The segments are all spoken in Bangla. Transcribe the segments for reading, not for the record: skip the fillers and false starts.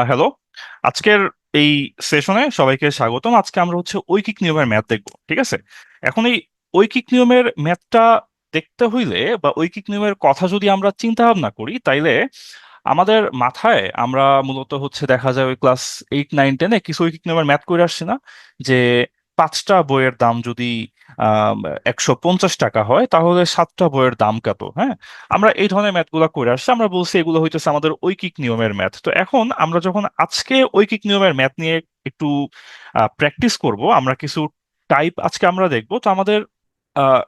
হ্যালো। আজকের এই সেশনে সবাইকে স্বাগতম। আজকে আমরা হচ্ছে ঐকিক নিয়মের ম্যাথ দেখব, ঠিক আছে? এখন এই ঐকিক নিয়মের ম্যাথটা দেখতে হইলে বা ঐকিক নিয়মের কথা যদি আমরা চিন্তা ভাবনা করি, তাইলে আমাদের মাথায় আমরা মূলত হচ্ছে দেখা যায় ওই ক্লাস 8, 9, 10-এ কিছু ঐকিক নিয়মের ম্যাথ করে আসছি না, যে 5টা বইয়ের দাম যদি আহ 150 টাকা হয় তাহলে 7টা বইয়ের দাম কত? হ্যাঁ, আমরা এই ধরনের ম্যাথগুলো করে আসছি। আমরা বলছি এগুলো হইতেছে আমাদের ঐকিক নিয়মের ম্যাথ। তো এখন আমরা যখন আজকে ঐকিক নিয়মের ম্যাথ নিয়ে একটু প্র্যাকটিস করব, আমরা কিছু টাইপ আজকে আমরা দেখব। তো আমাদের আহ,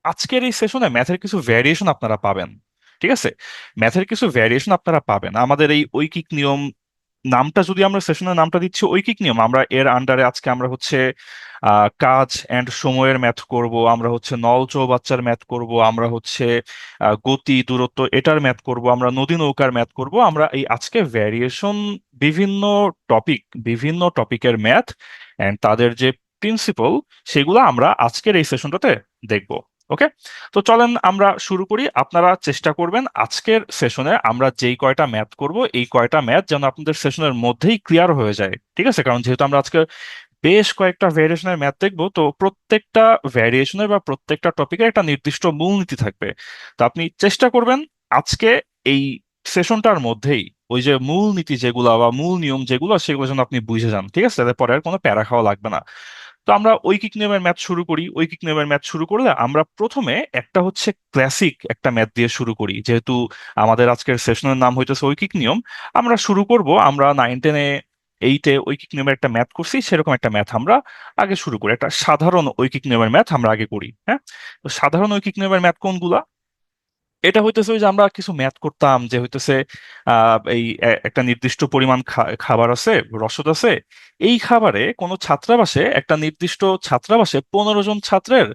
আজকের এই সেশনে ম্যাথের কিছু ভ্যারিয়েশন আপনারা পাবেন, ঠিক আছে? ম্যাথের কিছু ভ্যারিয়েশন আপনারা পাবেন আমাদের এই ঐকিক নিয়ম নামটা, যদি আমরা সেশনের নামটা দিচ্ছি ঐকিক নিয়ম, আমরা এর আন্ডারে আজকে আমরা হচ্ছে কাজ এন্ড সময়ের ম্যাথ করব, আমরা হচ্ছে নল চৌবাচ্চার ম্যাথ করব, আমরা হচ্ছে গতি দূরত্ব এটার ম্যাথ করব, আমরা নদী নৌকার ম্যাথ করব। আমরা এই আজকে ভ্যারিয়েশন, বিভিন্ন বিভিন্ন টপিকের ম্যাথ এন্ড তাদের যে প্রিন্সিপল, সেগুলো আমরা আজকের এই সেশনটাতে দেখব। ওকে, তো চলেন আমরা শুরু করি। আপনারা চেষ্টা করবেন আজকের সেশনে আমরা যেই কয়টা ম্যাথ করব, এই কয়টা ম্যাথ যেন আপনাদের সেশনের মধ্যেই ক্লিয়ার হয়ে যায়, ঠিক আছে? কারণ যেহেতু আমরা আজকে বেশ কয়েকটা ভেরিয়েশনের ম্যাথ দেখবো, তো প্রত্যেকটা ভ্যারিয়েশনের বা প্রত্যেকটা টপিকের একটা নির্দিষ্ট মূলনীতি থাকবে। তো আপনি চেষ্টা করবেন আজকে এই সেশনটার মধ্যেই ওই যে মূল নীতি যেগুলো বা মূল নিয়ম যেগুলো, সেগুলো যেন আপনি বুঝে যান, ঠিক আছে? তাহলে পরে আর কোনো প্যারা খাওয়া লাগবে না। তো আমরা ঐকিক নিয়মের ম্যাথ শুরু করি। ঐকিক নিয়মের ম্যাথ শুরু করলে আমরা প্রথমে একটা হচ্ছে ক্লাসিক একটা ম্যাথ দিয়ে শুরু করি, যেহেতু আমাদের আজকের সেশনের নাম হইতেছে ঐকিক নিয়ম। আমরা শুরু করব, আমরা 9, 10-এ 8-এ ঐকিক নিয়মের একটা ম্যাথ করছি, সেরকম একটা ম্যাথ আমরা আগে শুরু করি। একটা সাধারণ ঐকিক নিয়মের ম্যাথ আমরা আগে করি। হ্যাঁ, তো সাধারণ ঐকিক নিয়মের ম্যাথ কোনগুলা? এটা হইতেছে ওই যে আমরা কিছু ম্যাথ করতাম, যে হইতেছে একটা নির্দিষ্ট পরিমাণ খাবার আছে, রসদ আছে। এই খাবারে কোনো ছাত্রাবাসে, একটা নির্দিষ্ট ছাত্রাবাসে 15 জন ছাত্রের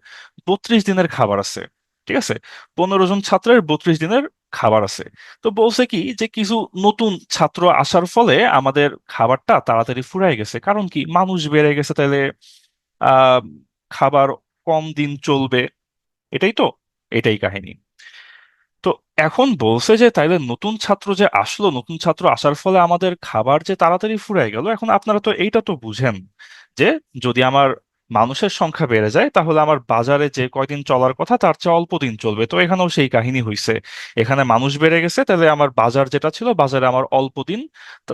32 দিনের খাবার আছে, ঠিক আছে? 15 জন ছাত্রের 32 দিনের খাবার আছে। তো বলছে কি যে কিছু নতুন ছাত্র আসার ফলে আমাদের খাবারটা তাড়াতাড়ি ফুরায় গেছে। কারণ কি, মানুষ বেড়ে গেছে, তাহলে আহ খাবার কম দিন চলবে। এটাই তো, এটাই কাহিনী। তো এখন বলছে যে তাইলে নতুন ছাত্র যে আসলো, নতুন ছাত্র আসার ফলে আমাদের খাবার যে তাড়াতাড়ি ফুরায় গেল। এখন আপনারা তো এইটা তো বুঝেন যে যদি আমার মানুষের সংখ্যা বেড়ে যায়, তাহলে আমার বাজারে যে কয়দিন চলার কথা তার চেয়ে অল্প দিন চলবে। তো এখানেও সেই কাহিনী হইছে। এখানে মানুষ বেড়ে গেছে, তাহলে আমার বাজার যেটা ছিল, বাজারে আমার অল্প দিন,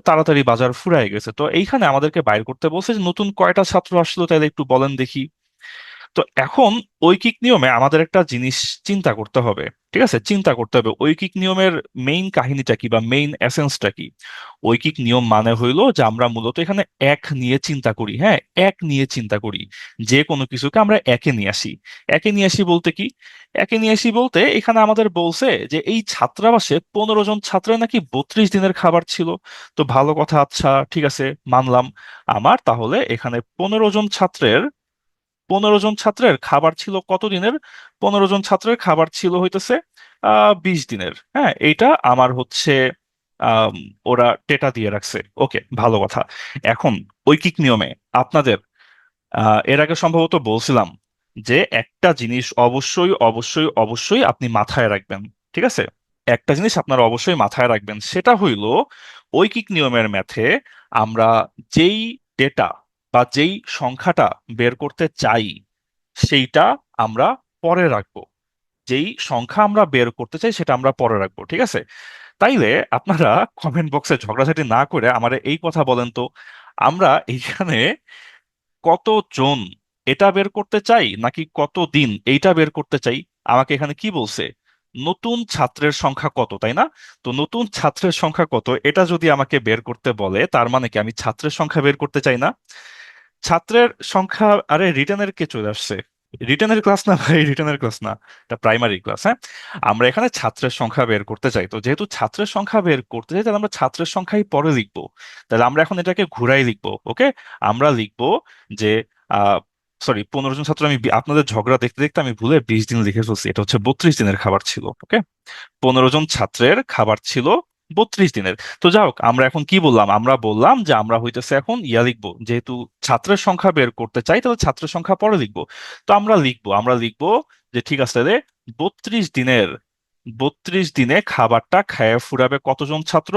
তাড়াতাড়ি বাজার ফুরায় গেছে। তো এইখানে আমাদেরকে বাইর করতে বলছে যে নতুন কয়টা ছাত্র আসলো, তাহলে একটু বলেন দেখি। তো এখন ঐকিক নিয়মে আমাদের একটা জিনিস চিন্তা করতে হবে, ঠিক আছে? চিন্তা করতে হবে ঐকিক নিয়মের মেইন কাহিনীটা কি বা মেইন এসেন্সটা কি। ঐকিক নিয়ম মানে হইলো যে আমরা মূলত এখানে এক নিয়ে চিন্তা করি। হ্যাঁ, এক নিয়ে চিন্তা করি, যে কোনো কিছুকে আমরা একে নিয়ে আসি। একে নিয়ে আসি বলতে কি? একে নিয়ে আসি বলতে এখানে আমাদের বলছে যে এই ছাত্রাবাসে 15 জন ছাত্রের নাকি 32 দিনের খাবার ছিল। তো ভালো কথা, আচ্ছা ঠিক আছে, মানলাম। আমার তাহলে এখানে 15 জন ছাত্রের খাবার ছিল কত দিনের? 15 জন ছাত্রের খাবার ছিল হইতেছে 20 দিনের। হ্যাঁ, এইটা আমার হচ্ছে আম, ওরা ডেটা দিয়ে রাখছে। ওকে, ভালো কথা। এখন ঐকিক নিয়মে আপনাদের এর আগে সম্ভবত বলছিলাম যে একটা জিনিস অবশ্যই অবশ্যই অবশ্যই আপনি মাথায় রাখবেন, ঠিক আছে? একটা জিনিস আপনারা অবশ্যই মাথায় রাখবেন, সেটা হইল ঐকিক নিয়মের ম্যাথে আমরা যেই ডেটা বা যেই সংখ্যাটা বের করতে চাই, সেইটা আমরা পরে রাখবো। যেই সংখ্যা আমরা বের করতে চাই সেটা আমরা পরে রাখবো, ঠিক আছে? তাইলে আপনারা কমেন্ট বক্সে ঝগড়াঝাটি না করে আমার এই কথা বলেন তো, আমরা এইখানে কতজন এটা বের করতে চাই নাকি কত দিন এইটা বের করতে চাই? আমাকে এখানে কি বলছে? নতুন ছাত্রের সংখ্যা কত, তাই না? তো নতুন ছাত্রের সংখ্যা কত এটা যদি আমাকে বের করতে বলে, তার মানে কি আমি ছাত্রের সংখ্যা বের করতে চাই না? ছাত্রের সংখ্যা, আরে রিটেনের কে চলে আসছে? রিটেনের ক্লাস না ভাই, রিটেনের ক্লাস না, এটা প্রাইমারি ক্লাস। হ্যাঁ, আমরা এখানে ছাত্রের সংখ্যা বের করতে চাই। তো যেহেতু ছাত্রের সংখ্যা বের করতে চাই, তাহলে আমরা ছাত্রের সংখ্যাই পরে লিখবো। তাহলে আমরা এখন এটাকে ঘুরাই লিখবো। ওকে, আমরা লিখবো যে আহ সরি, 15 জন ছাত্র, আমি আপনাদের ঝগড়া দেখতে দেখতে আমি ভুলে 20 দিন লিখে ফেলছি। এটা হচ্ছে 32 দিনের খাবার ছিল। ওকে, 15 জন ছাত্রের খাবার ছিল 32 দিনের। তো যাই হোক, আমরা এখন কি বললাম? আমরা বললাম যে আমরা হইতেছে এখন ইয়া লিখবো, যেহেতু ছাত্রের সংখ্যা বের করতে চাই, তাহলে ছাত্রের সংখ্যা পরে লিখবো। তো আমরা লিখবো যে ঠিক আছে, তাহলে 32 দিনে খাবারটা খায় ফুরাবে কতজন ছাত্র?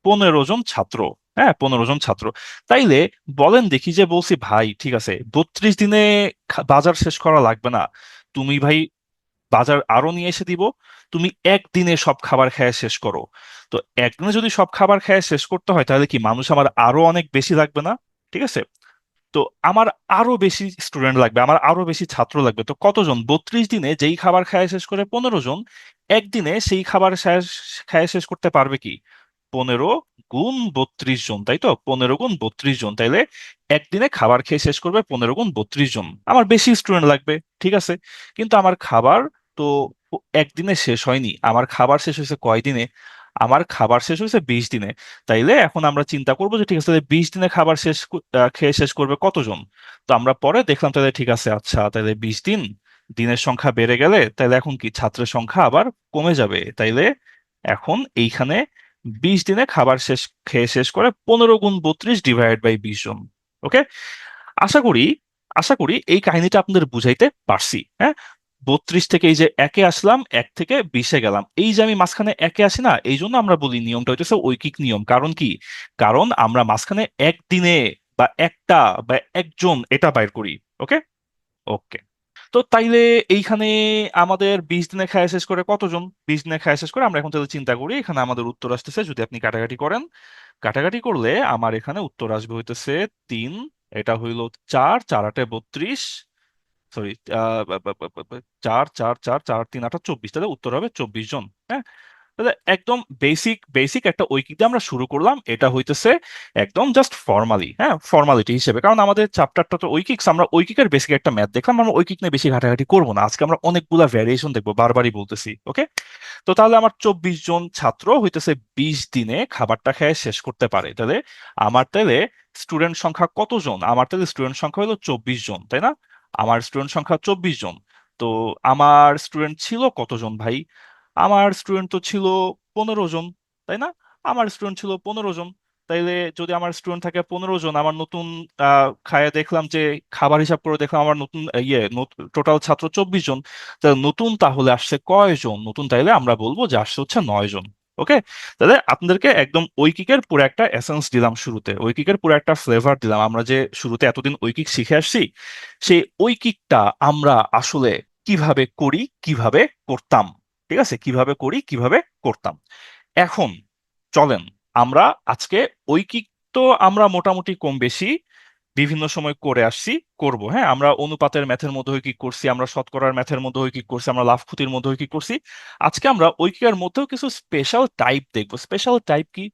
15 জন ছাত্র। হ্যাঁ, 15 জন ছাত্র। তাইলে বলেন দেখি, যে বলছি ভাই ঠিক আছে 32 দিনে বাজার শেষ করা লাগবে না, তুমি ভাই বাজার আরো নিয়ে এসে দিব, তুমি একদিনে সব খাবার খেয়ে শেষ করো। তো একদিনে যদি সব খাবার খেয়ে শেষ করতে হয় তাহলে কি মানুষ আমার আরো অনেক বেশি লাগবে না? ঠিক আছে। তো আমার আরো বেশি স্টুডেন্ট লাগবে, আমার আরো বেশি ছাত্র লাগবে। তো কতজন? 32 দিনে যেই খাবার খায় শেষ করে 15 জন, একদিনে সেই খাবার খায় শেষ করতে পারবে কি 15 গুণ 32 জন, তাই তো? 15 গুণ 32 জন, তাইলে একদিনে খাবার খেয়ে শেষ করবে 15 গুণ 32 জন। আমার বেশি স্টুডেন্ট লাগবে, ঠিক আছে। কিন্তু আমার খাবার তো একদিনে শেষ হয়নি, আমার খাবার শেষ হয়েছে কয়দিনে? আমার খাবার শেষ হয়েছে 20 দিনে। তাইলে এখন আমরা চিন্তা করবো যে ঠিক আছে তাহলে 20 দিনে খাবার খেয়ে শেষ করবে কতজন। তো আমরা পরে দেখলাম তাহলে ঠিক আছে, আচ্ছা তাহলে 20 দিন, দিনের সংখ্যা বেড়ে গেলে তাহলে এখন কি ছাত্রের সংখ্যা আবার কমে যাবে। তাইলে এখন এইখানে 20 দিনে খাবার খেয়ে শেষ করে 15 গুণ 32 ডিভাইড বাই 20 জন। ওকে। আশা করি আশা করি এই কাহিনীটা আপনাদের বুঝাইতে পারছি। হ্যাঁ, 32 থেকে এই যে একে আসলাম, 1 থেকে 20-এ গেলাম, এই যে আমি মাঝখানে একে আসি না, এই জন্য আমরা বলি নিয়মটা হইতেছে ঐকিক নিয়ম। কারণ কি? কারণ আমরা মাঝখানে একদিনে বা একটা বা একজন এটা বাইর করি। ওকে। ওকে। তো তাইলে এইখানে আমাদের 20 দিনে খাওয়া শেষ করে কতজন? 20 দিনে খাওয়া শেষ করে আমরা এখন তাহলে চিন্তা করি, এখানে আমাদের উত্তর আসতেছে, যদি আপনি কাটাকাটি করেন, কাটাকাটি করলে আমার এখানে উত্তর আসবে হইতেছে 3, এটা হইল 4, 4 8 32, সরি, 4 4 4 4 4 3 8 24, তাহলে উত্তর হবে 24 জন। হ্যাঁ, তাহলে একদম বেসিক বেসিক একটা ঐকিক দিয়ে আমরা শুরু করলাম, এটা হইতেছে একদম জাস্ট ফর্মালি, হ্যাঁ ফর্মালিটি হিসেবে, কারণ আমাদের চ্যাপ্টারটা তো ঐকিক, আমরা ঐকিকের বেসিক একটা ম্যাথ দেখলাম, আমরা ঐকিক নিয়ে বেশি ঘাটাঘাটি করবো না আজকে, আমরা অনেকগুলা ভ্যারিয়েশন দেখবো, বারবারই বলতেছি। ওকে। তো তাহলে আমার 24 জন ছাত্র হইতেছে 20 দিনে খাবারটা খেয়ে শেষ করতে পারে। তাহলে আমার তাহলে স্টুডেন্ট সংখ্যা কতজন? আমার তাহলে স্টুডেন্ট সংখ্যা হলো 24 জন, তাই না? আমার স্টুডেন্ট সংখ্যা 24 জন। তো আমার স্টুডেন্ট ছিল কতজন ভাই? আমার স্টুডেন্ট তো ছিল 15 জন, তাই না? আমার স্টুডেন্ট ছিল 15 জন। তাইলে যদি আমার স্টুডেন্ট থাকে 15 জন, আমার নতুন খায়া দেখলাম যে খাবার হিসাব করে দেখলাম আমার নতুন টোটাল ছাত্র 24 জন। তাহলে নতুন তাহলে আসছে কয়জন? নতুন তাইলে আমরা বলবো যে আসছে হচ্ছে 9 জন। ওকে। তাহলে আপনাদেরকে একদম ঐকিকের পুরো একটা এসেন্স দিলাম শুরুতে, ঐকিকের পুরো একটা ফ্লেভার দিলাম। আমরা যে শুরুতে এতদিন ঐকিক শিখে আসছি, সেই ঐকিকটা আমরা আসলে কিভাবে করি, কিভাবে করতাম, ঠিক আছে, কিভাবে করি কিভাবে করতাম। এখন চলেন আমরা আজকে ঐকিক, তো আমরা মোটামুটি কম বেশি বিভিন্ন সময় করে আসছি, করব। হ্যাঁ, আমরা অনুপাতের ম্যাথের মধ্যে ঐকিক করছি, আমরা শতকরার ম্যাথের মধ্যে ঐকিক করছি, আমরা লাভ ক্ষতির মধ্যে ঐকিক করছি। আজকে আমরা ঐকিকের মধ্যেও কিছু স্পেশাল টাইপ দেখবো। স্পেশাল টাইপ কি?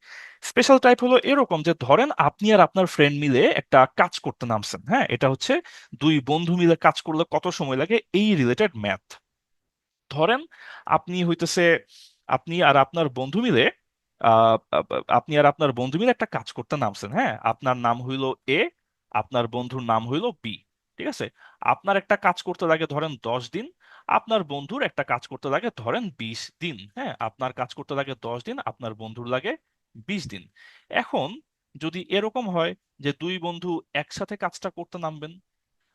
স্পেশাল টাইপ হলো এরকম যে ধরেন আপনি আর আপনার ফ্রেন্ড মিলে একটা কাজ করতে নামছেন। হ্যাঁ, এটা হচ্ছে দুই বন্ধু মিলে কাজ করলে কত সময় লাগে, এই রিলেটেড ম্যাথ। ধরেন আপনি হইতেছে আপনি আর আপনার বন্ধু মিলে আপনি আর আপনার বন্ধু মিলে একটা কাজ করতে নামছেন। হ্যাঁ, আপনার নাম হইলো এ, আপনার বন্ধুর নাম হইলো বি। ঠিক আছে। আপনার একটা কাজ করতে লাগে ধরেন 10 দিন, আপনার বন্ধুর একটা কাজ করতে লাগে ধরেন 20 দিন। হ্যাঁ, আপনার কাজ করতে লাগে 10 দিন, আপনার বন্ধুর লাগে 20 দিন। এখন যদি এরকম হয় যে দুই বন্ধু একসাথে কাজটা করতে নামবেন,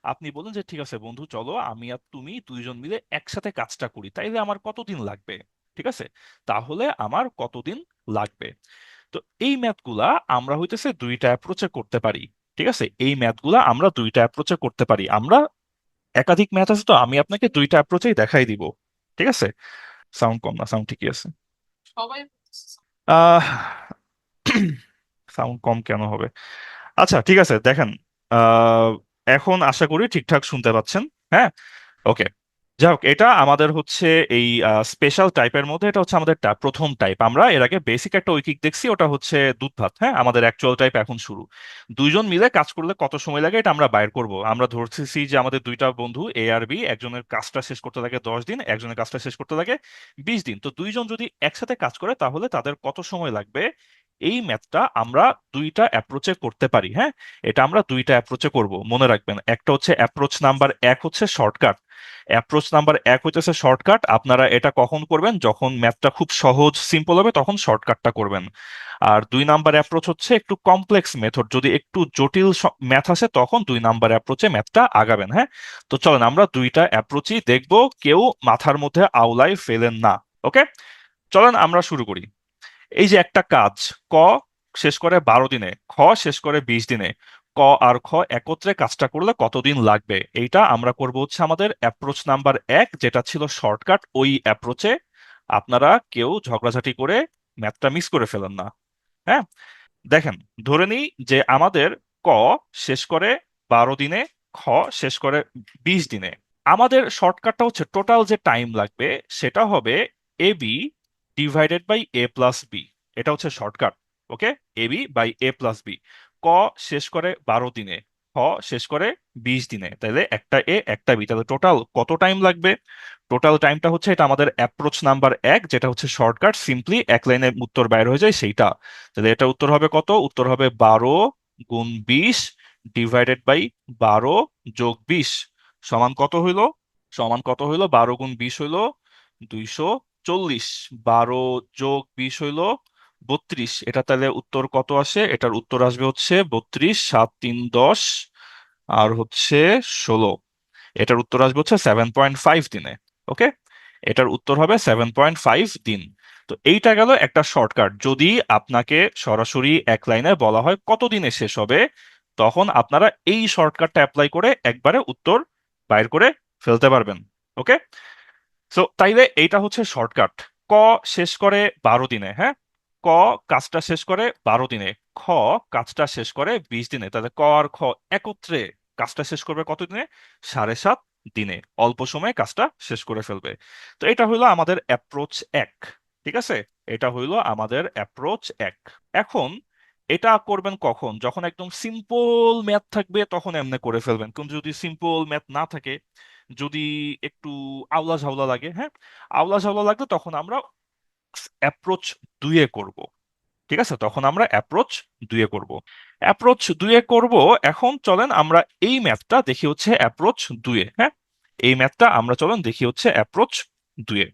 আপনি বলেন যে ঠিক আছে বন্ধু চলো আমি আর তুমি দুইজন মিলে একসাথে কাজটা করি, তাইলে আমার কতদিন লাগবে? ঠিক আছে, তাহলে আমার কতদিন লাগবে? তো এই ম্যাথগুলা আমরা হইতেছে দুইটা অ্যাপ্রোচে করতে পারি। ঠিক আছে, এই ম্যাথগুলা আমরা দুইটা অ্যাপ্রোচে করতে পারি। আমরা একাধিক ম্যাথ আছে, তো আমি আপনাকে দুইটা অ্যাপ্রোচেই দেখাই দিব। ঠিক আছে। সাউন্ড কম না, সাউন্ড ঠিকই আছে। আহ সাউন্ড কম কেন হবে? আচ্ছা ঠিক আছে, দেখেন, আহ এখন আশা করি ঠিকঠাক শুনতে পাচ্ছেন। হ্যাঁ। ওকে। যাই হোক, এটা আমাদের হচ্ছে এই স্পেশাল টাইপের মধ্যে, এটা হচ্ছে আমাদের প্রথম টাইপ। আমরা এর আগে বেসিক একটা ঐকিক দেখছি, ওটা হচ্ছে দুধ ভাত। হ্যাঁ, আমাদের অ্যাকচুয়াল টাইপ এখন শুরু। দুইজন মিলে কাজ করলে কত সময় লাগে এটা আমরা বাইর করব। আমরা ধরতেছি যে আমাদের দুইটা বন্ধু এ আর বি, একজনের কাজটা শেষ করতে লাগে 10 দিন, একজনের কাজটা শেষ করতে লাগে 20 দিন। তো দুইজন যদি একসাথে কাজ করে তাহলে তাদের কত সময় লাগবে? এই ম্যাথটা আমরা দুইটা অ্যাপ্রোচে করতে পারি। হ্যাঁ, এটা আমরা দুইটা অ্যাপ্রোচে করব, মনে রাখবেন। একটা হচ্ছে অ্যাপ্রোচ নাম্বার 1 হচ্ছে শর্টকাট। অ্যাপ্রোচ নাম্বার 1 হইতেছে শর্টকাট। আপনারা এটা কখন করবেন? যখন ম্যাথটা খুব সহজ সিম্পল হবে তখন শর্টকাটটা করবেন। আর 2 নাম্বার অ্যাপ্রোচ হচ্ছে একটু কমপ্লেক্স মেথড, যদি একটু জটিল ম্যাথ আসে তখন 2 নাম্বার অ্যাপ্রোচে ম্যাথটা আগাবেন। হ্যাঁ, তো চলেন আমরা দুইটা অ্যাপ্রোচই দেখবো, কেউ মাথার মধ্যে আওলায় ফেলেন না। ওকে, চলেন আমরা শুরু করি। এই যে একটা কাজ, ক শেষ করে 12 দিনে, খ শেষ করে 20 দিনে, ক আর খ একত্রে কাজটা করলে কতদিন লাগবে, এইটা আমরা করব হচ্ছে আমাদের অ্যাপ্রোচ নাম্বার 1, যেটা ছিল শর্টকাট। ওই অ্যাপ্রোচে আপনারা কেউ ঝগড়াঝাটি করে ম্যাথটা মিস করে ফেলেন না। হ্যাঁ, দেখেন, ধরে নিই যে আমাদের ক শেষ করে 12 দিনে, খ শেষ করে 20 দিনে। আমাদের শর্টকাটটা হচ্ছে টোটাল যে টাইম লাগবে সেটা হবে A B divided by A plus B. এটা হচ্ছে shortcut. Okay, A B by A plus B. ক শেষ করে 12 দিনে, খ শেষ করে 20 দিনে, তাহলে একটা এ একটা বি, তাহলে টোটাল কত টাইম লাগবে? টোটাল টাইমটা হচ্ছে, এটা আমাদের অ্যাপ্রোচ নাম্বার 1, যেটা হচ্ছে শর্টকাট, সিম্পলি এক লাইনে উত্তর বাইর হয়ে যায় সেইটা। তাহলে এটা উত্তর হবে কত? উত্তর হবে 12 × 20 ডিভাইডেড বাই 12 + 20 সমান কত হইলো? সমান কত হইলো? 12 × 20 হইলো 240। 12 + 20 হইলো 32। এটা তাহলে উত্তর কত আসে? এটার উত্তর আসবে হচ্ছে 32, 7 3 10, আর হচ্ছে 16। এটার উত্তর আসবে হচ্ছে 7.5 দিনে। ওকে, এটার উত্তর হবে 7.5 দিন। তো এইটা গেল একটা শর্টকাট। যদি আপনাকে সরাসরি এক লাইনে বলা হয় কত দিনে শেষ হবে, তখন আপনারা এই শর্টকাটটা অ্যাপ্লাই করে একবারে উত্তর বাইর করে ফেলতে পারবেন। ওকে, সো তাইলে এইটা হচ্ছে শর্টকাট। ক শেষ করে 12 দিনে, হ্যাঁ, ক কাজটা শেষ করে 12 দিনে, খ কাজটা শেষ করে 20 দিনে, তাহলে ক আর খ একত্রে কাজটা শেষ করবে কত দিনে? 7.5 দিনে। অল্প সময়ে কাজটা শেষ করে ফেলবে। তো এটা হইলো আমাদের অ্যাপ্রোচ 1। ঠিক আছে, এটা হইলো আমাদের অ্যাপ্রোচ 1। এখন এটা করবেন কখন? যখন একদম সিম্পল ম্যাথ থাকবে তখন এমনি করে ফেলবেন। কিন্তু যদি সিম্পল ম্যাথ না থাকে, যদি একটু আওলা ঝাওলা লাগে, হ্যাঁ, আওলা ঝাওলা লাগলে তখন আমরা অ্যাপ্রোচ 2-এ করব। ঠিক আছে, তখন আমরা অ্যাপ্রোচ 2-এ করব। অ্যাপ্রোচ 2-এ করব। এখন চলেন আমরা এই ম্যাথটা দেখি হচ্ছে অ্যাপ্রোচ 2-এ। হ্যাঁ, এই ম্যাথটা আমরা চলেন দেখি হচ্ছে অ্যাপ্রোচ 2-এ।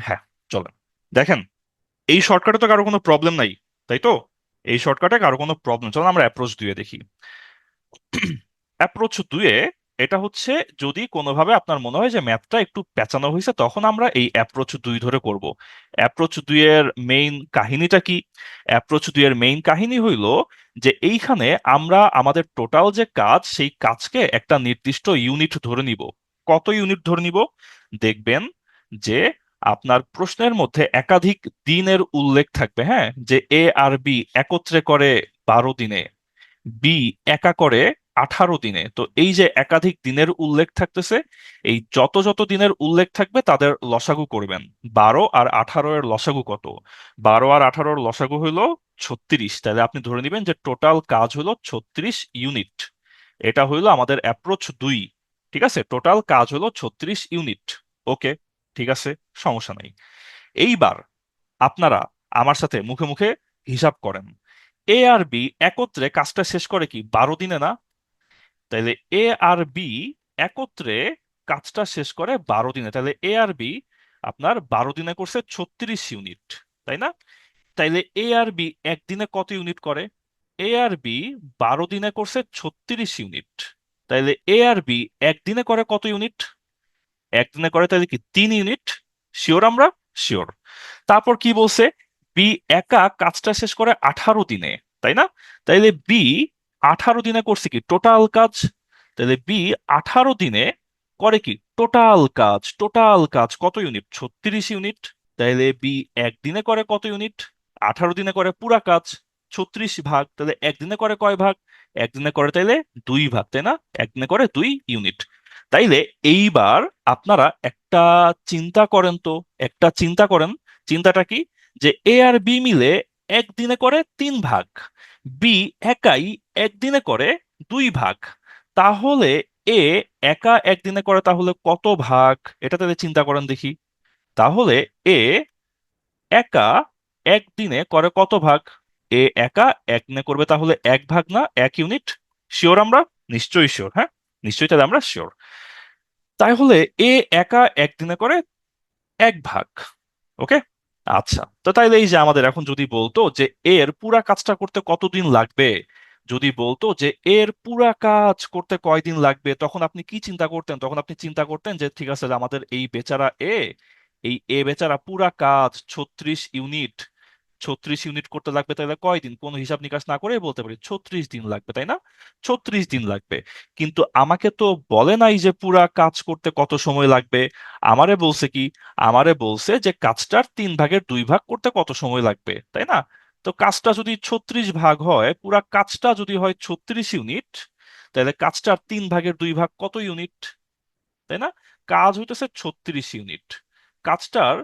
হ্যাঁ, চলেন দেখেন, এই শর্টকাটে তো কারো কোনো প্রবলেম নাই, তাই তো? এই শর্টকাটে কারো কোনো প্রবলেম, চলেন আমরা অ্যাপ্রোচ 2-এ দেখি। অ্যাপ্রোচ 2-এ এটা হচ্ছে, যদি কোনোভাবে আপনার মনে হয় যে ম্যাথটা একটু পেঁচানো হয়েছে, তখন আমরা এই অ্যাপ্রোচ 2 ধরে করব। অ্যাপ্রোচ 2 এর মেইন কাহিনীটা কি? অ্যাপ্রোচ 2 এর মেইন কাহিনী হইল যে এইখানে আমরা আমাদের টোটাল যে কাজ, সেই কাজকে একটা নির্দিষ্ট ইউনিট ধরে নিব। কত ইউনিট ধরে নিব? দেখবেন যে আপনার প্রশ্নের মধ্যে একাধিক দিনের উল্লেখ থাকবে। হ্যাঁ, যে এ আর বি একত্রে করে 12 দিনে, বি একা করে 18 দিনে। তো এই যে একাধিক দিনের উল্লেখ থাকতেছে, এই যত যত দিনের উল্লেখ থাকবে তাদের লসাগু করবেন। 12 আর 18 এর লসাগু কত? 12 আর 18-র লসাগু হইলো 36। তাহলে আপনি ধরে নেবেন যে টোটাল কাজ হলো 36 ইউনিট। এটা হইলো আমাদের অ্যাপ্রোচ 2। ঠিক আছে, টোটাল কাজ হলো 36 ইউনিট। ওকে, ঠিক আছে, সমস্যা নাই। এইবার আপনারা আমার সাথে মুখে মুখে হিসাব করেন। এ আর বি একত্রে কাজটা শেষ করে কি 12 দিনে না? তাইলে এ আর বি একত্রে কাজটা শেষ করে 12 দিনে, তাহলে এ আর বি আপনার 12 দিনে করছে 36 ইউনিট, তাই না? তাইলে এ আর বি একদিনে কত ইউনিট করে? এ আর বি 12 দিনে করছে 36 ইউনিট। তাইলে এ আর বি একদিনে করে কত ইউনিট? একদিনে করে তাহলে কি 3 ইউনিট। শিওর আমরা? শিওর। তারপর কি বলছে? বি একা কাজটা শেষ করে 18 দিনে, তাই না? তাইলে বি 18 দিনে করছে কি টোটাল কাজ। তাহলে বি 18 দিনে করে কি টোটাল কাজ। টোটাল কাজ কত ইউনিট? 36 ইউনিট। তাইলে বি একদিনে করে কত ইউনিট? 18 দিনে করে পুরা কাজ 36 ভাগ। তাহলে একদিনে করে কয় ভাগ? একদিনে করে তাইলে 2 ভাগ, তাই না? একদিনে করে 2 ইউনিট। তাইলে এইবার আপনারা একটা চিন্তা করেন তো, একটা চিন্তা করেন। চিন্তাটা কি? যে এ আর বি মিলে একদিনে করে 3 ভাগ, বি একাই একদিনে করে 2 ভাগ। তাহলে এ একা একদিনে করে তাহলে কত ভাগ? এটা তাহলে চিন্তা করেন দেখি। তাহলে এ একা একদিনে করে কত ভাগ? এ একা একদিনে করবে তাহলে 1 ভাগ, না 1 ইউনিট। শিওর আমরা? নিশ্চয়ই শিওর। হ্যাঁ, নিশ্চয়ই, তাহলে আমরা শিওর। তাহলে এ একা একদিনে করে 1 ভাগ। ওকে, আচ্ছা, তো তাইলে এই যে আমাদের এখন যদি বলতো যে এর পুরা কাজটা করতে কতদিন লাগবে, যদি বলতো যে এর পুরা কাজ করতে কয়দিন লাগবে, তখন আপনি কি চিন্তা করতেন? তখন আপনি চিন্তা করতেন যে ঠিক আছে, আমাদের এই বেচারা এ এই এ বেচারা পুরা কাজ 36 ইউনিট, 36 ইউনিট করতে লাগবে, তাহলে কয় দিন? কোনো হিসাব নিকাশ না করে বলতে পারি 36 দিন লাগবে, তাই না? 36 দিন লাগবে। কিন্তু আমাকে তো বলে নাই যে পুরা কাজ করতে কত সময় লাগবে। আমারে বলছে কি? আমারে বলছে যে কাজটার 3 ভাগের 2 ভাগ করতে কত সময় লাগবে, তাই না? তো কাজটা যদি 36 ভাগ হয়, পুরা কাজটা যদি হয় 36 ইউনিট, তাহলে কাজটার 3 ভাগের 2 ভাগ কত ইউনিট, তাই না? কাজ হইতেছে 36 ইউনিট, কাজটার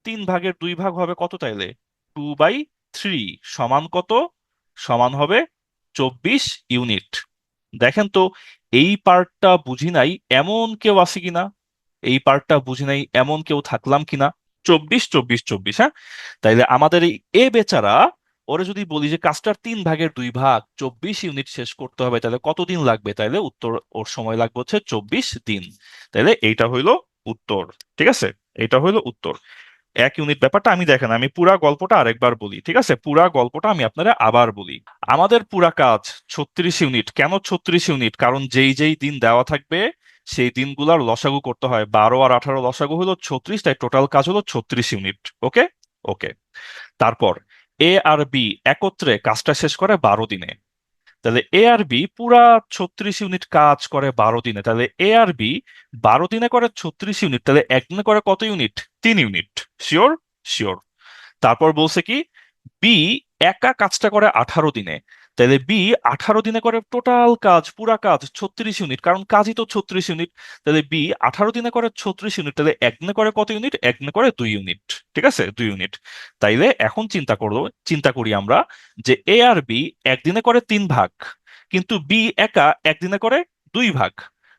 3 ভাগের 2 ভাগ হবে কত তাইলে? 2/3 সমান কত? সমান হবে 24 ইউনিট। দেখেন তো, এই পার্টটা বুঝি নাই এমন কেউ আছে কিনা? এই পার্টটা বুঝি নাই এমন কেউ থাকলাম কিনা? 24 24 24, হ্যাঁ। তাইলে আমাদের এই এ বেচারা, ওরে যদি বলি যে কাজটার 3 ভাগের 2 ভাগ 24 ইউনিট শেষ করতে হবে, তাহলে কতদিন লাগবে? তাইলে উত্তর, ওর সময় লাগবে হচ্ছে 24 দিন। তাইলে এইটা হইলো উত্তর। ঠিক আছে, এটা হইলো উত্তর। 1 ইউনিট ব্যাপারটা আমি, দেখেন আমি পুরা গল্পটা আরেকবার বলি, ঠিক আছে? পুরা গল্পটা আমি আপনারা আবার বলি। আমাদের পুরা কাজ 36 ইউনিট। কেন 36 ইউনিট? কারণ যেই যেই দিন দেওয়া থাকবে সেই দিনগুলার লসাগু করতে হয়। 12 আর 18 লসাগু হলো 36, তাই টোটাল কাজ হলো 36 ইউনিট। ওকে, ওকে। তারপর এ আর বি একত্রে কাজটা শেষ করে 12 দিনে। তাহলে এ আর বি পুরা 36 ইউনিট কাজ করে 12 দিনে। তাহলে এ আর বি 12 দিনে করে 36 ইউনিট, তাহলে একদিনে করে কত ইউনিট? 3 ইউনিট। শিওর? শিওর। তারপর বলছে কি, বি একা কাজটা করে 18 দিনে। তাহলে বি 18 দিনে করে টোটাল কাজ, পুরা কাজ 36 ইউনিট, কারণ কাজই তো 36 ইউনিট। তাহলে বি 18 দিনে করে 36 ইউনিট, তাহলে একদিনে করে কত ইউনিট? একদিনে করে 2 ইউনিট। ঠিক আছে, 2 ইউনিট। তাইলে এখন চিন্তা করি আমরা যে এ আর বি একদিনে করে 3 ভাগ, কিন্তু বি একা একদিনে করে 2 ভাগ।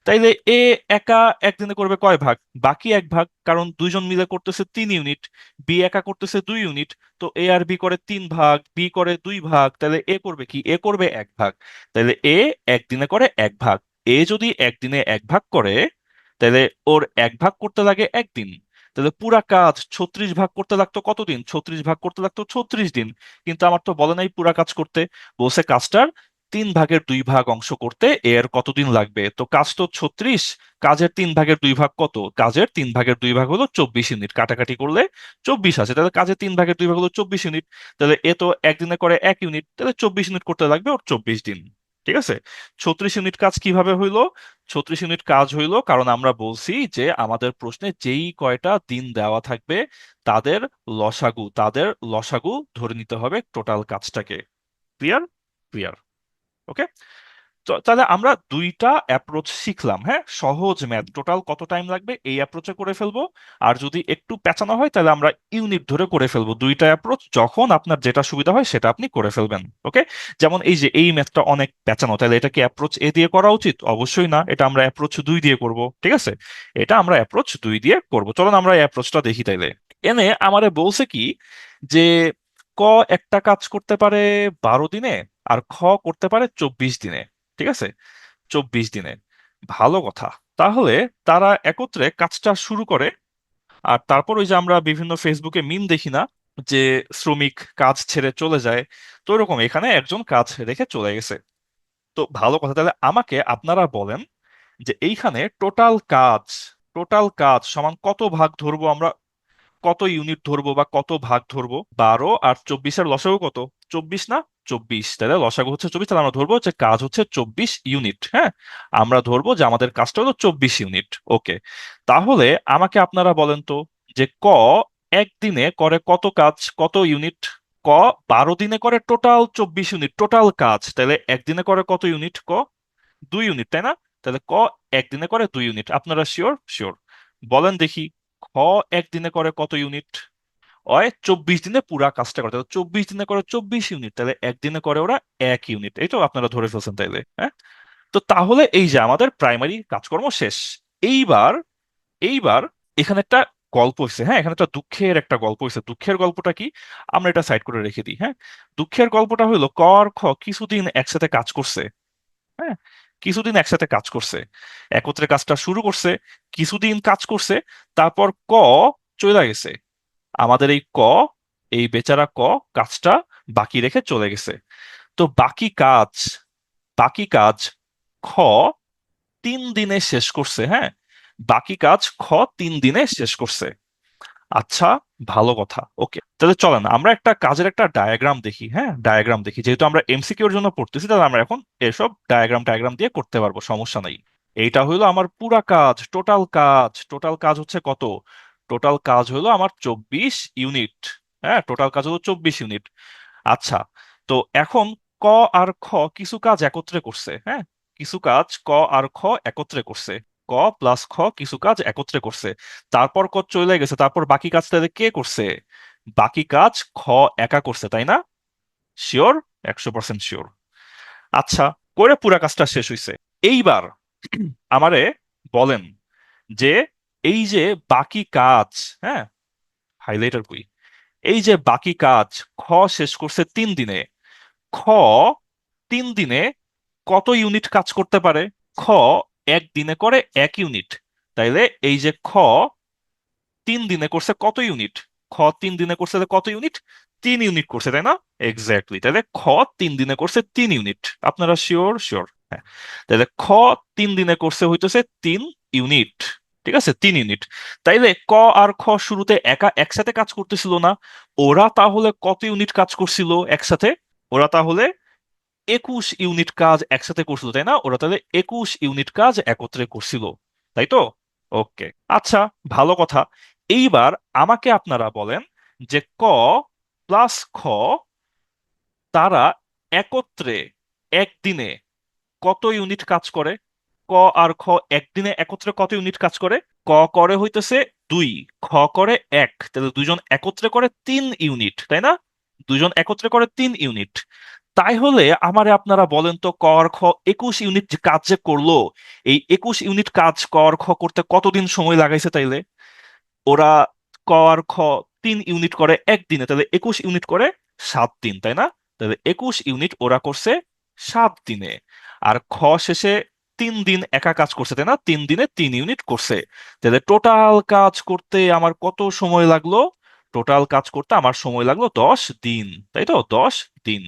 তাইলে এ একা একদিনে করবে কয় ভাগ? বাকি 1 ভাগ, কারণ দুইজন মিলে করতেছে 3 ইউনিট, বি একা করতেছে 2 ইউনিট। তো এ আর বি করে 3 ভাগ, বি করে 2 ভাগ, তাহলে এ করবে কি? এ করবে 1 ভাগ। তাহলে এ একদিনে করে 1 ভাগ। এ যদি একদিনে 1 ভাগ করে, তাহলে ওর 1 ভাগ করতে লাগে একদিন। তাহলে পুরা কাজ 36 ভাগ করতে লাগতো কতদিন? 36 ভাগ করতে লাগতো 36 দিন। কিন্তু আমার তো বলে নাই পুরা কাজ করতে, বলছে কাজটার 3 ভাগের 2 ভাগ অংশ করতে এর কতদিন লাগবে। তো কাজ তো 36, কাজের 3 ভাগের 2 ভাগ কত? কাজের 3 ভাগের 2 ভাগ হলো 24 ইউনিট, কাটাকাটি করলে 24 আছে। তাহলে কাজের 3 ভাগের 2 ভাগ হলো 24 ইউনিট। তাহলে এ তো একদিনে করে 1 ইউনিট, তাহলে 24 ইউনিট করতে লাগবে ওর 24 দিন। ঠিক আছে। 36 ইউনিট কাজ কিভাবে হইলো? 36 ইউনিট কাজ হইলো কারণ আমরা বলছি যে আমাদের প্রশ্নে যেই কয়টা দিন দেওয়া থাকবে তাদের লসাগু ধরে নিতে হবে টোটাল কাজটাকে। ক্লিয়ার? ক্লিয়ার। ওকে। তো তাহলে আমরা 2টা অ্যাপ্রোচ শিখলাম, হ্যাঁ। সহজ ম্যাথ, টোটাল কত টাইম লাগবে এই অ্যাপ্রোচে করে ফেলবো। আর যদি একটু পেঁচানো হয় তাহলে আমরা ইউনিট ধরে করে ফেলবো। 2টা অ্যাপ্রোচ, যখন আপনার যেটা সুবিধা হয় সেটা আপনি করে ফেলবেন। ওকে। যেমন এই যে এই ম্যাথটা অনেক পেঁচানো, তাহলে এটা কি অ্যাপ্রোচ এ দিয়ে করা উচিত? অবশ্যই না, এটা আমরা অ্যাপ্রোচ 2 দিয়ে করব। ঠিক আছে, এটা আমরা অ্যাপ্রোচ 2 দিয়ে করব। চলুন আমরা এই অ্যাপ্রোচটা দেখি তাইলে। এনে আমারে বলছে কি যে ক একটা কাজ করতে পারে 12 দিনে, আর খ করতে পারে 24 দিনে। ঠিক আছে, 24 দিনে। ভালো কথা। তাহলে তারা একত্রে কাজটা শুরু করে। আর তারপর ওই যে আমরা বিভিন্ন ফেসবুকে মিম দেখি না, যে শ্রমিক কাজ ছেড়ে চলে যায়, তো এরকম এখানে একজন কাজ রেখে চলে গেছে। তো ভালো কথা, তাহলে আমাকে আপনারা বলেন যে এইখানে টোটাল কাজ সমান কত ভাগ ধরবো আমরা, কত ইউনিট ধরবো বা কত ভাগ ধরবো? 12 আর 24-এর লসাগু কত? 24 না? 24, তাহলে লসাগু হচ্ছে 24, তাহলে আমরা ধরবো যে কাজ হচ্ছে 24 ইউনিট, হ্যাঁ। আমরা ধরবো যে আমাদের কাজটা হলো 24 ইউনিট। ওকে। তাহলে আমাকে আপনারা বলেন তো যে ক একদিনে করে কত কাজ, কত ইউনিট? ক 12 দিনে করে টোটাল 24 ইউনিট টোটাল কাজ, তাহলে একদিনে করে কত ইউনিট? ক 2 ইউনিট, তাই না? তাহলে ক একদিনে করে 2 ইউনিট। আপনারা শিওর? শিওর। বলেন দেখি, খ একদিনে করে কত ইউনিট? ওই 24 দিনে পুরা কাজটা করে, তাহলে 24 দিনে করে 24 ইউনিট, তাহলে একদিনে করে ওরা 1 ইউনিট। এই তো আপনারা ধরে ফেলছেন তাইলে, হ্যাঁ। তো তাহলে এই যে আমাদের প্রাইমারি কাজকর্ম শেষ। এইবার এইবার এখানে একটা গল্প হয়েছে, হ্যাঁ। এখানে একটা দুঃখের একটা গল্প হয়েছে। দুঃখের গল্পটা কি? আমরা এটা সাইড করে রেখে দিই, হ্যাঁ। দুঃখের গল্পটা হলো ক আর খ কিছুদিন একসাথে কাজ করছে, হ্যাঁ। কিছুদিন একসাথে কাজ করছে, একত্রে কাজটা শুরু করছে, কিছুদিন কাজ করছে, তারপর ক চলে গেছে। আমাদের এই বেচারা ক কাজটা বাকি রেখে চলে গেছে। তো বাকি কাজ খ 3 দিনে শেষ করছে, হ্যাঁ। বাকি কাজ খ 3 দিনে শেষ করছে। আচ্ছা, ভালো কথা। ওকে, তাহলে চলেন আমরা একটা কাজের একটা ডায়াগ্রাম দেখি। হ্যাঁ, ডায়াগ্রাম দেখি, যেহেতু আমরা এমসিকিউ এর জন্য পড়তেছি, তাহলে আমরা এখন এসব ডায়াগ্রাম টায়াগ্রাম দিয়ে করতে পারবো, সমস্যা নাই। এইটা হইলো আমার পুরা কাজ, টোটাল কাজ। টোটাল কাজ হচ্ছে কত? টোটাল কাজ হলো আমার 24 ইউনিট। হ্যাঁ, টোটাল কাজ হলো 24 ইউনিট। আচ্ছা, তো এখন ক আর খ কিছু কাজ একত্রে করছে। হ্যাঁ, কিছু কাজ ক আর খ একত্রে করছে। ক প্লাস খ কিছু কাজ একত্রে করছে। তারপর ক চলে গেছে, তারপর বাকি কাজ তাহলে কে করছে? বাকি কাজ খ একা করছে, তাই না? শিওর? 100% শিওর। আচ্ছা, করে পুরা কাজটা শেষ হইছে। এইবার আমারে বলেন যে এই যে বাকি কাজ, হ্যাঁ, হাইলাইটার কই, এই যে বাকি কাজ খ শেষ করছে 3 দিনে, খ 3 দিনে কত ইউনিট কাজ করতে পারে? খ একদিনে করে 1 ইউনিট। তাইলে এই যে খ 3 দিনে করছে কত ইউনিট? খ 3 দিনে করছে তাহলে কত ইউনিট? 3 ইউনিট করছে, তাই না? এক্স্যাক্টলি, তাহলে খ 3 দিনে করছে 3 ইউনিট। আপনারা শিওর? শিওর, হ্যাঁ। তাহলে খ 3 দিনে করছে হইতেছে 3 ইউনিট। ঠিক আছে, 3 ইউনিট। তাইলে ক আর খ শুরুতে একা একসাথে কাজ করতেছিল না? ওরা তাহলে কত ইউনিট কাজ করছিল একসাথে? ওরা তাহলে 21 ইউনিট কাজ একসাথে করছিল, তাই না? ওরা তাহলে 21 ইউনিট কাজ একত্রে করছিল, তাই তো? ওকে, আচ্ছা, ভালো কথা। এইবার আমাকে আপনারা বলেন যে ক প্লাস খ তারা একত্রে একদিনে কত ইউনিট কাজ করে? ক আর খ একদিনে একত্রে কত ইউনিট কাজ করে? ক করে হইতেছে 2, খ করে 1, তাহলে দুজন একত্রে করে 3 ইউনিট, তাই না? দুজন একত্রে করে 3 ইউনিট। তাই হলে আমারে আপনারা বলেন তো, ক আর খ 21 ইউনিট যে কাজ যে করলো, এই 21 ইউনিট কাজ ক আর খ করতে কতদিন সময় লাগাইছে তাইলে? ওরা ক আর খ 3 ইউনিট করে একদিনে, তাহলে 21 ইউনিট করে 7 দিন, তাই না? তাহলে 21 ইউনিট ওরা করছে 7 দিনে। আর খ শেষে 3 দিন একা কাজ করছে, তাই না? 3 দিনে 3 ইউনিট করছে। তাহলে টোটাল কাজ করতে আমার কত সময় লাগলো? টোটাল কাজ করতে আমার সময় লাগলো 10 দিন, তাই তো? 10 দিন।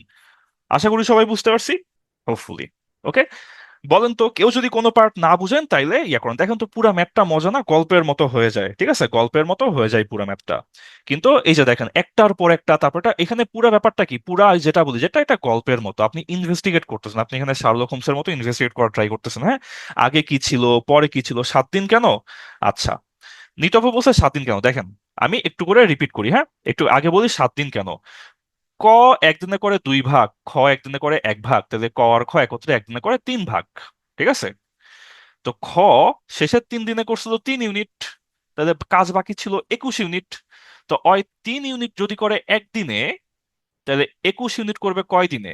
আশা করি সবাই বুঝতে পারছি, হোপফুলি। ওকে, বলেন তো, কেউ যদি কোনো পার্ট না বুঝেন তাইলে ইয়া করেন। দেখেন তো, পুরা ম্যাথটা মজা না? গল্পের মতো হয়ে যায়, ঠিক আছে? গল্পের মতো হয়ে যায় পুরা ম্যাথটা। কিন্তু এই যে দেখেন, একটার পর একটা, তারপরটা, এখানে পুরা ব্যাপারটা কি, পুরা যেটা বলি, যেটা একটা গল্পের মতো আপনি ইনভেস্টিগেট করতেছেন। আপনি এখানে শার্লক হোমসের মতো ইনভেস্টিগেট করার ট্রাই করতেছেন। হ্যাঁ, আগে কি ছিল, পরে কি ছিল, 7 দিন কেন? আচ্ছা, নিতফ বলছে 7 দিন কেন। দেখেন, আমি একটু করে রিপিট করি। হ্যাঁ, একটু আগে বলি 7 দিন কেন। ক একদিনে করে 2 ভাগ, খ একদিনে করে 1 ভাগ, তাহলে ক আর খ একত্রে একদিনে করে 3 ভাগ। ঠিক আছে, তো খ শেষের 3 দিনে করছিল 3 ইউনিট, তাহলে কাজ বাকি ছিল 21 ইউনিট। তো ওই 3 ইউনিট যদি করে একদিনে, তাহলে 21 ইউনিট করবে কয় দিনে?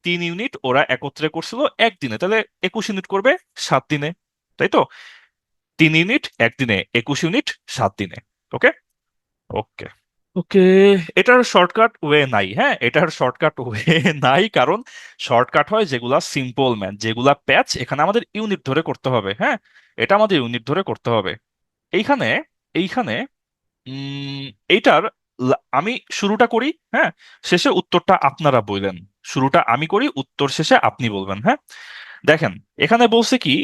3 ইউনিট ওরা একত্রে করছিল একদিনে, তাহলে 21 ইউনিট করবে 7 দিনে, তাই তো? 3 ইউনিট একদিনে, 21 ইউনিট 7 দিনে। ওকে, ওকে, ওকে। এটার শর্টকাট ওয়ে নাই। হ্যাঁ, এটার শর্টকাট ওয়ে নাই, কারণ শর্টকাট হয় যেগুলা সিম্পল ম্যাথ, যেগুলা প্যাচ, এখানে আমাদের ইউনিট ধরে করতে হবে। হ্যাঁ, এটা আমাদের ইউনিট ধরে করতে হবে। এইখানে এইখানে উম এইটার আমি শুরুটা করি, হ্যাঁ, শেষে উত্তরটা আপনারা বললেন। শুরুটা আমি করি, উত্তর শেষে আপনি বলবেন। হ্যাঁ, দেখেন, এখানে বলছে কি,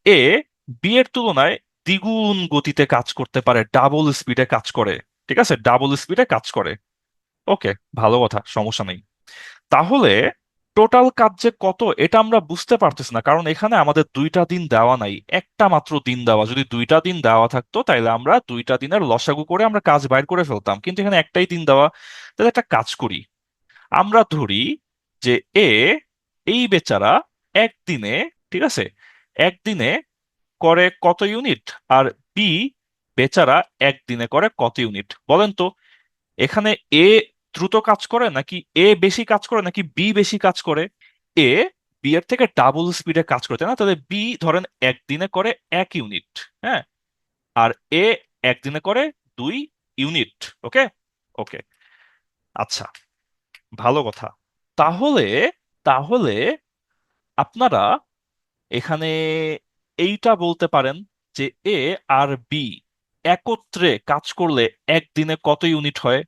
এ বি এর তুলনায় দ্বিগুণ গতিতে কাজ করতে পারে, ডাবল স্পিডে কাজ করে। ঠিক আছে, ডাবল স্পিডে কাজ করে। ওকে, ভালো কথা, সমস্যা নেই। তাহলে টোটাল কাজ যে কত এটা আমরা বুঝতে পারতেছি না, কারণ এখানে আমাদের 2টা দিন দেওয়া নাই, একটা মাত্র দিন দেওয়া। যদি 2টা দিন দেওয়া থাকতো তাহলে আমরা 2টা দিনের লসাগু করে আমরা কাজ বাইর করে ফেলতাম, কিন্তু এখানে একটাই দিন দেওয়া। তাহলে একটা কাজ করি, আমরা ধরি যে এ, এই বেচারা একদিনে, ঠিক আছে, একদিনে করে কত ইউনিট, আর বি বেচারা একদিনে করে কত ইউনিট, বলেন তো। এখানে এ দ্রুত কাজ করে নাকি এ বেশি কাজ করে নাকি বি বেশি কাজ করে? এ বি এর থেকে ডাবল স্পিডে কাজ করে, তাই না? তাহলে বি ধরেন একদিনে করে 1 ইউনিট, হ্যাঁ, আর এ একদিনে করে 2 ইউনিট। ওকে, ওকে, আচ্ছা, ভালো কথা। তাহলে তাহলে আপনারা এখানে এইটা বলতে পারেন যে এ আর বি একত্রে কাজ করলে একদিনে কত ইউনিট হয়?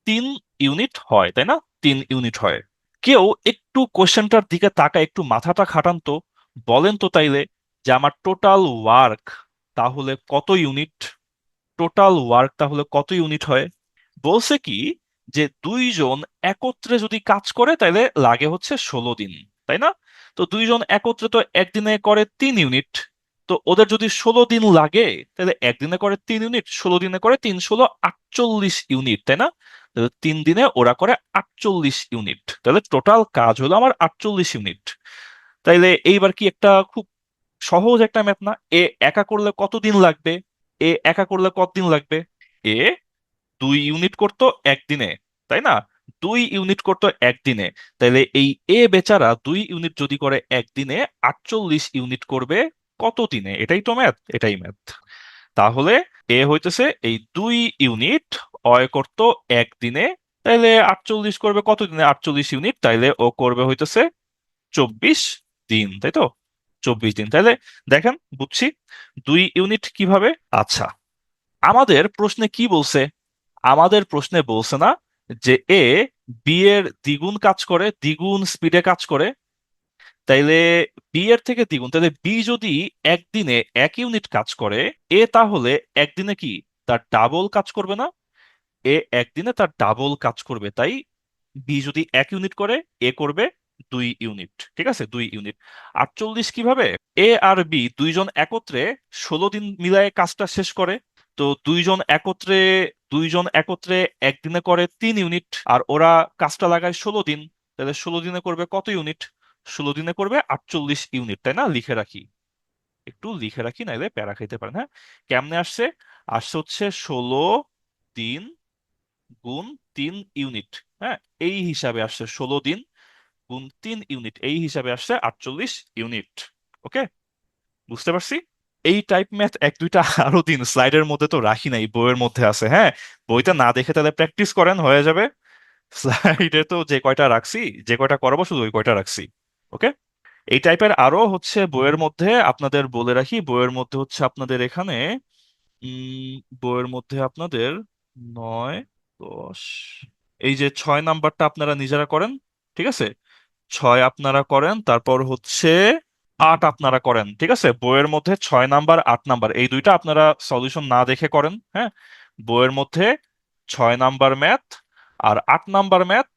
3 ইউনিট হয়, তাই না? 3 ইউনিট হয়। কেউ একটু কোশ্চেনটার দিকে তাকায়, একটু মাথাটা খাটান তো, বলেন তো তাইলে যে আমার টোটাল ওয়ার্ক তাহলে কত ইউনিট? টোটাল ওয়ার্ক তাহলে কত ইউনিট হয়? বলছে কি যে দুইজন একত্রে যদি কাজ করে তাহলে লাগে হচ্ছে 16 দিন, তাই না? তো দুইজন একত্রে তো একদিনে করে 3 ইউনিট। তো ওদের যদি 16 দিন লাগে তাহলে একদিনে করে 3 ইউনিট, 16 দিনে করে 3 × 16 = 48 ইউনিট, তাই না? তাহলে 3 দিনে ওরা করে 48 ইউনিট, তাহলে টোটাল কাজ হলো আমার 48 ইউনিট। তাইলে এইবার কি একটা খুব সহজ একটা ম্যাথ না? এ একা করলে কতদিন লাগবে? এ একা করলে কতদিন লাগবে? এ 2 ইউনিট করতো একদিনে, তাই না? 2 ইউনিট করতো একদিনে। তাহলে এই এ বেচারা 2 ইউনিট যদি করে একদিনে, 48 ইউনিট করবে কত দিনে? এটাই তো ম্যাথ, এটাই ম্যাথ। তাহলে এ হইতেছে এই 2 ইউনিট অয় করতো একদিনে, তাইলে 48 করবে কত দিনে? 48 ইউনিট, তাইলে ও করবে হইতেছে 24 দিন, তাই তো? 24 দিন। তাহলে দেখেন, বুঝছি 2 ইউনিট কিভাবে। আচ্ছা, আমাদের প্রশ্নে কি বলছে? আমাদের প্রশ্নে বলছে না যে এ বি এর দ্বিগুণ কাজ করে, দ্বিগুণ স্পিডে কাজ করে? তাইলে বি এর থেকে দ্বিগুণ, তাহলে বি যদি একদিনে 1 ইউনিট কাজ করে, এ তাহলে একদিনে কি তার ডাবল কাজ করবে না? এ একদিনে তার ডাবল কাজ করবে, তাই বি যদি 1 ইউনিট করে, এ করবে 2 ইউনিট। ঠিক আছে, 2 ইউনিট। 48 কিভাবে? এ আর বি দুইজন একত্রে 16 দিন মিলায়ে কাজটা শেষ করে। তো দুইজন একত্রে একদিনে করে 3 ইউনিট, আর ওরা কাজটা লাগায় 16 দিন। তাহলে 16 দিনে করবে কত ইউনিট? 16 দিনে করবে 48 ইউনিট, তাই না? লিখে রাখি, একটু লিখে রাখি, নাইলে প্যারা খাইতে পারেন। হ্যাঁ, কেমনে আসছে? আসছে হচ্ছে 16 দিন গুণ 3 ইউনিট। হ্যাঁ, এই হিসাবে আসছে 16 দিন গুণ 3 ইউনিট, এই হিসাবে আসছে 48 ইউনিট। ওকে, বুঝতে পারছি। এই টাইপ ম্যাথ এক দুইটা আরো দিন স্লাইডের মধ্যে তো রাখি নাই, বইয়ের মধ্যে আছে। হ্যাঁ, বইটা না দেখে তাহলে প্র্যাকটিস করেন, হয়ে যাবে। স্লাইডে তো যে কয়টা রাখছি, যে কয়টা করাবো শুধু ওই কয়টা রাখছি। ওকে, এই টাইপের আরো হচ্ছে বইয়ের মধ্যে, আপনাদের বলে রাখি, বইয়ের মধ্যে হচ্ছে আপনাদের এখানে উম বইয়ের মধ্যে আপনাদের 9, 10, এই যে 6 নাম্বারটা আপনারা নিজেরা করেন, ঠিক আছে? 6 আপনারা করেন, তারপর হচ্ছে 8 আপনারা করেন, ঠিক আছে? বইয়ের মধ্যে 6 নাম্বার 8 নাম্বার এই দুইটা আপনারা সলিউশন না দেখে করেন। হ্যাঁ, বইয়ের মধ্যে 6 নাম্বার ম্যাথ আর 8 নাম্বার ম্যাথ,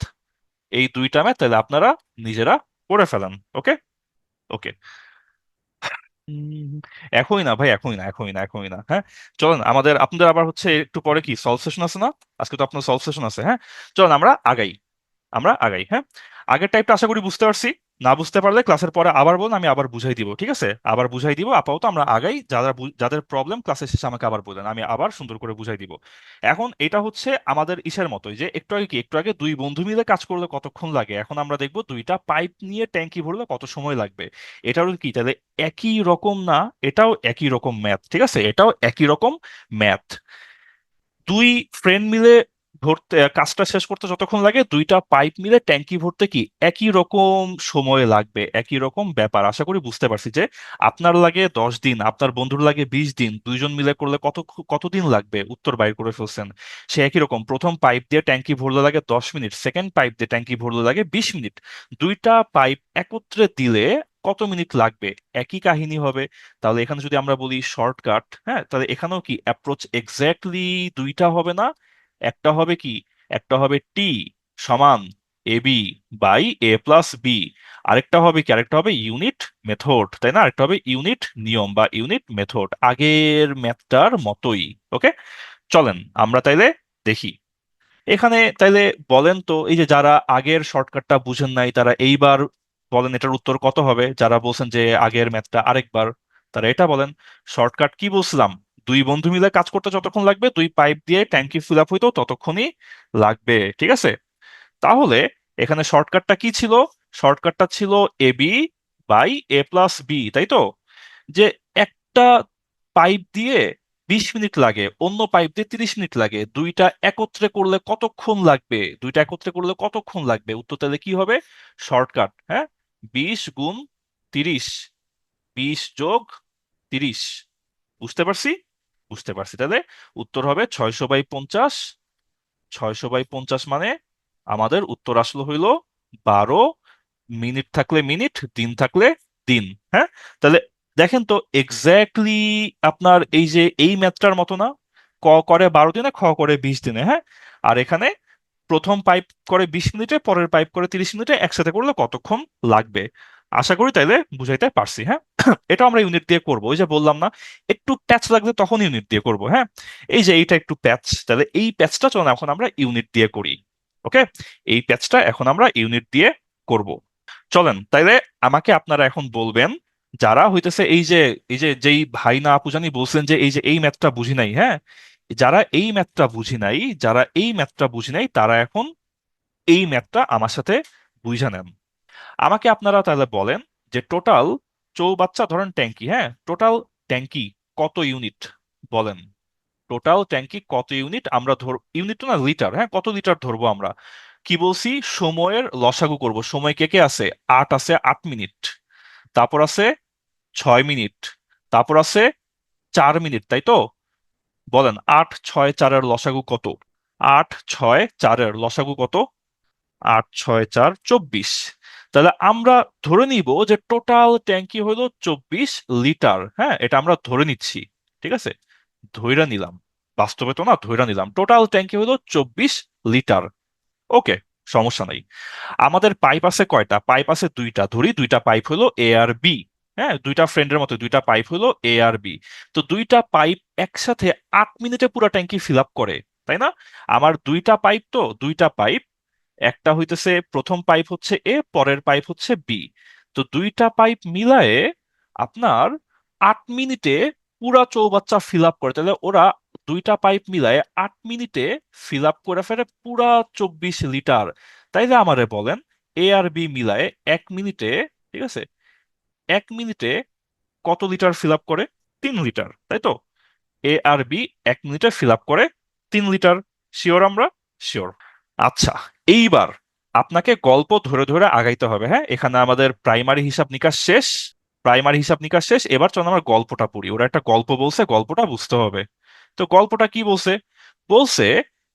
এই দুইটা ম্যাথ তাহলে আপনারা নিজেরা করে ফেলেন। ওকে, ওকে। উম, এখনই না ভাই, এখনই না, এখনই না, এখনই না। হ্যাঁ, চলেন আমাদের আপনাদের আবার হচ্ছে একটু পরে কি সলভ সেশন আছে না? আজকে তো আপনার সলভ সেশন আছে। হ্যাঁ, চলেন আমরা আগাই, আমরা আগাই। হ্যাঁ, আগের টাইপটা আশা করি বুঝতে পারছি। না বুঝতে পারলে ক্লাসের পরে আবার বলুন, আমি আবার বুঝাই দিব। ঠিক আছে, আবার বুঝাই দিব। আপাতত আমরা আগাই, যাদের প্রবলেম ক্লাসের শেষে আমাকে আবার বলেন, আমি আবার সুন্দর করে বুঝাই দিব। এখন এটা হচ্ছে আমাদের ইসের মতোই, যে একটু আগে কি, একটু আগে দুই বন্ধু মিলে কাজ করলে কতক্ষণ লাগে, এখন আমরা দেখবো দুইটা পাইপ নিয়ে ট্যাঙ্কি ভরলে কত সময় লাগবে। এটাও কি তাহলে একই রকম না? এটাও একই রকম ম্যাথ, ঠিক আছে, এটাও একই রকম ম্যাথ। দুই ফ্রেন্ড মিলে ভরতে, কাজটা শেষ করতে যতক্ষণ লাগে, দুইটা পাইপ মিলে ট্যাঙ্কি ভরতে কি একই রকম সময় লাগবে, একই রকম ব্যাপার। আশা করি বুঝতে পারছি যে আপনার লাগে 10 দিন, আপনার বন্ধুর লাগে 20 দিন, দুইজন মিলে করলে কতদিন লাগবে উত্তর বাইর করে ফেলছেন। সে একই রকম, প্রথম পাইপ দিয়ে ট্যাঙ্কি ভরলে লাগে 10 মিনিট, সেকেন্ড পাইপ দিয়ে ট্যাঙ্কি ভরলে লাগে 20 মিনিট। দুইটা পাইপ একত্রে দিলে কত মিনিট লাগবে? একই কাহিনী হবে। তাহলে এখানে যদি আমরা বলি শর্টকাট, হ্যাঁ, তাহলে এখানেও কি অ্যাপ্রোচ এক্স্যাক্টলি দুইটা হবে না? একটা হবে কি, একটা হবে টি সমান A B by A plus B. আরেকটা হবে কি, আরেকটা হবে ইউনিট মেথড, তাই না? আরেকটা হবে ইউনিট নিয়ম বা ইউনিট মেথড, আগের ম্যাথটার মতোই। ওকে, চলেন আমরা তাইলে দেখি এখানে। তাইলে বলেন তো, এই যে যারা আগের শর্টকাটটা বুঝেন নাই, তারা এইবার বলেন এটার উত্তর কত হবে? যারা বলছেন যে আগের ম্যাথটা আরেকবার, তারা এটা বলেন। শর্টকাট কি বলছিলাম? দুই বন্ধু মিলে কাজ করতে যতক্ষণ লাগবে, দুই পাইপ দিয়ে ট্যাঙ্কি ফিল আপ হইতো ততক্ষণই লাগবে। ঠিক আছে, তাহলে এখানে শর্টকাটটা কি ছিল? শর্টকাটটা ছিল A B by A plus B, তাই তো? যে একটা পাইপ দিয়ে 20 মিনিট লাগে, অন্য পাইপ দিয়ে 30 মিনিট লাগে, দুইটা একত্রে করলে কতক্ষণ লাগবে? দুইটা একত্রে করলে কতক্ষণ লাগবে? উত্তর তাহলে কি হবে? শর্টকাট, হ্যাঁ, 20 গুণ 30, 20 যোগ 30। বুঝতে পারছি, বুঝতে পারছি। তাহলে উত্তর হবে 600/50। 600/50 মানে আমাদের উত্তর আসলে হইলো 12। মিনিট থাকলে মিনিট, দিন থাকলে দিন। হ্যাঁ, তাহলে দেখেন তো এক্স্যাক্টলি আপনার এই যে এই ম্যাথটার মতো না? ক করে 12 দিনে, খ করে 20 দিনে। হ্যাঁ, আর এখানে প্রথম পাইপ করে 20 মিনিটে, পরের পাইপ করে 30 মিনিটে, একসাথে করলে কতক্ষণ লাগবে। আশা করি তাইলে বুঝাইতে পারছি। হ্যাঁ, এটা আমরা ইউনিট দিয়ে করব, ওই যে বললাম না, একটু প্যাচ লাগলে তখন ইউনিট দিয়ে করব। হ্যাঁ, এই যে এইটা একটু প্যাচ, তাহলে এই প্যাচটা চলুন এখন আমরা ইউনিট দিয়ে করি। ওকে, এই প্যাচটা এখন আমরা ইউনিট দিয়ে করব। চলেন তাইলে, আমাকে আপনারা এখন বলবেন, যারা হইতেছে এই যে যেই ভাই না আপু জানি বলছেন যে এই যে এই ম্যাথটা বুঝি নাই। হ্যাঁ, যারা এই ম্যাথটা বুঝি নাই, যারা এই ম্যাথটা বুঝি নাই, তারা এখন এই ম্যাথটা আমার সাথে বুঝা নেন। আমাকে আপনারা তাহলে বলেন যে টোটাল চৌবাচ্চা ধরেন ট্যাঙ্কি, হ্যাঁ, টোটাল ট্যাঙ্কি কত ইউনিট বলেন। টোটাল ট্যাঙ্কি কত ইউনিট আমরা ইউনিট তো না, লিটার। হ্যাঁ, কত লিটার ধরবো আমরা? কি বলছি, সময়ের লসাগু করব। সময় কে কে আছে? 8 আছে, 8 মিনিট। তারপর আছে 6 মিনিট। তারপর আছে 4 মিনিট, তাই তো? বলেন 8 6 4 এর লসাগু কত? 8 6 4 এর লসাগু কত? 8 6 4 24। তাহলে আমরা ধরে নিব যে টোটাল ট্যাঙ্কি হলো 24 লিটার। হ্যাঁ, এটা আমরা ধরে নিচ্ছি, ঠিক আছে, ধইরা নিলাম। বাস্তবে তো না, ধইরা নিলাম টোটাল ট্যাঙ্কি হলো 24 লিটার। ওকে, সমস্যা নাই। আমাদের পাইপ আছে কয়টা? পাইপ আছে দুইটা, ধরি দুইটা পাইপ হলো এ আর বি। হ্যাঁ, দুইটা ফ্রেন্ডের মতো দুইটা পাইপ হলো এ আর বি। তো দুইটা পাইপ একসাথে 8 মিনিটে পুরো ট্যাঙ্কি ফিল আপ করে, তাই না? আমার দুইটা পাইপ, তো দুইটা পাইপ, একটা হইতেছে প্রথম পাইপ হচ্ছে এ, পরের পাইপ হচ্ছে বি। তো দুইটা পাইপ মিলায়ে আপনার 8 মিনিটে পুরা চৌবাচ্চা ফিল আপ করে। তাহলে ওরা দুইটা পাইপ মিলায়ে 8 মিনিটে ফিল আপ করে ফেলে পুরা 24 লিটার। তাইলে আমারে বলেন, এ আর বি মিলায়ে 1 মিনিটে, ঠিক আছে, 1 মিনিটে কত লিটার ফিল আপ করে? 3 লিটার, তাই তো? এ আর বি 1 মিনিটে ফিল আপ করে 3 লিটার। শিওর আমরা? শিওর। আচ্ছা, এইবার আপনাকে গল্প ধরে ধরে আগাইতে হবে। হ্যাঁ, এখানে আমাদের প্রাইমারি হিসাব নিকাশ শেষ। প্রাইমারি হিসাব নিকাশ শেষ, এবার চল আমরা গল্পটা পড়ি। ওরা একটা গল্প বলছে, গল্পটা বুঝতে হবে। তো গল্পটা কি বলছে? বলছে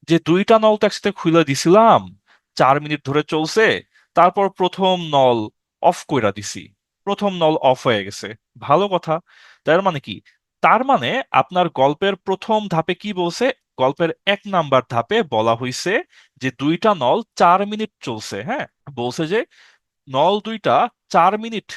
যে দুইটা নল তো একসাথে খুলে দিছিলাম, 4 মিনিট ধরে চলছে, তারপর প্রথম নল অফ কইরা দিছি, প্রথম নল অফ হয়ে গেছে। ভালো কথা। তার মানে কি? তার মানে আপনার গল্পের প্রথম ধাপে কি বলছে? গল্পের 1 নাম্বার ধাপে বলা হয়েছে যে দুইটা নল 4 মিনিট চলছে। হ্যাঁ, বলছে যে নল দুইটা 4 মিনিট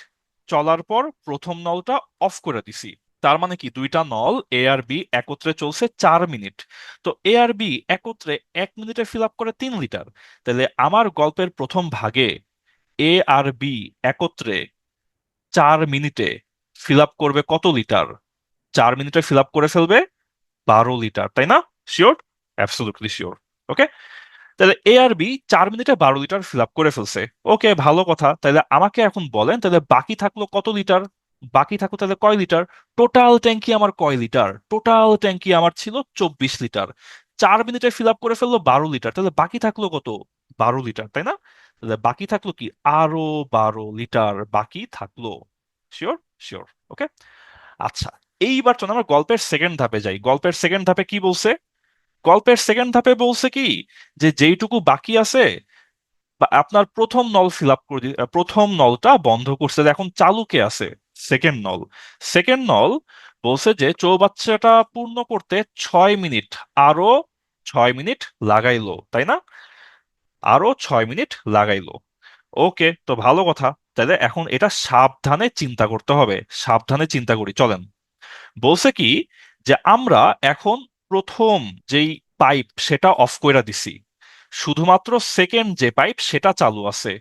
চলার পর প্রথম নলটা অফ করে দিছি। তার মানে কি, দুইটা নল এ আর বি একত্রে চলছে 4 মিনিট। তো এ আর বি একত্রে 1 মিনিটে ফিল আপ করে 3 লিটার। তাহলে আমার গল্পের প্রথম ভাগে এ আর বি একত্রে 4 মিনিটে ফিল আপ করবে কত লিটার? 4 মিনিটে ফিল আপ করে ফেলবে 12 লিটার, তাই না? শিওর? Absolutely sure. ওকে, তাহলে এ আর বি 4 মিনিটে 12 লিটার ফিল আপ করে ফেলছে। ওকে, ভালো কথা। তাহলে আমাকে এখন বলেন, তাহলে বাকি থাকলো কত লিটার? বাকি থাকলো তাহলে কয় লিটার? টোটাল ট্যাঙ্কি আমার কয় লিটার? টোটাল ট্যাঙ্কি আমার ছিল 24 লিটার। 4 মিনিটে ফিল আপ করে ফেললো 12 লিটার, তাহলে বাকি থাকলো কত? 12 লিটার, তাই না? তাহলে বাকি থাকলো কি? আরো 12 লিটার বাকি থাকলো। শিওর? শিওর। ওকে, আচ্ছা, এইবার চলো আমরা গল্পের সেকেন্ড ধাপে যাই। গল্পের সেকেন্ড ধাপে কি বলছে? গল্পের সেকেন্ড ধাপে বলছে কি, যে যেইটুকু বাকি আছে, বা আপনার প্রথম নল ফিল আপ করে প্রথম নলটা বন্ধ করছে, এখন চালু কে আছে? সেকেন্ড নল। সেকেন্ড নল বলছে যে চৌবাচ্চাটা পূর্ণ করতে 6 মিনিট, আরো 6 মিনিট লাগাইলো, তাই না? আরো 6 মিনিট লাগাইলো। ওকে, তো ভালো কথা। তাহলে এখন এটা সাবধানে চিন্তা করতে হবে। সাবধানে চিন্তা করি, চলেন। বলছে কি, যে আমরা এখন প্রথম যেই পাইপ সেটা অফ কইরা দিছি, শুধুমাত্র সেকেন্ড যে পাইপ সেটা চালু আছে।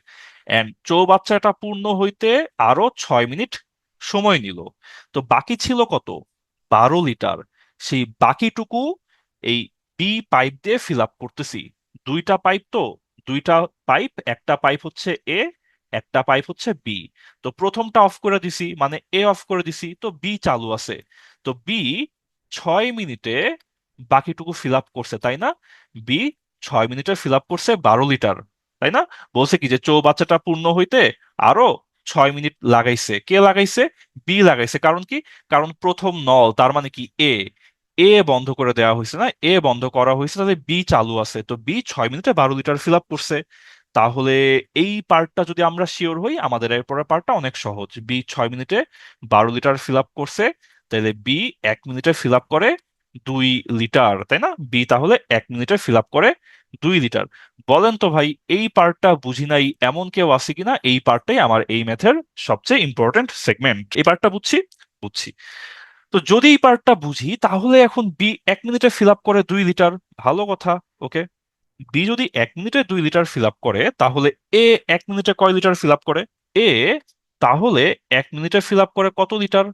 এন্ড চৌবাচ্চাটা পূর্ণ হইতে আরো 6 মিনিট সময় নিল। তো বাকি ছিল কত? 12 লিটার। সেই বাকিটুকু এই বি পাইপ দিয়ে ফিল আপ করতেছি। দুইটা পাইপ তো, দুইটা পাইপ, একটা পাইপ হচ্ছে এ, একটা পাইপ হচ্ছে বি। তো প্রথমটা অফ করে দিছি মানে এ অফ করে দিছি, তো বি চালু আছে। তো বি 6 মিনিটে বাকিটুকু ফিল আপ করছে, তাই না? বি 6 মিনিটে ফিল আপ করছে 12 লিটার, তাই না? বলছে কি যে চৌবাচ্চাটা পূর্ণ হইতে আরো 6 মিনিট লাগাইছে। কে লাগাইছে? বি লাগাইছে। কারণ কি? কারণ প্রথম নল, তার মানে কি এ, এ বন্ধ করে দেওয়া হয়েছে না, এ বন্ধ করা হয়েছে, তাহলে বি চালু আছে। তো বি 6 মিনিটে 12 লিটার ফিল আপ করছে। তাহলে এই পার্টটা যদি আমরা শিওর হই, আমাদের এরপরের পার্টটা অনেক সহজ। বি 6 মিনিটে 12 লিটার ফিল আপ করছে, তাহলে বি 1 মিনিটে ফিল আপ করে 2 লিটার, তাই না? বি তাহলে 1 মিনিটে ফিল আপ করে 2 লিটার। বলেন তো ভাই, এই পার্টটা বুঝি নাই এমন কেউ আছে কিনা? এই পার্টটাই আমার এই ম্যাথের সবচেয়ে ইম্পর্টেন্ট সেগমেন্ট। এই পার্টটা বুঝছি, বুঝছি। তো যদি এই পার্টটা বুঝি, তাহলে এখন বি 1 মিনিটে ফিল আপ করে 2 লিটার, ভালো কথা। ওকে, বি যদি 1 মিনিটে 2 লিটার ফিল আপ করে, তাহলে এ 1 মিনিটে কয় লিটার ফিল আপ করে? এ তাহলে 1 মিনিটে ফিল আপ করে কত লিটার?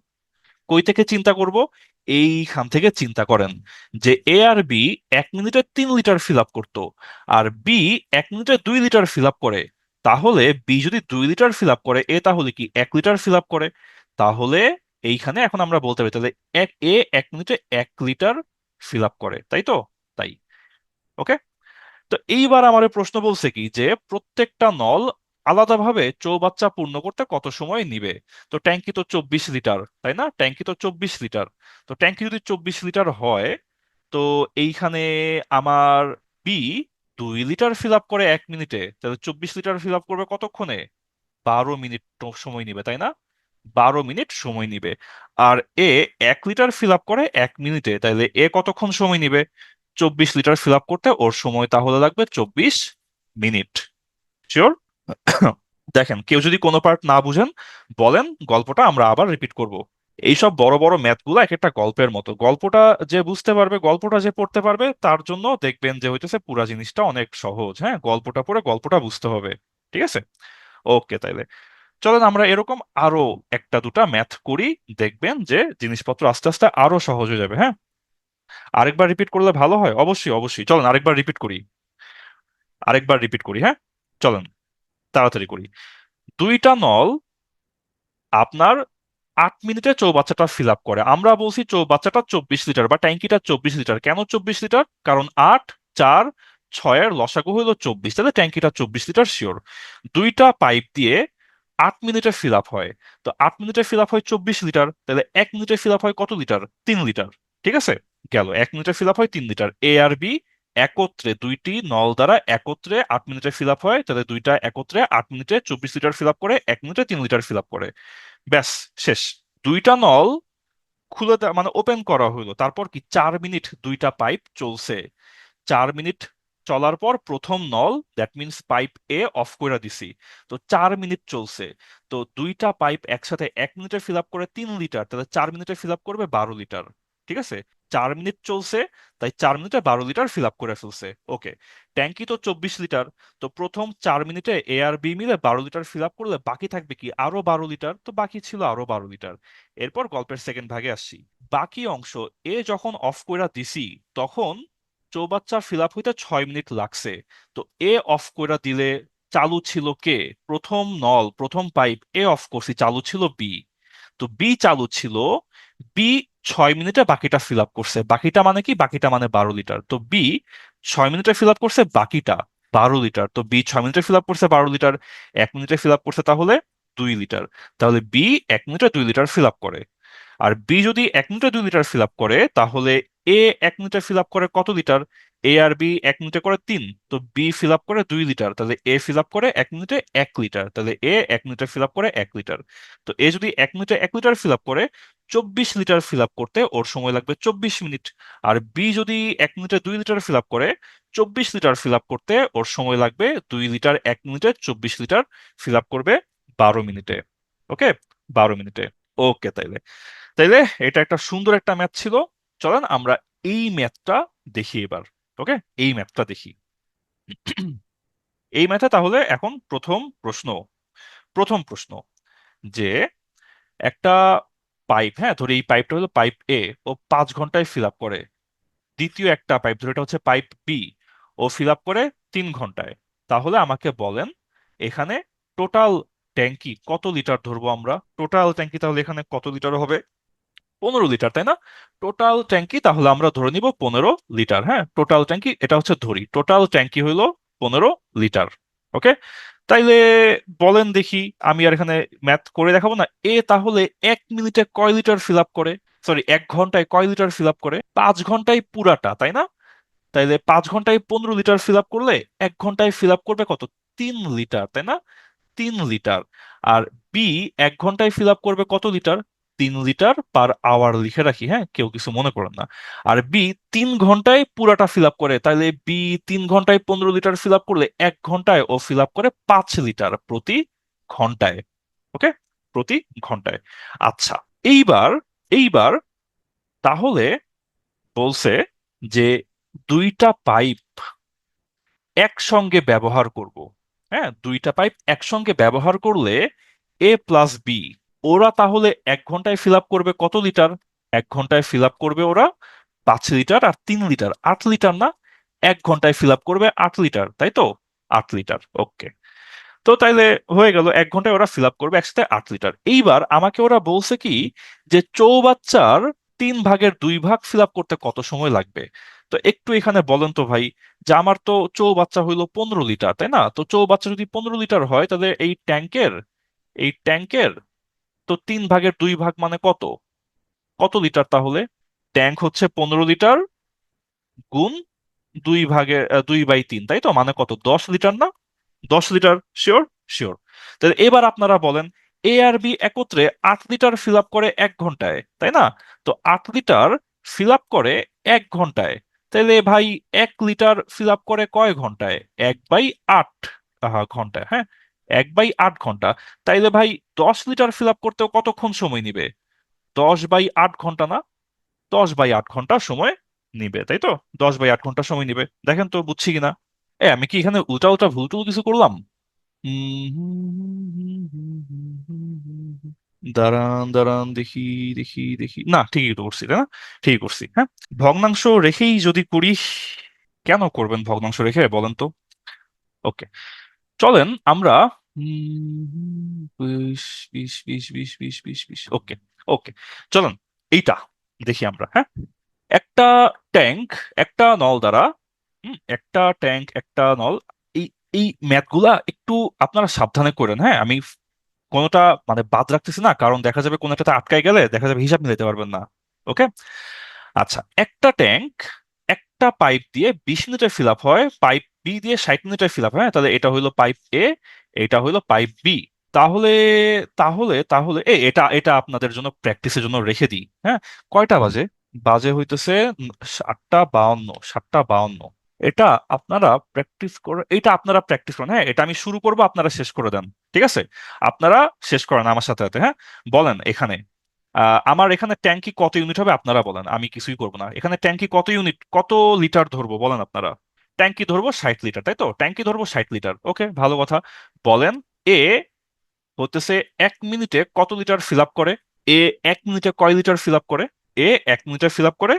কই থেকে চিন্তা করব? এইখান থেকে চিন্তা করেন যে এ আর বি 1 মিনিটে 3 লিটার ফিল আপ করতো, আর বি 1 মিনিটে 2 লিটার ফিল আপ করে। তাহলে বি যদি 2 লিটার ফিল আপ করে, এ তাহলে কি 1 লিটার ফিল আপ করে? তাহলে এইখানে এখন আমরা বলতে পারি তাহলে এ 1 মিনিটে 1 লিটার ফিল আপ করে, তাই তো? তাই। ওকে। তো এইবার আমার প্রশ্ন বলছে কি যে প্রত্যেকটা নল আলাদাভাবে চৌবাচ্চা পূর্ণ করতে কত সময় নিবে? তো ট্যাঙ্কি তো 24 লিটার, তাই না? ট্যাঙ্কি তো 24 লিটার। তো ট্যাঙ্কি যদি 24 লিটার হয়, তো এইখানে আমার বি 2 লিটার ফিল আপ করে 1 মিনিটে, তাহলে 24 লিটার ফিল আপ করবে কতক্ষণে? 12 মিনিট তো সময় নিবে, তাই না? 12 মিনিট সময় নিবে। আর এ 1 লিটার ফিল আপ করে 1 মিনিটে, তাহলে এ কতক্ষণ সময় নিবে? 24 লিটার ফিল আপ করতে ওর সময় তাহলে লাগবে 24 মিনিট। শিওর? দেখেন, কেউ যদি কোনো পার্ট না বুঝেন বলেন, গল্পটা আমরা আবার রিপিট করব। এইসব বড় বড় ম্যাথ গুলো এক একটা গল্পের মতো। গল্পটা যে বুঝতে পারবে, গল্পটা যে পড়তে পারবে, তার জন্য দেখবেন যে হইতেছে পুরা জিনিসটা অনেক সহজ। হ্যাঁ, গল্পটা পড়ে গল্পটা বুঝতে হবে। ঠিক আছে? ওকে, তাইলে চলেন আমরা এরকম আরো একটা দুটা ম্যাথ করি। দেখবেন যে জিনিসপত্র আস্তে আস্তে আরো সহজ হয়ে যাবে। হ্যাঁ, আরেকবার রিপিট করলে ভালো হয়। অবশ্যই অবশ্যই, চলেন আরেকবার রিপিট করি। আরেকবার রিপিট করি, হ্যাঁ। চলেন তাড়াতাড়ি করি। দুইটা নল আপনার 8 মিনিটে চৌবাচ্চাটা ফিল আপ করে। আমরা বলছি চৌবাচ্চাটা 24 লিটার বা ট্যাঙ্কিটা 24 লিটার। কেন 24 লিটার? কারণ 8, 4, 6-এর লসাগু হইলো 24, তাহলে ট্যাঙ্কিটা 24 লিটার শিওর। দুইটা পাইপ দিয়ে 8 মিনিটে ফিল আপ হয়। তো 8 মিনিটে ফিল আপ হয় 24 লিটার, তাহলে 1 মিনিটে ফিল আপ হয় কত লিটার? 3 লিটার। ঠিক আছে, গেল। 1 মিনিটে ফিল আপ হয় 3 লিটার। এ আর বি একত্রে, দুইটি নল দ্বারা একত্রে 8 মিনিটে ফিল আপ হয়, তাহলে দুইটা একত্রে 8 মিনিটে 24 লিটার ফিল আপ করে, 1 মিনিটে 3 লিটার ফিল আপ করে। ব্যাস, শেষ। দুইটা নল খুলে মানে ওপেন করা হইলো, তারপর কি 4 মিনিট দুইটা পাইপ চলছে। 4 মিনিট চলার পর প্রথম নল, that means pipe A of করে দিছি। তো 4 মিনিট চলছে। তো দুইটা পাইপ একসাথে 1 মিনিটে ফিল আপ করে 3 লিটার, তাহলে 4 মিনিটে ফিল আপ করবে 12 লিটার। ঠিক আছে, 4 মিনিট চলছে, তাই 4 মিনিটে 12 লিটার ফিল আপ করে ফেলছে। ওকে, ট্যাঙ্কি তো 24 লিটার। তো প্রথম 4 মিনিটে এ আর বি মিলে 12 লিটার ফিল আপ করলে বাকি থাকবে কি? আরো 12 লিটার। তো বাকি ছিল আরো 12 লিটার। এরপর গল্পের সেকেন্ড ভাগে আসছি। বাকি অংশ, এ যখন অফ করে দিছি, তখন চৌবাচ্চা ফিল আপ হইতে 6 মিনিট লাগছে। তো এ অফ করে দিলে চালু ছিল কে? প্রথম নল, প্রথম পাইপ এ অফ করছি, চালু ছিল বি। তো বি চালু ছিল। বি 6 মিনিটে বাকিটা ফিল আপ করছে। বাকিটা মানে কি? বাকিটা মানে 12 লিটার। তো বি 6 মিনিটে ফিল আপ করছে বাকিটা 12 লিটার। তো বি 6 মিনিটে ফিল আপ করছে 12 লিটার, 1 মিনিটে ফিল আপ করছে তাহলে 2 লিটার। তাহলে বি 1 মিনিটে 2 লিটার ফিল আপ করে। আর বি যদি 1 মিনিটে 2 লিটার ফিল আপ করে, তাহলে এ 1 মিনিটে ফিল আপ করে কত লিটার? এ আর বি 1 মিনিটে করে 3। তো বি ফিল আপ করে 2 লিটার, তাহলে এ ফিল আপ করে 1 মিনিটে 1 লিটার, তাহলে এ 1 মিনিটে ফিল আপ করে 1 লিটার। তো এ যদি 1 মিনিটে 1 লিটার ফিল আপ করে, 24 লিটার ফিল আপ করতে ওর সময় লাগবে 24 মিনিট। আর বি যদি 1 মিনিটে 2 লিটার ফিল আপ করে, 24 লিটার ফিল আপ করতে ওর সময় লাগবে 2 লিটার। 1 মিনিটে 24 লিটার ফিল আপ করবে 12 মিনিটে। ওকে, 12 মিনিটে। ওকে, তাইলে তাইলে এটা একটা সুন্দর একটা ম্যাথ ছিল। চলেন আমরা এই ম্যাথটা দেখি এবার। ওকে, এই ম্যাথটা দেখি। এই ম্যাথে তাহলে এখন প্রথম প্রশ্ন যে একটা পাইপ, হ্যাঁ ধরি এই পাইপটা হলো পাইপ এ, ও 5 ঘন্টায় ফিল আপ করে। দ্বিতীয় একটা পাইপ, ধরে এটা হচ্ছে পাইপ বি, ও ফিল আপ করে 3 ঘন্টায়। তাহলে আমাকে বলেন এখানে টোটাল ট্যাঙ্কি কত লিটার ধরবো আমরা? টোটাল ট্যাঙ্কি তাহলে এখানে কত লিটার হবে? 15 লিটার, তাই না? টোটাল ট্যাঙ্কি তাহলে আমরা ধরে নিব 15 লিটার। হ্যাঁ, টোটাল ট্যাঙ্কি এটা হচ্ছে ধরি, টোটাল ট্যাঙ্কি হইলো 15 লিটার। ওকে, তাইলে বলেন দেখি, আমি আর এখানে ম্যাথ করে দেখাবো না। এ তাহলে 1 মিনিটে কয় লিটার ফিল আপ করে? সরি, 1 ঘন্টায় কয় লিটার ফিল আপ করে? 5 ঘন্টায় পুরাটা, তাই না? তাইলে 5 ঘন্টায় 15 লিটার ফিল আপ করলে 1 ঘন্টায় ফিল আপ করবে কত? 3 লিটার, তাই না? 3 লিটার। আর বি 1 ঘন্টায় ফিল আপ করবে কত লিটার? 3 লিটার পার আওয়ার লিখে রাখি, হ্যাঁ, কেউ কিছু মনে করেন না। আর বি 3 ঘন্টায় পুরাটা ফিল আপ করে, তাহলে বি 3 ঘন্টায় 15 লিটার ফিল আপ করলে 1 ঘন্টায় ও ফিল আপ করে 5 লিটার প্রতি ঘন্টায়। ওকে, প্রতি ঘন্টায়। আচ্ছা, এইবার এইবার তাহলে বলছে যে 2টা পাইপ একসঙ্গে ব্যবহার করব। হ্যাঁ, 2টা পাইপ একসঙ্গে ব্যবহার করলে এ প্লাস বি, ওরা তাহলে 1 ঘন্টায় ফিল আপ করবে কত লিটার? 1 ঘন্টায় ফিল আপ করবে ওরা 5 লিটার, আর 3 লিটার 8 লিটার না? 1 ঘন্টায় ফিল আপ করবে 8 লিটার, তাই তো? 8 লিটার, ওকে। তো তাইলে হয়ে গেল 1 ঘন্টায় ওরা ফিল আপ করবে একসাথে 8 লিটার। এইবার আমাকে ওরা বলছে কি যে চৌবাচ্চার 3/2 ভাগ ফিল আপ করতে কত সময় লাগবে। তো একটু এখানে বলেন তো ভাই, যে আমার তো চৌবাচ্চা হইলো 15 লিটার, তাই না? তো চৌবাচ্চা যদি 15 লিটার হয়, তাহলে এই ট্যাঙ্কের তো 3/2 ভাগ মানে কত? কত লিটার তাহলে? ট্যাঙ্ক হচ্ছে 15 লিটার গুণ 2/3, তাই তো? মানে কত, 10 লিটার না? 10 লিটার, শিওর? শিওর। তাহলে এবার আপনারা বলেন, এ আর বি একত্রে 8 লিটার ফিল আপ করে 1 ঘন্টায়, তাই না? তো 8 লিটার ফিল আপ করে 1 ঘন্টায়, তাহলে ভাই 1 লিটার ফিল আপ করে কয় ঘন্টায়? 1/8 ঘন্টায়, হ্যাঁ, 1/8 ঘন্টা। তাইলে ভাই 10 লিটার ফিল আপ করতেও কতক্ষণ সময় নিবে? 10/8 ঘন্টা না? 10/8 ঘন্টা সময় নিবে, তাই তো? 10/8 ঘন্টা সময় নিবে। দেখেন তো বুঝছি কিনা? আমি কি এখানে উল্টা উল্টা ভুল টুল কিছু করলাম? দাঁড়ান দাঁড়ান, দেখি দেখি দেখি, না ঠিকই তো করছি, তাই না? ঠিকই করছি, হ্যাঁ। ভগ্নাংশ রেখেই যদি করি, কেন করবেন ভগ্নাংশ রেখে বলেন তো? ওকে, চলেন আমরা 20 20 20 20 20 20, ওকে। ওকে, চলেন এইটা দেখি আমরা, হ্যাঁ। একটা ট্যাঙ্ক, একটা নল দ্বারা, একটা ট্যাঙ্ক, একটা নল, এই এই ম্যাথগুলা একটু আপনারা সাবধানে করেন, হ্যাঁ। আমি কোনোটা মানে বাদ রাখতেছি না, কারণ দেখা যাবে কোনোটাতে আটকায় গেলে দেখা যাবে হিসাব মিলাতে পারবেন না। ওকে, আচ্ছা, একটা ট্যাঙ্ক একটা পাইপ দিয়ে 20 মিনিটে ফিল আপ হয়, পাইপ বি দিয়ে 60 মিনিটে ফিল আপ হয়, তাহলে এটা হইলো পাইপ এ, এটা হইলো পাইপ বি। তাহলে তাহলে এটা এটা আপনাদের জন্য প্র্যাকটিসের জন্য রেখে দিই, হ্যাঁ। কয়টা বাজে? বাজে হইতেছে 7:52, 7:52। এটা আপনারা প্র্যাকটিস করেন, হ্যাঁ। এটা আমি শুরু করব, আপনারা শেষ করে দেন, ঠিক আছে? আপনারা শেষ করেন আমার সাথে সাথে, হ্যাঁ। বলেন এখানে, আমার এখানে ট্যাঙ্কি কত ইউনিট হবে আপনারা বলেন, আমি কিছুই করব না। এখানে ট্যাঙ্কি কত ইউনিট, কত লিটার ধরবো বলেন আপনারা? ট্যাঙ্কি ধরবো 60 লিটার, তাই তো? ট্যাঙ্কি ধরবো 60 লিটার, ওকে, ভালো কথা। বলেন এ হতেছে 1 মিনিটে কত লিটার ফিল আপ করে? এ 1 মিনিটে কয় লিটার ফিল আপ করে? এ 1 মিনিটে ফিল আপ করে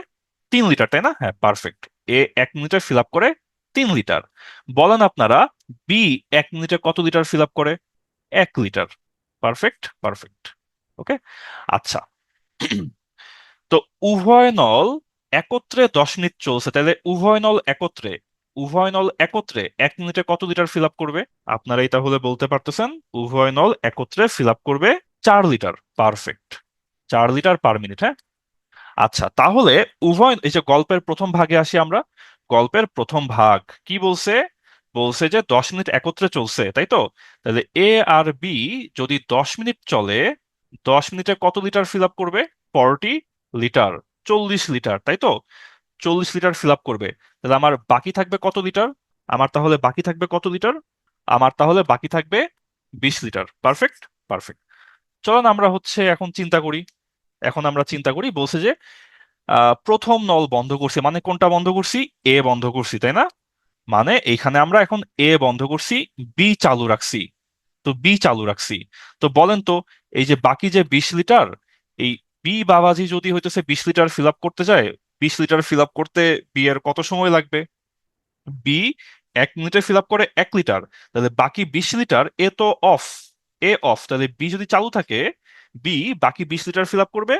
3 লিটার, তাই না? হ্যাঁ, পারফেক্ট। এ 1 মিনিটে ফিল আপ করে 3 লিটার। বলেন আপনারা বি 1 মিনিটে কত লিটার ফিল আপ করে? 1 লিটার। Perfect, perfect. ওকে, আচ্ছা। তো উভয় নল একত্রে 10 মিনিট চলছে, তাহলে উভয় নল একত্রে 1 মিনিটে কত লিটার ফিল আপ করবে? আপনারাই তাহলে বলতে পারতেছেন, উভয় নল একত্রে ফিল আপ করবে 4 litre. Perfect, 4 litre per minute, হ্যাঁ। আচ্ছা, তাহলে এই যে গল্পের প্রথম ভাগে আসি আমরা। গল্পের প্রথম ভাগ কি বলছে? বলছে যে 10 মিনিট একত্রে চলছে, তাই তো? তাহলে এ আর বি যদি 10 মিনিট চলে, 10 মিনিটে কত লিটার ফিল আপ করবে? 40 লিটার, 40 লিটার, তাই তো? 40 লিটার ফিল আপ করবে। তাহলে আমার বাকি থাকবে কত লিটার? আমার তাহলে বাকি থাকবে কত লিটার? আমার তাহলে বাকি থাকবে 20 লিটার। Perfect, perfect. চলুন আমরা হচ্ছে এখন চিন্তা করি। বলছে যে প্রথম নল বন্ধ করছি, মানে কোনটা বন্ধ করছি? এ বন্ধ করছি, তাই না? মানে এইখানে আমরা এখন এ বন্ধ করছি, বি চালু রাখছি। তো বি চালু রাখছি। তো বলেন তো, এই যে বাকি যে 20 লিটার, এই বি বাবাজি যদি হইতেছে 20 লিটার ফিল আপ করতে যায়, 20 লিটার ফিল আপ করতে বি এর কত সময় লাগবে? বি 1 মিনিটে ফিল আপ করে 1 লিটার, তাহলে বাকি 20 লিটার এ তো অফ, তাহলে বি যদি চালু থাকে, বি বাকি 20 লিটার ফিল আপ করবে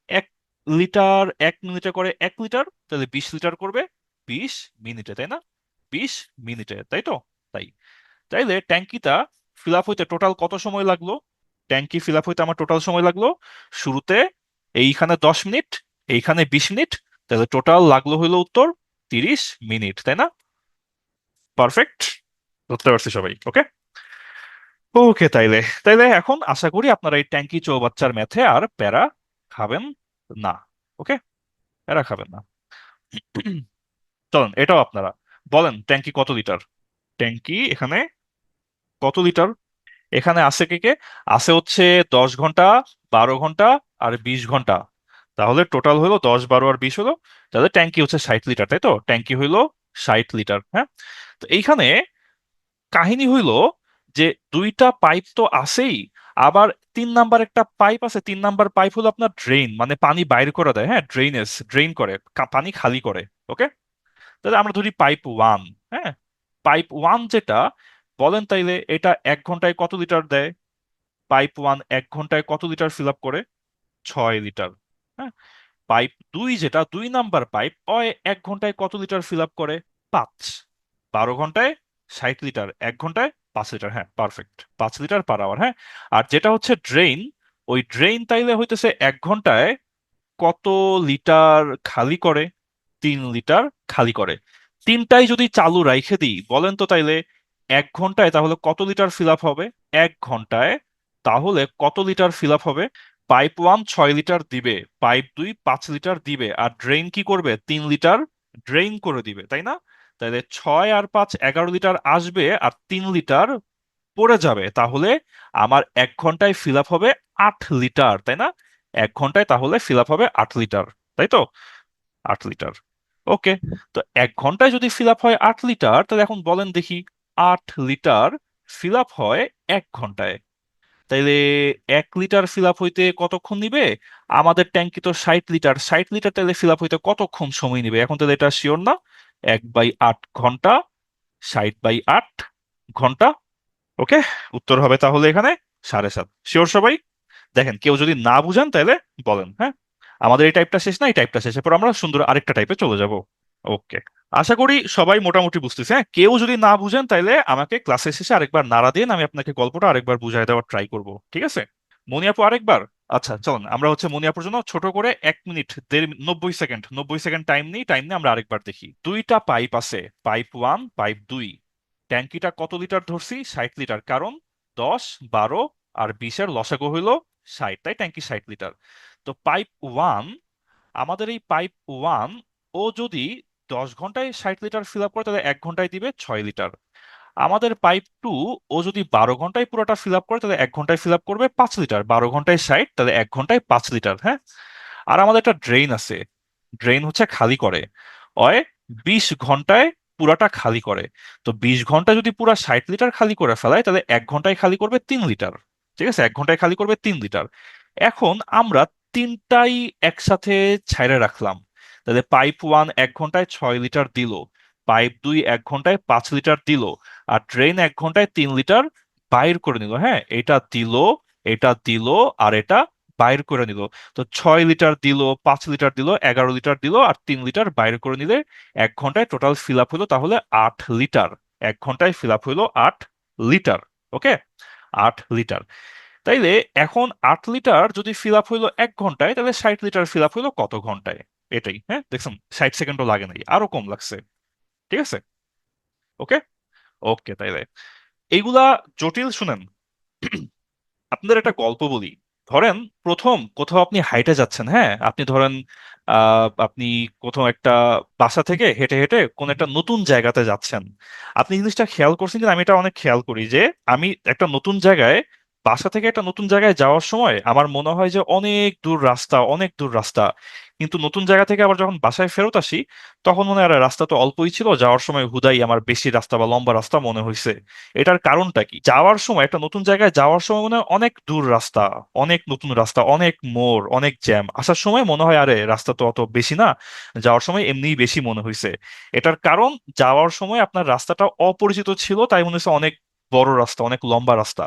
1 লিটার, 1 মিনিটে করে 1 লিটার, তাহলে 20 লিটার করবে 20 মিনিটে, তাই না? 20 মিনিটে, তাই তো? তাই তাইলে ট্যাঙ্কিটা ফিল আপ হইতে টোটাল কত সময় লাগলো? ট্যাঙ্কি ফিল আপ হইতে আমার টোটাল সময় লাগলো, শুরুতে এইখানে 10 মিনিট, এইখানে 20 মিনিট, তাহলে টোটাল লাগলো হইলো উত্তর 30 মিনিট, তাই না? পারফেক্ট, ধরতে পারছি সবাই, ওকে। ওকে, তাইলে তাইলে এখন আশা করি আপনারা এই ট্যাঙ্কি চৌবাচ্চার ম্যাথে আর প্যারা খাবেন না। ওকে, প্যারা খাবেন না। চলেন, এটাও আপনারা বলেন, ট্যাঙ্কি কত লিটার? ট্যাঙ্কি এখানে কত লিটার? এখানে আছে কে কে? আছে হচ্ছে 10 ঘন্টা, 12 ঘন্টা আর 20 ঘন্টা। তাহলে টোটাল হলো 10, 12 আর 20 হলো। তাহলে ট্যাঙ্কি হচ্ছে 60 লিটার, তাই তো? ট্যাঙ্কি হইলো 60 লিটার, হ্যাঁ। তো এইখানে কাহিনী হইলো যে দুইটা পাইপ তো আছেই, আবার 3 নাম্বার একটা পাইপ আছে। 3 নাম্বার পাইপ হলো আপনার ড্রেন, মানে পানি বাইর করে দেয়, হ্যাঁ, ড্রেনেজ, ড্রেন করে, পানি খালি করে। ওকে, তাহলে আমরা ধরি পাইপ 1। হ্যাঁ, পাইপ 1 যেটা, বলেন তাইলে এটা 1 ঘন্টায় কত লিটার দেয়? পাইপ 1 1 ঘন্টায় কত লিটার ফিল আপ করে? 6 লিটার। হ্যাঁ, পাইপ 2 যেটা 2 নাম্বার পাইপ, ওই 1 ঘন্টায় কত লিটার ফিল আপ করে? 5। 12 ঘন্টায় 60 লিটার, 1 ঘন্টায় 5 লিটার। হ্যাঁ, পারফেক্ট, 5 লিটার পার আওয়ার। হ্যাঁ, আর যেটা হচ্ছে ড্রেন, ওই ড্রেন তাইলে হইতেছে 1 ঘন্টায় কত লিটার খালি করে? 3 লিটার খালি করে। তিনটাই যদি চালু রাইখে দিই, বলেন তো তাইলে 1 ঘন্টায় তাহলে কত লিটার ফিল আপ হবে? 1 ঘন্টায় তাহলে কত লিটার ফিল আপ হবে? পাইপ 1 6 লিটার দিবে, পাইপ 2 5 লিটার দিবে, আর ড্রেন কি করবে? 3 লিটার ড্রেন করে দিবে, তাই না? তাহলে 6 আর 5 11 লিটার আসবে, আর 3 লিটার পড়ে যাবে। তাহলে আমার 1 ঘন্টায় ফিল আপ হবে 8 লিটার, তাই না? 1 ঘন্টায় তাহলে ফিল আপ হবে 8 লিটার, তাই তো? 8 লিটার। ওকে, তো 1 ঘন্টায় যদি ফিল আপ হয় 8 লিটার, তাহলে এখন বলেন দেখি, 8 লিটার ফিল আপ হয় 1 ঘন্টায়, তাইলে 1 লিটার ফিল আপ হইতে কতক্ষণ নিবে? আমাদের ট্যাঙ্কি তো 60 লিটার, 60 লিটার তাহলে ফিল আপ হইতে কতক্ষণ সময় নিবে এখন? তাহলে এটা শিওর না? 1/8 ঘন্টা, 60/8 ঘন্টা। ওকে, উত্তর হবে তাহলে এখানে 7.5। শিওর সবাই? দেখেন, কেউ যদি না বুঝেন তাহলে বলেন, হ্যাঁ। আমাদের এই টাইপটা শেষ না, এই টাইপটা শেষে পর আমরা সুন্দর আরেকটা টাইপে চলে যাব। ওকে, আশা করি সবাই মোটামুটি বুঝতেছে। হ্যাঁ, কেউ যদি না বুঝেন তাহলে আমাকে ক্লাসের শেষে আরেকবার নাড়া দিন, আমি আপনাকে গল্পটা আরেকবার বুঝাই দেওয়ার ট্রাই করব, ঠিক আছে? মনিয়াপু আরেকবার। আচ্ছা, চলুন আমরা হচ্ছে মনিয়াপুর জন্য ছোট করে 1 মিনিট 90 সেকেন্ড, 90 সেকেন্ড টাইম নিই, আমরা আরেকবার দেখি। দুইটা পাইপ আছে, পাইপ 1 পাইপ 2। ট্যাঙ্কিটা কত লিটার ধরছি? 60 লিটার, কারণ 10, 12 আর 20-এর লসাগু হইলো 60, তাই ট্যাঙ্কি 60 লিটার। তো পাইপ 1, আমাদের এই পাইপ 1, ও যদি 10 ঘন্টায় 60 লিটার ফিল আপ করে, তাহলে 1 ঘন্টায় দিবে 6 লিটার। আমাদের পাইপ 2, ও যদি 12 ঘন্টায় পুরোটা ফিল আপ করে, তাহলে 1 ঘন্টায় ফিল আপ করবে 5 লিটার। 12 ঘন্টায় 60, তাহলে 1 ঘন্টায় 5 লিটার। হ্যাঁ, আর আমাদের একটা ড্রেন আছে, ড্রেন হচ্ছে খালি করে, অয় 20 ঘন্টায় পুরাটা খালি করে। তো 20 ঘন্টা যদি পুরা 60 লিটার খালি করে ফেলায়, তাহলে 1 ঘন্টায় খালি করবে 3 লিটার। ঠিক আছে, 1 ঘন্টায় খালি করবে 3 লিটার। এখন আমরা তিনটাই একসাথে ছাইড়ে রাখলাম। তাহলে পাইপ 1 1 ঘন্টায় 6 লিটার দিল, পাইপ 2 1 ঘন্টায় 5 লিটার দিল, আর ড্রেন 1 ঘন্টায় 3 লিটার বাইর করে নিল। হ্যাঁ, এটা দিল, এটা দিল, আর এটা বাইর করে নিল। তো 6 লিটার দিল, 5 লিটার দিল, 11 লিটার দিল, আর 3 লিটার বাইর করে নিলে 1 ঘন্টায় টোটাল ফিল আপ হলো তাহলে 8 লিটার। 1 ঘন্টায় ফিল আপ হলো 8 লিটার। ওকে, 8 লিটার। তাইলে এখন 8 লিটার যদি ফিল আপ হইলো 1 ঘন্টায়, তাহলে 60 লিটার ফিল আপ হইলো কত ঘন্টায়? এটাই, হ্যাঁ, দেখছেন 60 সেকেন্ডও লাগে নাই, আরো কম লাগছে। ঠিক আছে। ওকে, ওকে, তাইলে এইগুলা জটিল শুনেন। আপনাদের একটা গল্প বলি। ধরেন প্রথম কোথাও আপনি হাইটে যাচ্ছেন, হ্যাঁ, আপনি ধরেন আপনি কোথাও একটা বাসা থেকে হেঁটে হেঁটে কোন একটা নতুন জায়গাতে যাচ্ছেন। আপনি জিনিসটা খেয়াল করছেন কিনা, আমি এটা অনেক খেয়াল করি যে আমি একটা নতুন জায়গায়, বাসা থেকে একটা নতুন জায়গায় যাওয়ার সময় আমার মনে হয় যে অনেক দূর রাস্তা, অনেক দূর রাস্তা। কিন্তু নতুন জায়গা থেকে আবার যখন বাসায় ফেরত আসি, তখন মনে হয় আরে রাস্তা তো অল্পই ছিল, যাওয়ার সময় হুদাই আমার বেশি রাস্তা বা লম্বা রাস্তা মনে হয়েছে। এটার কারণটা কি? যাওয়ার সময়, একটা নতুন জায়গায় যাওয়ার সময় মনে হয় অনেক দূর রাস্তা, অনেক নতুন রাস্তা, অনেক মোড়, অনেক জ্যাম। আসার সময় মনে হয় আরে রাস্তা তো অত বেশি না, যাওয়ার সময় এমনিই বেশি মনে হয়েছে। এটার কারণ, যাওয়ার সময় আপনার রাস্তাটা অপরিচিত ছিল, তাই মনে হচ্ছে অনেক বড় রাস্তা, অনেক লম্বা রাস্তা।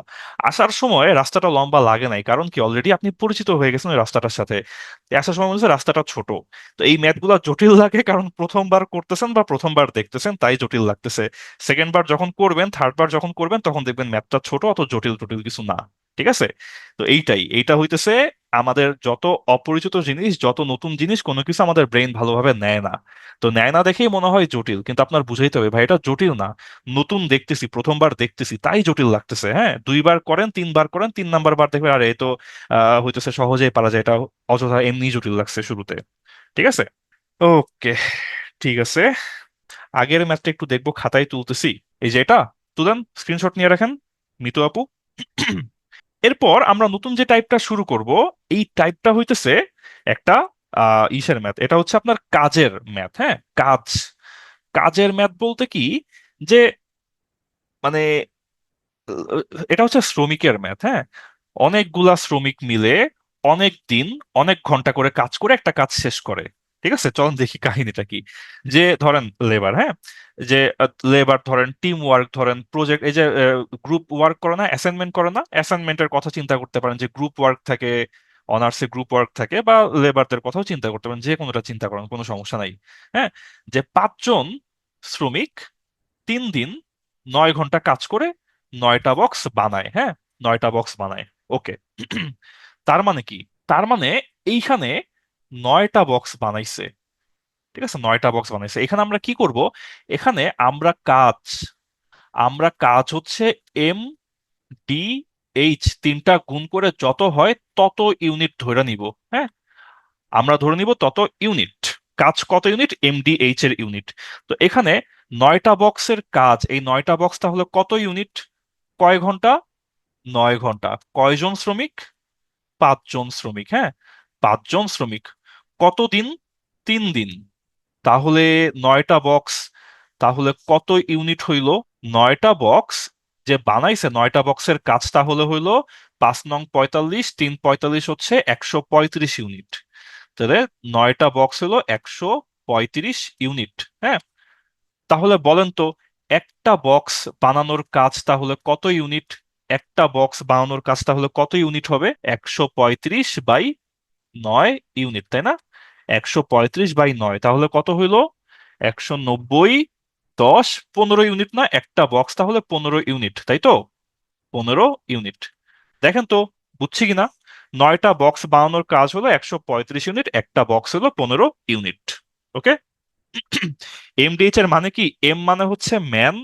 আসার সময় রাস্তাটা লম্বা লাগে নাই, কারণ কি অলরেডি আপনি পরিচিত হয়ে গেছেন ওই রাস্তাটার সাথে। আসার সময় মনে হচ্ছে রাস্তাটা ছোট। তো এই ম্যাথ গুলা জটিল লাগে কারণ প্রথমবার করতেছেন বা প্রথমবার দেখতেছেন, তাই জটিল লাগতেছে। সেকেন্ড বার যখন করবেন, থার্ড বার যখন করবেন, তখন দেখবেন ম্যাথটা ছোট, অত জটিল টটিল কিছু না। ঠিক আছে। তো এইটা হইতেছে আমাদের যত অপরিচিত জিনিস, যত নতুন জিনিস, কোনো কিছু আমাদের ব্রেন ভালোভাবে নেয় না। তো নেয় না দেখেই মনে হয় জটিল, কিন্তু আপনার বুঝাইতে হবে ভাই এটা জটিল না। নতুন দেখতেছি, প্রথমবার দেখতেছি, তাই জটিল লাগতেছে। হ্যাঁ, দুইবার করেন, তিনবার করেন, 3 নাম্বার বার দেখবেন আরে এ তো হইতেছে সহজেই পারা যায়, এটা অযথা এমনি জটিল লাগছে শুরুতে। ঠিক আছে, ওকে, ঠিক আছে। আগের ম্যাথটা একটু দেখবো, খাতায় তুলতেছি। এই যে এটা তুলেন, স্ক্রিনশট নিয়ে রাখেন, মিতু আপু। এরপর আমরা নতুন যে টাইপটা শুরু করব, এই টাইপটা হইতেছে একটা ইসের ম্যাথ। এটা হচ্ছে আপনার কাজের ম্যাথ। হ্যাঁ, কাজ। কাজের ম্যাথ বলতে কি, যে মানে এটা হচ্ছে শ্রমিকের ম্যাথ। হ্যাঁ, অনেকগুলা শ্রমিক মিলে অনেক দিন, অনেক ঘন্টা করে কাজ করে একটা কাজ শেষ করে। ঠিক আছে, চলুন দেখি কাহিনীটা কি। যে ধরেন লেবার, হ্যাঁ, যে লেবার ধরেন, টিম ওয়ার্ক ধরেন, প্রজেক্ট, এই যে গ্রুপ ওয়ার্ক করে না, অ্যাসাইনমেন্ট করে না, অ্যাসাইনমেন্টের কথা চিন্তা করতে পারেন, যে গ্রুপ ওয়ার্ক থাকে, অনার্সে গ্রুপ ওয়ার্ক থাকে, বা লেবারদের কথাও চিন্তা করতে পারেন, যে কোনোটা চিন্তা করেন, কোনো সমস্যা নাই। হ্যাঁ, যে 5 জন শ্রমিক 3 দিন 9 ঘন্টা কাজ করে 9টা বক্স বানায়। হ্যাঁ, 9টা বক্স বানায়। ওকে। তার মানে কি, তার মানে এইখানে 9টা বক্স বানাইছে। ঠিক আছে, 9টা বক্স বানাইছে। এখানে আমরা কি করব, এখানে আমরা কাজ হচ্ছে এম ডি এইচ, তিনটা গুণ করে যত হয় তত ইউনিট ধরে নিব। হ্যাঁ, আমরা ধরে নিব তত ইউনিট। কাজ কত ইউনিট, এমডিএইচ এর ইউনিট। তো এখানে 9টা বক্সের কাজ, এই 9টা বক্স তাহলে কত ইউনিট, কয় ঘন্টা, 9 ঘন্টা। কয়জন শ্রমিক, 5 জন শ্রমিক। হ্যাঁ, 5 জন শ্রমিক। কতদিন, 3 দিন। তাহলে 9টা বক্স, তাহলে কত ইউনিট হইল, 9টা বক্স যে বানাইছে, 9টা বক্সের কাজ তাহলে হইলো 5 নং 45, 3 45 হচ্ছে 135 ইউনিট। তাহলে 9টা বক্স হলো 135 ইউনিট। হ্যাঁ, তাহলে বলেন তো, একটা বক্স বানানোর কাজ তাহলে কত ইউনিট, একটা বক্স বানানোর কাজ তাহলে কত ইউনিট হবে, 135/9 ইউনিট, তাই না? 135/9 তাহলে কত হইলো, 190, 10, 15 ইউনিট না, একটা বক্স তাহলে 15 ইউনিট, তাই তো? 15 ইউনিট। দেখেন তো বুঝছি কিনা। 9টা বক্স বানানোর কাজ হলো 135 ইউনিট, একটা বক্স হলো 15 ইউনিট। ওকে। এমডিএইচ এর মানে কি, এম মানে হচ্ছে ম্যান,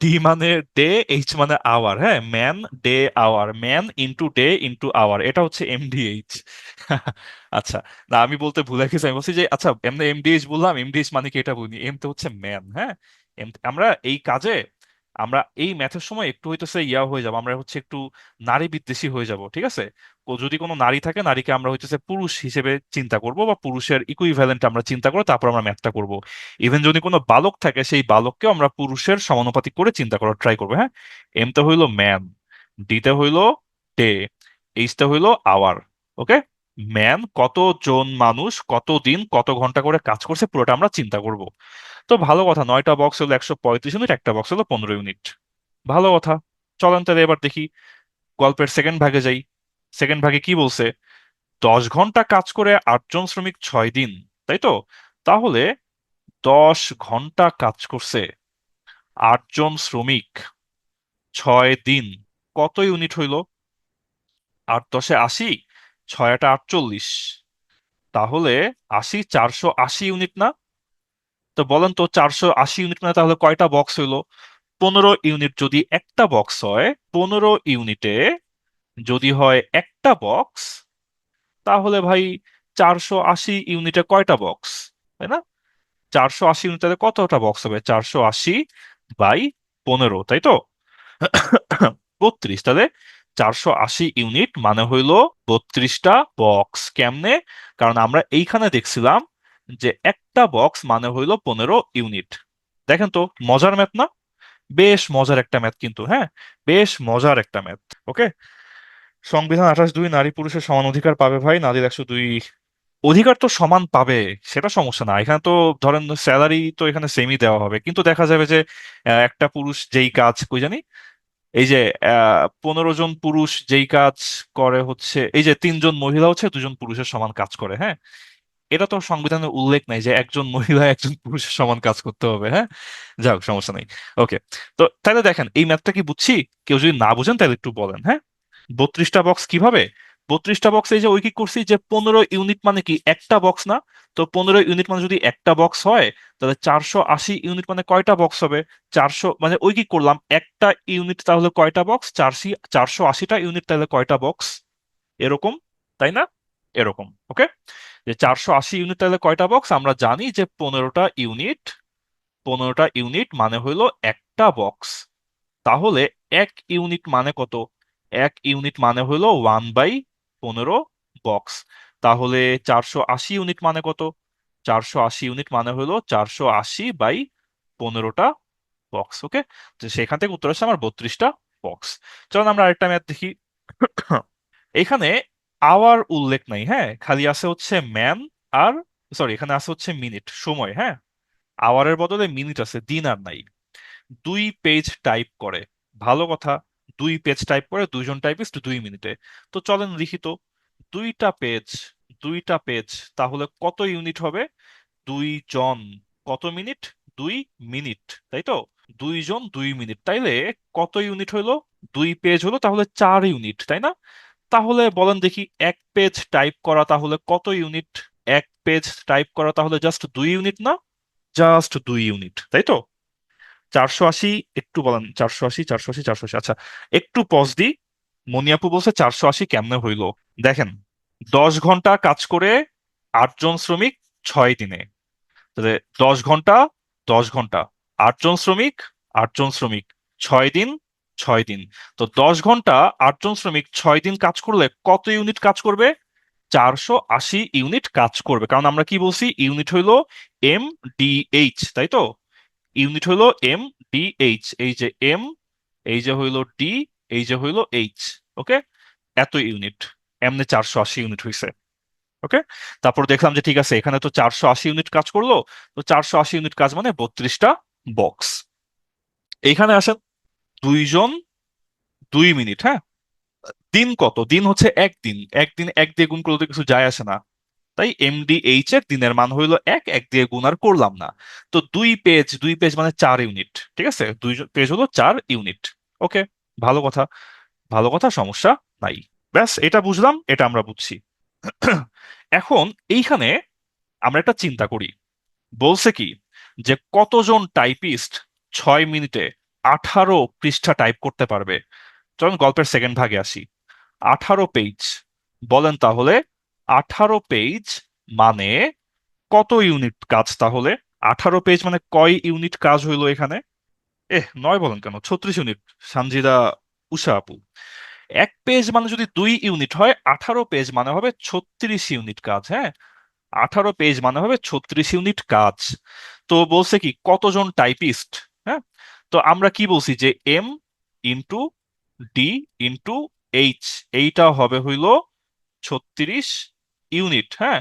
ডি মানে ডে, এইচ মানে আওয়ার। হ্যাঁ, man day hour, man into day into hour, এটা হচ্ছে এমডিএইচ। আচ্ছা, না আমি বলতে ভুলে গেছি, আমি বলছি যে আচ্ছা এমনি এমডিএইচ বললাম, এমডিএইচ মানে কি এটা বলিনি, এম তো হচ্ছে ম্যান। হ্যাঁ, আমরা এই কাজে, আমরা এই ম্যাথের সময় একটু হইতেছে ইয়া হয়ে যাবো, আমরা হচ্ছে একটু নারী বিদ্বেষী হয়ে যাব। ঠিক আছে, যদি কোনো নারী থাকে, নারীকে আমরা হইতেছে পুরুষ হিসেবে চিন্তা করব, বা পুরুষের ইকুইভ্যালেন্ট আমরা চিন্তা করে তারপর আমরা ম্যাথটা করব। ইভেন যদি কোনো বালক থাকে, সেই বালককেও আমরা পুরুষের সমানুপাতিক করে চিন্তা করার ট্রাই করবো। হ্যাঁ, এমটা হইলো ম্যান, ডিতে হইলো ডে, এইচটা হইলো আওয়ার। ওকে, ম্যান কতজন মানুষ কতদিন কত ঘন্টা করে কাজ করছে পুরোটা আমরা চিন্তা করব। তো ভালো কথা, 9টা বক্স হলো 135 ইউনিট, একটা বক্স হলো 15 ইউনিট। ভালো কথা। চলেন তাহলে এবার দেখি, গল্পের সেকেন্ড ভাগে যাই। সেকেন্ড ভাগে কি বলছে, 10 ঘন্টা কাজ করে 8 জন শ্রমিক 6 দিন, তাই তো? তাহলে 10 ঘন্টা কাজ করছে 8 জন শ্রমিক 6 দিন, কত ইউনিট হইল, 8 × 10 = 80, 6 × 8 = 48, তাহলে 80, 480 ইউনিট না? তো বলেন তো, 480 ইউনিট মানে তাহলে কয়টা বক্স হইলো, 15 ইউনিট। যদি একটা বক্স হয়, 15 ইউনিটে যদি হয় একটা বক্স, তাহলে ভাই 480 ইউনিটে কয়টা বক্স, তাই না? 480 ইউনিটে কতটা বক্স হবে, 480/15, তাই তো? 32। তাহলে 480 ইউনিট মানে হইলো 32টা বক্স। কেমনে? কারণ আমরা এইখানে দেখছিলাম যে একটা বক্স মানে হইলো 15 ইউনিট। দেখেন তো, মজার ম্যাথ না? বেশ মজার একটা ম্যাথ কিন্তু। হ্যাঁ, বেশ মজার একটা ম্যাথ। ওকে। সংবিধান 28(2) নারী পুরুষের সমান অধিকার পাবে ভাই, নারীর 102। অধিকার তো সমান পাবে, সেটা সমস্যা না। এখানে তো ধরেন স্যালারি তো এখানে সেমই দেওয়া হবে, কিন্তু দেখা যাবে যে একটা পুরুষ যেই কাজ, কই জানি, এই যে 15 জন পুরুষ যেই কাজ করে হচ্ছে, এই যে 3 জন মহিলা হচ্ছে 2 জন পুরুষের সমান কাজ করে। হ্যাঁ, এটা তো সংবিধানে উল্লেখ নাই যে একজন মহিলা একজন পুরুষের সমান কাজ করতে হবে। হ্যাঁ, যাক সমস্যা নাই। ওকে। তো তাহলে দেখেন এই ম্যাথটা কি বুঝছি, কেউ যদি না বুঝেন তাহলে একটু বলেন। হ্যাঁ, 32টা বক্স কিভাবে, 32টা বক্স এই যে ঐকিক করছি, যে 15 ইউনিট মানে কি একটা বক্স না? তো 15 ইউনিট মানে যদি একটা বক্স হয়, তাহলে 480 ইউনিট মানে কয়টা বক্স হবে? 400 মানে ঐকিক করলাম, একটা ইউনিট তাহলে কয়টা বক্স? 480টা ইউনিট তাহলে কয়টা বক্স? এরকম, তাই না? এরকম, ওকে। যে 480 ইউনিট তাহলে কয়টা বক্স? আমরা জানি যে 15টা ইউনিট, 15টা ইউনিট মানে হইলো একটা বক্স। তাহলে 1 ইউনিট মানে কত? 1 ইউনিট মানে হলো 1/15 বক্স। তাহলে 480 ইউনিট মানে কত? 480 ইউনিট মানে হলো 480/15টা বক্স, ওকে। তো সেখান থেকে উত্তর আসছে আমার 32টা বক্স। চলুন আমরা আরেকটা ম্যাথ দেখি। এখানে আওয়ার উল্লেখ নাই, হ্যাঁ, খালি আছে হচ্ছে ম্যান আর, সরি, এখানে আছে হচ্ছে মিনিট, সময়, হ্যাঁ। আওয়ারের বদলে মিনিট আছে, দিন আর নাই। 2 পেজ টাইপ করে, ভালো কথা। 2 পেজ টাইপ করে, দুইজন টাইপিস্ট 2 মিনিটে। তো চলেন লিখি তো। 2টা পেজ, 2টা পেজ, তাহলে কত ইউনিট হবে? 2 জন কত মিনিট? 2 মিনিট, তাই তো। 2 জন 2 মিনিট, তাইলে কত ইউনিট হইলো? 2 পেজ হলো তাহলে 4 ইউনিট, তাই না? তাহলে বলেন দেখি, 1 পেজ টাইপ করা তাহলে কত ইউনিট? 1 পেজ টাইপ করা তাহলে জাস্ট 2 ইউনিট না? জাস্ট 2 ইউনিট, তাই তো। 480, একটু বলেন, 480, 480, 480, আচ্ছা, একটু পজ দি। মনিয়াপু বলছে 480 কেমনে হইলো। দেখেন, 10 ঘন্টা কাজ করে 8 জন শ্রমিক 6 দিনে। তাহলে 10 ঘন্টা, 10 ঘন্টা, 8 জন শ্রমিক, 8 জন শ্রমিক, 6 দিন, 6 দিন। তো 10 ঘন্টা 8 জন শ্রমিক 6 দিন কাজ করলে কত ইউনিট কাজ করবে? 480 ইউনিট কাজ করবে, কারণ আমরা কি বলছি, ইউনিট হইলো MDH, তাই তো। ইউনিট হইলো MDH, এই যে এম, এই যে হইলো ডি, এই যে হইলো এইচ, ওকে। এত ইউনিট, এমনি 480 ইউনিট হইছে, ওকে। তারপর দেখলাম যে ঠিক আছে, এখানে তো 480 ইউনিট কাজ করলো। তো 480 ইউনিট কাজ মানে 32টা বক্স। এইখানে আসেন, 2 জন 2 মিনিট, হ্যাঁ। দিন কত? দিন হচ্ছে একদিন, একদিন এক দিয়ে গুণ করলে তো কিছু যায় আসে না। তাই MDH এর দিনের মান হইলো এক, এক দিয়ে গুণ আর করলাম না। তো 2 পেজ, 2 পেজ মানে 4 ইউনিট, ঠিক আছে, 2 পেজ হলো 4 ইউনিট, ওকে। ভালো কথা, ভালো কথা, সমস্যা নাই। ব্যাস, এটা বুঝলাম, এটা আমরা বুঝছি। এখন এইখানে আমরা একটা চিন্তা করি। বলছে কি, যে কতজন টাইপিস্ট 6 মিনিটে 18 পৃষ্ঠা টাইপ করতে পারবে? চলুন গল্পের সেকেন্ড ভাগে আসি। 18 পেজ, বলেন তাহলে। 18 পেজ মানে কত ইউনিট কাজ তাহলে? 18 পেজ মানে কয় ইউনিট কাজ হইলো এখানে? 9 বলেন কেন, 36 ইউনিট। সানজিদা, উষা আপু, 1 পেজ মানে যদি 2 ইউনিট হয়, 18 পেজ মানে হবে 36 ইউনিট কাজ, হ্যাঁ। 18 পেজ মানে হবে 36 ইউনিট কাজ। তো বলছে কি কতজন টাইপিস্ট, হ্যাঁ। তো আমরা কি বলছি, যে M × D × H, এইটা হবে হইলো 36 ইউনিট, হ্যাঁ।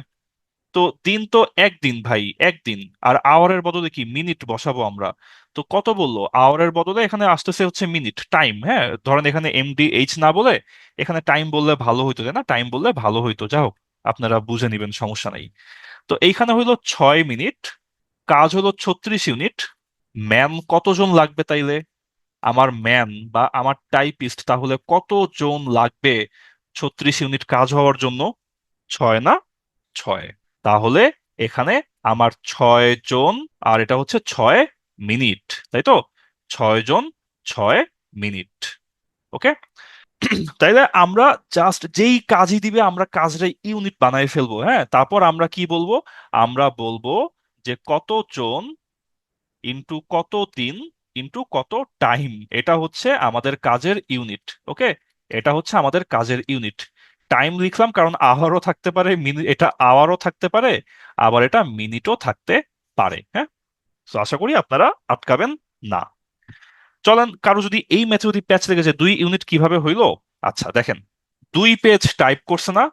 তো দিন তো একদিন ভাই, একদিন। আর আওয়ারের বদলে কি মিনিট বসাবো আমরা? তো কত বললো, আওয়ারের বদলে এখানে আসতেছে হচ্ছে মিনিট, টাইম, হ্যাঁ। ধরেন এখানে MDH না বলে এখানে টাইম বললে ভালো হইতো, তাই না? টাইম বললে ভালো হইতো, যা হোক, আপনারা বুঝে নিবেন, সমস্যা নাই। তো এইখানে হইলো 6 মিনিট, কাজ হলো 36 ইউনিট। ম্যান কতজন লাগবে তাইলে? আমার ম্যান বা আমার টাইপিস্ট তাহলে কতজন লাগবে 36 ইউনিট কাজ হওয়ার জন্য? 6 না? 6। তাহলে এখানে আমার 6 জন, আর এটা হচ্ছে 6 মিনিট, তাই তো। 6 জন, 6 মিনিট, ওকে। তাইলে আমরা জাস্ট যেই কাজই দিবে আমরা কাজটাই ইউনিট বানাই ফেলবো, হ্যাঁ। তারপর আমরা কি বলবো? আমরা বলবো যে কতজন ইন্টু কত দিন ইন্টু কত টাইম, এটা হচ্ছে আমাদের কাজের ইউনিট, ওকে। এটা হচ্ছে আমাদের কাজের ইউনিট। টাইম লিখলাম কারণ আওয়ারও থাকতে পারে, মিনিট, এটা আওয়ারও থাকতে পারে, আবার এটা মিনিটও থাকতে পারে, হ্যাঁ। তো আশা করি আপনারা আটকাবেন না। চলেন, কারো যদি এই ম্যাথে যদি প্যাচ লেগেছে 2 ইউনিট কিভাবে হইলো। আচ্ছা দেখেন, 2 পেজ টাইপ করছে না?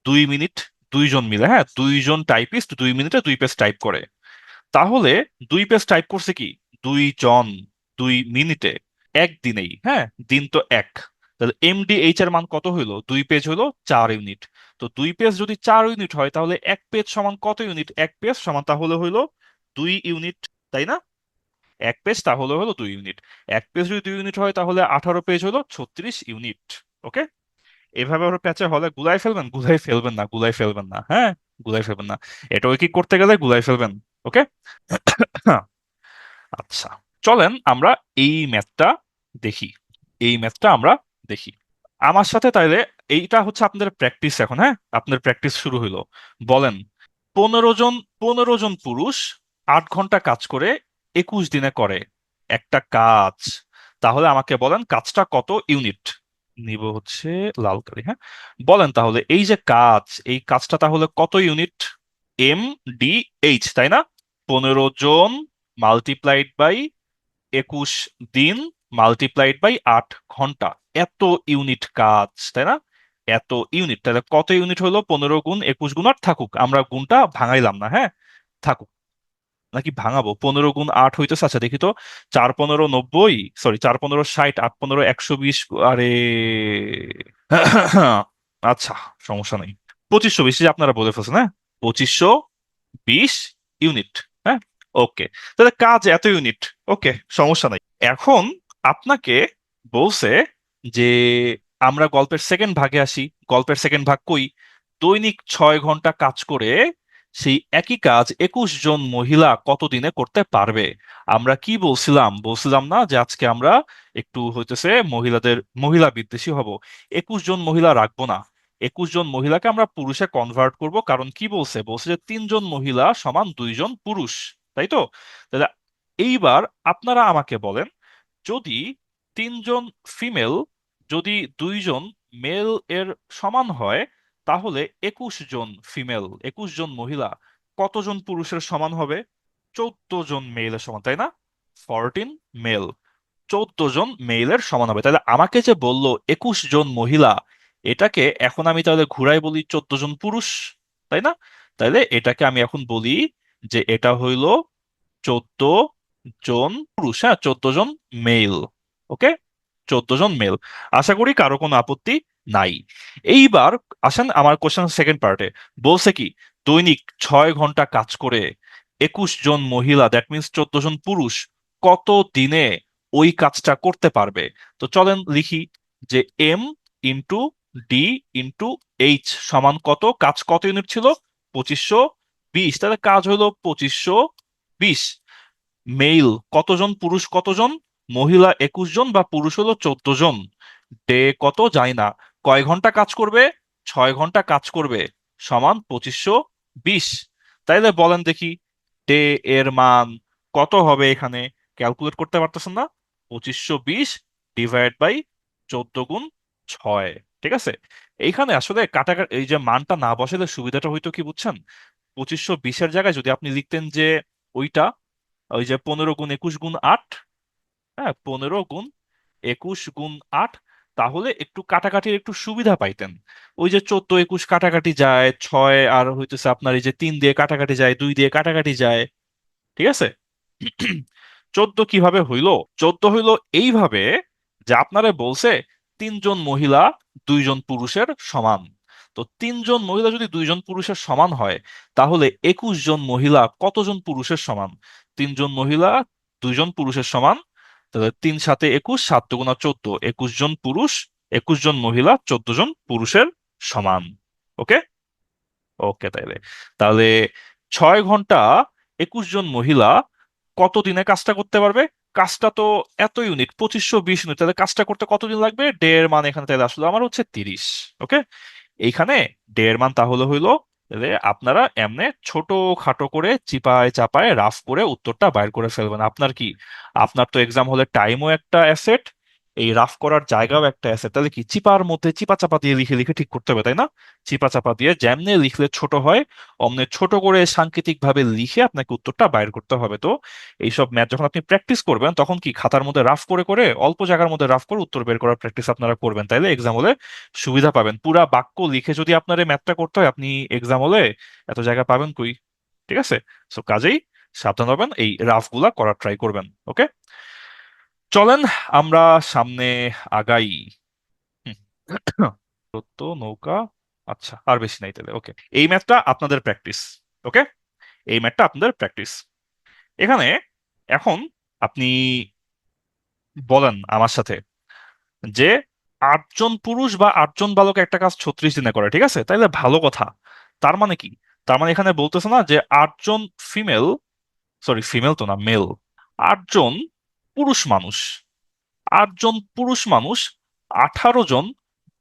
2 মিনিট, 2 জন মিলে, হ্যাঁ, 2 জন টাইপিস্ট 2 মিনিটে 2 পেজ টাইপ করে। তাহলে 2 পেজ টাইপ করছে কি 2 জন 2 মিনিটে, একদিনেই, হ্যাঁ। দিন তো এক। তাহলে MDH এর মান কত হইলো? 2 পেজ হইলো 4 ইউনিট। তো 2 পেজ যদি 4 ইউনিট হয়, তাহলে 1 পেজ সমান কত ইউনিট? 1 পেজ সমান তাহলে হইলো 2 ইউনিট, তাই না? 1 পেজ তাহলে হলো 2 ইউনিট। 1 পেজ যদি 2 ইউনিট হয়, তাহলে 18 পেজ হলো 36 ইউনিট, ওকে। এভাবে ওর প্যাচে হলে গুলাই ফেলবেন, গুলাই ফেলবেন না, গুলাই ফেলবেন না, হ্যাঁ, গুলাই ফেলবেন না। এটা কি করতে গেলে গুলাই ফেলবেন। ওকে। আচ্ছা, চলেন আমরা এই ম্যাথটা দেখি, এই ম্যাথটা আমরা দেখি আমার সাথে তাইলে। এইটা হচ্ছে আপনাদের প্র্যাকটিস এখন, হ্যাঁ, আপনাদের প্র্যাকটিস শুরু হইলো। বলেন, 15 জন, 15 জন পুরুষ 8 ঘন্টা কাজ করে 21 দিনে করে একটা কাজ। তাহলে আমাকে বলেন কাজটা কত ইউনিট। নিব হচ্ছে লাল কালি, হ্যাঁ। বলেন তাহলে এই যে কাজ, এই কাজটা তাহলে কত ইউনিট। এম ডি এইচ, তাই না? 15 জন মাল্টিপ্লাইড বাই 21 দিন মাল্টিপ্লাইড বাই 8 ঘন্টা, এত ইউনিট কাজ, তাই না? এত ইউনিট, তাহলে কত ইউনিট হলো? 15 গুণ 21 গুণ 8, থাকুক, আমরা গুণটা ভাঙাইলাম না, হ্যাঁ, থাকুক। নাকি ভাঙাবো? 15 গুণ 8 হইতেছে, আচ্ছা দেখি তো। 4 15 90, সরি, 4 15 60, 8 15 120, আরে আচ্ছা, সমস্যা নেই। 2520, যে আপনারা বলে ফেলছেন, হ্যাঁ, 2520 ইউনিট, হ্যাঁ। ওকে, তাহলে কাজ এত ইউনিট। ওকে, সমস্যা নাই। এখন আপনাকে বলছে যে আমরা গল্পের সেকেন্ড ভাগে আসি। গল্পের সেকেন্ড ভাগ কই? দৈনিক 6 ঘন্টা কাজ করে সেই একই কাজ 21 জন মহিলা কতদিনে করতে পারবে। আমরা কি বলছিলাম? বলছিলাম না যে আজকে আমরা একটু হইতেছে মহিলা বিদ্বেষী হব, 21 জন মহিলা রাখবো না, 21 জন মহিলাকে আমরা পুরুষে কনভার্ট করব। কারণ কি বলছে? বলছে যে 3 জন মহিলা সমান 2 জন পুরুষ, তাই তো? তাহলে এইবার আপনারা আমাকে বলেন, যদি 3 জন ফিমেল যদি 2 জন মেল এর সমান হয়, তাহলে 21 জন ফিমেল, 21 জন মহিলা কতজন পুরুষের সমান হবে? 14 জন মেইলের সমান, তাই না? 14 মেল, 14 জন মেইলের সমান হবে। তাহলে আমাকে যে বললো 21 জন মহিলা, এটাকে এখন আমি তাহলে ঘুরাই বলি 14 জন পুরুষ, তাই না? তাহলে এটাকে আমি এখন বলি যে এটা হইলো 14 জন পুরুষ, হ্যাঁ, 14 জন মেল। ওকে, 14 জন মেল। আশা করি কারো কোনো আপত্তি নাই। এইবার আসেন আমার কোশ্চেন সেকেন্ড পার্টে। বলছে কি, দৈনিক 6 ঘন্টা কাজ করে 21 জন মহিলা, দ্যাট মিনস 14 জন পুরুষ, কত দিনে ওই কাজটা করতে পারবে। তো চলেন লিখি যে M into D into H সমান কত, কাজ কত ইউনিট ছিল? 2520, তাহলে কাজ হলো 2520। মেইল কতজন, পুরুষ কতজন? মহিলা 21 জন বা পুরুষ হলো 14 জন। ডে কত জানি না। কয় ঘন্টা কাজ করবে? 6 ঘন্টা কাজ করবে, সমান 2520। তাইলে বলেন দেখি, ডে এর মান কত হবে এখানে? ক্যালকুলেট করতে পারতেছেন না? 2520 ডিভাইড বাই 14 গুণ 6, ঠিক আছে। এইখানে আসলে কাটাকাটি, এই যে মানটা না বসালে সুবিধাটা হইতো কি বুঝছেন? 2520-এর জায়গায় যদি আপনি লিখতেন যে ওইটা, ওই যে 15 গুণ 21 গুণ 8, হ্যাঁ, 15 গুণ 21 গুণ 8, তাহলে একটু কাটাকাটির একটু সুবিধা পাইতেন। ওই যে 14 21 কাটাকাটি যায়, 6 আর হইতেছে আপনার এই যে 3 দিয়ে কাটাকাটি যায়, 2 দিয়ে কাটাকাটি যায়, ঠিক আছে। 14 কিভাবে হইলো? 14 হইলো এইভাবে যে আপনারা বলছে 3 জন মহিলা 2 জন পুরুষের সমান। তো 3 জন মহিলা যদি 2 জন পুরুষের সমান হয়, তাহলে 21 জন মহিলা কতজন পুরুষের সমান? 3 জন মহিলা 2 জন পুরুষের সমান। তাহলে 3 7 21, 7 2 গুণা 14, 21 জন পুরুষ, 21 জন মহিলা 14 জন পুরুষের সমান। ওকে। ওকে, তাইলে তাহলে 6 ঘন্টা 21 জন মহিলা কত দিনে কাজটা করতে পারবে? কাজটা তো এত ইউনিট, 2520 ইউনিট, তাহলে কাজটা করতে কতদিন লাগবে? ডের মান এখানে তাহলে আসলে আমার হচ্ছে 30। ওকে, এইখানে ডের মান তাহলে হইলো, তাহলে আপনারা এমনে ছোট খাটো করে চিপায় চাপায় রাফ করে উত্তরটা বাইর করে ফেলবেন। আপনার কি, আপনার তো এক্সাম হলে টাইমও একটা অ্যাসেট, এই রাফ করার জায়গাও একটা অ্যাসেট। তাহলে কি চিপার মধ্যে চিপা চাপা দিয়ে লিখে লিখে ঠিক করতে হবে, তাই না? চিপা চাপা দিয়ে যেমনে লিখলে ছোট হয়, অমনে ছোট করে সাংকেতিক ভাবে লিখে আপনাকে উত্তরটা বাইর করতে হবে। তো এইসব ম্যাথ যখন আপনি প্র্যাকটিস করবেন, তখন কি খাতার মধ্যে রাফ করে করে অল্প জায়গার মধ্যে রাফ করে উত্তর বের করার প্র্যাকটিস আপনারা করবেন, তাইলে এক্সাম হলে সুবিধা পাবেন। পুরা বাক্য লিখে যদি আপনার এই ম্যাথটা করতে হয়, আপনি এক্সাম হলে এত জায়গা পাবেন কই? ঠিক আছে। সো কাজেই সাবধান হবেন, এই রাফ গুলা করার ট্রাই করবেন। ওকে, চলেন আমরা সামনে আগাই। হুম। তো নৌকা, আচ্ছা আর বেশি নাই তাহলে। ওকে, এই ম্যাথটা আপনাদের প্র্যাকটিস। ওকে, এই ম্যাথটা আপনাদের প্র্যাকটিস। এখানে এখন আপনি বলেন আমার সাথে যে 8 জন পুরুষ বা 8 জন বালক একটা কাজ 36 দিনে করে, ঠিক আছে? তাইলে ভালো কথা। তার মানে কি? তার মানে এখানে বলতেছে না যে 8 জন ফিমেল, সরি ফিমেল তো না, মেল, 8 জন পুরুষ মানুষ, 8 জন পুরুষ মানুষ 18 জন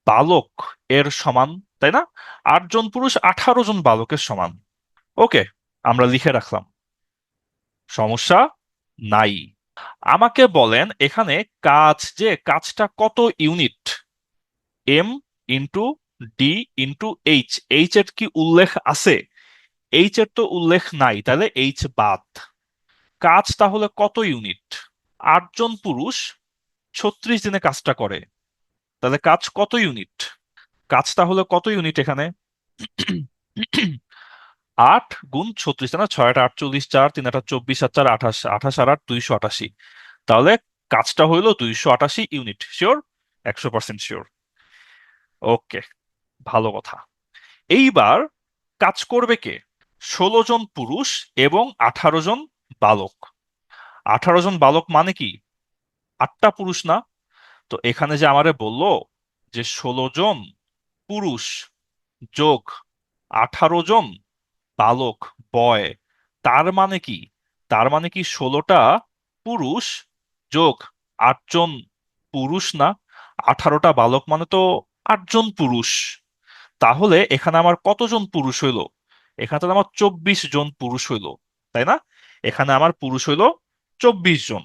বালক এর সমান, তাই না? 8 জন পুরুষ 18 জন বালকের সমান। ওকে, আমরা লিখে রাখলাম, সমস্যা নাই। আমাকে বলেন এখানে কাজটা কত unit? M into D into H, H এর কি উল্লেখ আছে? এইচ এর তো উল্লেখ নাই, তাহলে এইচ বাদ। কাজ তাহলে কত ইউনিট? 8 জন পুরুষ 36 দিনে কাজটা করে, তাহলে কাজ কত ইউনিট? কাজ তাহলে কত ইউনিট এখানে? 8 গুণ 36, তাই না? 6 8 48, 4 3 8 24, আর 4 28, 28 আর 8 288। তাহলে কাজটা হইলো 288 ইউনিট। শিওর? 100% শিওর। ওকে, ভালো কথা। এইবার কাজ করবে কে? 16 জন পুরুষ এবং 18 জন বালক। 18 জন বালক মানে কি? 8টা পুরুষ না? তো এখানে যে আমারে বললো যে 16 জন পুরুষ যোগ 18 জন বালক, বয়, তার মানে কি? তার মানে কি 16টা পুরুষ যোগ 8 জন পুরুষ না? 18টা বালক মানে তো 8 জন পুরুষ। তাহলে এখানে আমার কতজন পুরুষ হইলো? এখানে তো আমার 24 জন পুরুষ হইলো, তাই না? এখানে আমার পুরুষ হইলো 24 জন।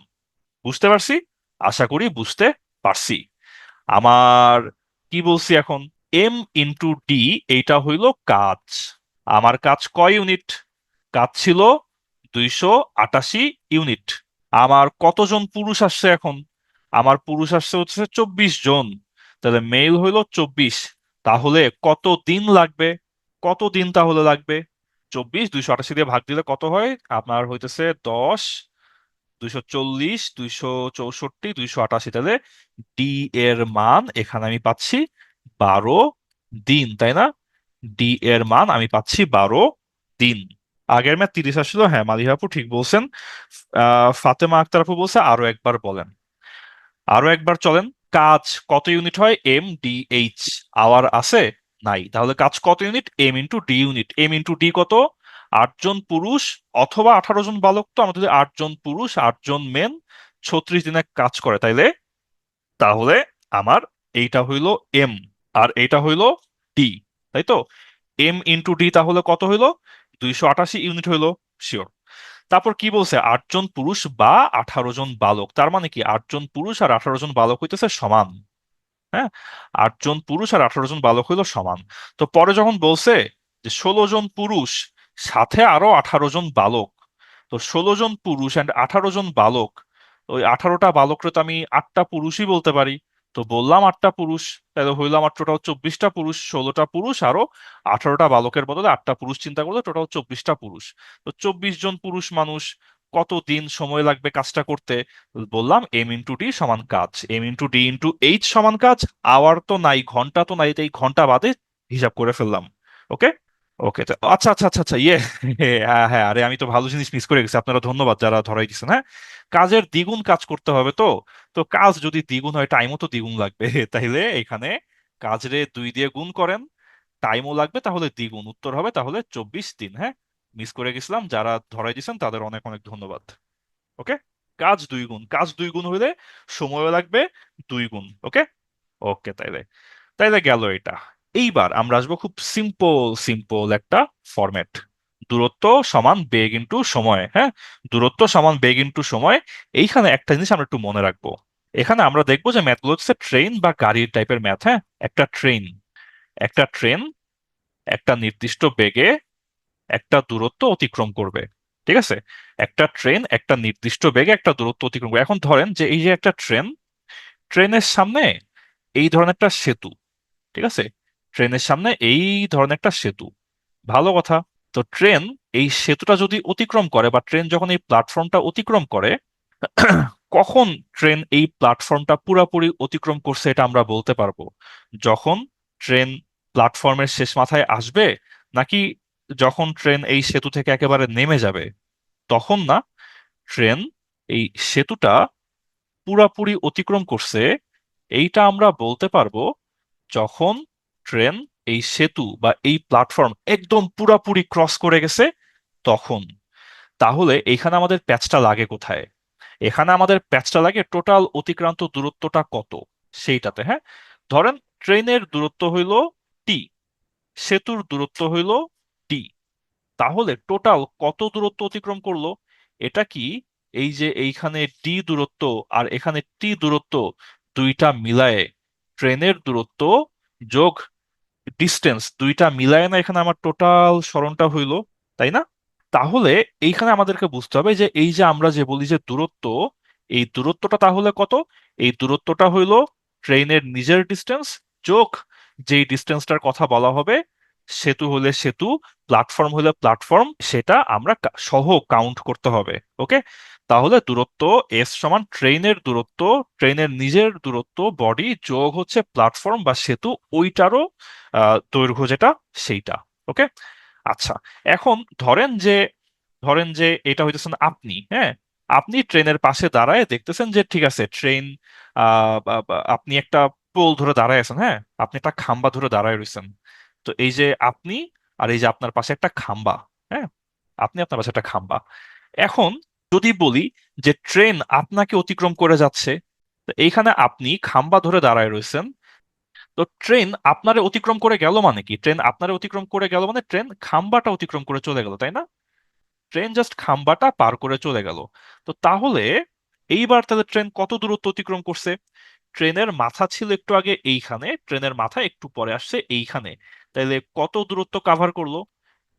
বুঝতে পারছি? আশা করি বুঝতে পারছি। আমার কি বলছি এখন? এম ইন্টু ডি, এইটা হইল কাজ। আমার কাজ কয় ইউনিট? কাজ ছিল 288 ইউনিট। আমার কতজন পুরুষ আসছে এখন? আমার পুরুষ আসছে হচ্ছে 24 জন। তাহলে মেল হইল 24। তাহলে কত দিন লাগবে? কত দিন তাহলে লাগবে? 24 288 দিয়ে ভাগ দিলে কত হয়? আপনার হইতেছে 10, 240, 264, 288। তাহলে ডি এর মান এখানে আমি পাচ্ছি 12 দিন, তাই না? ডি এর মান আমি পাচ্ছি 12 দিন। আগের ম্যাথ 30 আসছিল, হ্যাঁ মালিহা আপু ঠিক বলছেন। ফাতেমা আক্তার আপু বলছে আরো একবার বলেন। আরো একবার চলেন। কাজ কত ইউনিট হয়? M D H. আওয়ার আছে? নাই। তাহলে কাজ কত unit? M into D unit. M into D কত? 8 জন পুরুষ অথবা 18 জন বালক, তো আমাদের 8 জন পুরুষ 8 জন মেন 36 দিনে কাজ করে, তাইলে তাহলে আমার এইটা হইলো এম আর এইটা হইলো ডি, তাই তো? এম ইন্টু ডি তাহলে কত হইলো? 288 ইউনিট হইলো। শিওর। তারপর কি বলছে? 8 জন পুরুষ বা 18 জন বালক, তার মানে কি 8 জন পুরুষ আর 18 জন বালক হইতেছে সমান। হ্যাঁ, 8 জন পুরুষ আর 18 জন বালক হইলো সমান। তো পরে যখন বলছে যে 16 জন পুরুষ সাথে আরো 18 জন বালক, তো 16 জন পুরুষ অ্যান্ড 18 জন বালক, ওই 18টা বালকরে তো আমি 8টা পুরুষই বলতে পারি। তো বললাম 8টা পুরুষ, তাহলে হইলো আমার টোটাল 24টা পুরুষ। 16টা পুরুষ আরো 18টা বালকের বদলে 8টা পুরুষ চিন্তা করলে টোটাল 24টা পুরুষ। তো 24 জন পুরুষ মানুষ কত দিন সময় লাগবে কাজটা করতে? বললাম এম ইন্টু ডি সমান কাজ, M into D into H সমান কাজ। আওয়ার তো নাই, ঘন্টা তো নাই, তাই ঘন্টা বাদে হিসাব করে ফেললাম। ওকে। ওকে, আচ্ছা আচ্ছা আচ্ছা আচ্ছা, হ্যাঁ হ্যাঁ, আরে আমি তো ভালো জিনিস মিস করে গেছি, আপনারা ধন্যবাদ যারা ধরাই দিচ্ছেন। হ্যাঁ, কাজের দ্বিগুণ কাজ করতে হবে তো। তো কাজ যদি দ্বিগুণ হয় টাইমও তো দ্বিগুণ লাগবে। তাইলে এখানে কাজরে 2 দিয়ে গুণ করেন, টাইমও লাগবে, তাহলে দ্বিগুণ উত্তর হবে তাহলে 24 দিন। হ্যাঁ, মিস করে গেছিলাম, যারা ধরাই দিচ্ছেন তাদের অনেক অনেক ধন্যবাদ। ওকে, কাজ দুই গুণ হইলে সময়ও লাগবে 2 গুণ। ওকে। ওকে, তাইলে তাইলে গেল এটা। এইবার আমরা আসবো খুব সিম্পল সিম্পল একটা ফরম্যাট। দূরত্ব সমান বেগ ইন্টু সময়। হ্যাঁ, দূরত্ব সমান বেগ ইন্টু সময়। এইখানে একটা জিনিস আমরা একটু মনে রাখবো। এখানে আমরা দেখবো যে ম্যাথগুলো হচ্ছে ট্রেন বা গাড়ির টাইপের ম্যাথ। হ্যাঁ, একটা ট্রেন একটা নির্দিষ্ট বেগে একটা দূরত্ব অতিক্রম করবে, ঠিক আছে? একটা ট্রেন একটা নির্দিষ্ট বেগে একটা দূরত্ব অতিক্রম করবে। এখন ধরেন যে এই যে একটা ট্রেনের সামনে এই ধরনের একটা সেতু, ঠিক আছে? ট্রেনের সামনে এই ধরনের একটা সেতু, ভালো কথা। তো ট্রেন এই সেতুটা যদি অতিক্রম করে বা ট্রেন যখন এই প্ল্যাটফর্মটা অতিক্রম করে, কখন ট্রেন এই প্ল্যাটফর্মটা পুরোপুরি অতিক্রম করছে এটা আমরা বলতে পারবো? যখন ট্রেন প্ল্যাটফর্মের শেষ মাথায় আসবে, নাকি যখন ট্রেন এই সেতু থেকে একেবারে নেমে যাবে তখন? না, ট্রেন এই সেতুটা পুরাপুরি অতিক্রম করছে এইটা আমরা বলতে পারবো যখন ট্রেন এই সেতু বা এই প্ল্যাটফর্ম একদম পুরাপুরি ক্রস করে গেছে তখন। তাহলে এখানে আমাদের প্যাচটা লাগে কোথায়? এখানে আমাদের প্যাচটা লাগে টোটাল অতিক্রান্ত দূরত্বটা কত সেইটাতে। হ্যাঁ, ধরেন ট্রেনের দূরত্ব হইল টি, সেতুর দূরত্ব হইল টি, তাহলে টোটাল কত দূরত্ব অতিক্রম করলো? এটা কি এই যে এইখানে ডি দূরত্ব আর এখানে টি দূরত্ব দুইটা মিলায়ে ট্রেনের দূরত্ব যোগ ডিস্টেন্স দুইটা মিলায় না এখানে আমার টোটাল সরণটা হইলো, তাই না? তাহলে এইখানে আমাদেরকে বুঝতে হবে যে এই যে আমরা যে বলি যে দূরত্ব, এই দূরত্বটা তাহলে কত? এই দূরত্বটা হইলো ট্রেনের নিজের ডিস্টেন্স যোগ যেই ডিস্টেন্সটার কথা বলা হবে, সেতু হলে সেতু, প্ল্যাটফর্ম হলে প্ল্যাটফর্ম, সেটা আমরা সহ কাউন্ট করতে হবে। ওকে, তাহলে দূরত্ব এস সমান ট্রেনের দূরত্ব, ট্রেনের নিজের দূরত্ব বডি যোগ হচ্ছে প্ল্যাটফর্ম বা সেতু ওইটারও দৈর্ঘ্য যেটা সেইটা। ওকে, আচ্ছা, এখন ধরেন যে এটা হইতেছেন আপনি। হ্যাঁ, আপনি ট্রেনের পাশে দাঁড়ায় দেখতেছেন যে ঠিক আছে ট্রেন, আপনি একটা পোল ধরে দাঁড়ায় আছেন। হ্যাঁ, আপনি একটা খাম্বা ধরে দাঁড়ায় রয়েছেন। তো এই যে আপনি আর এই যে আপনার পাশে একটা খাম্বা। হ্যাঁ, আপনি আপনার পাশে একটা খাম্বা। এখন যদি বলি যে ট্রেন আপনাকে অতিক্রম করে যাচ্ছে, তো এইখানে আপনি খাম্বা ধরে দাঁড়ায় রয়েছেন। তো ট্রেন আপনারে অতিক্রম করে গেল মানে কি? ট্রেন আপনারে অতিক্রম করে গেল মানে ট্রেন খাম্বাটা অতিক্রম করে চলে গেল, তাই না? ট্রেন জাস্ট খাম্বাটা পার করে চলে গেল। তো তাহলে এইবার তাহলে ট্রেন কত দূরত্ব অতিক্রম করছে? ট্রেনের মাথা ছিল একটু আগে এইখানে, ট্রেনের মাথা একটু পরে আসছে এইখানে, তাইলে কত দূরত্ব কাভার করলো?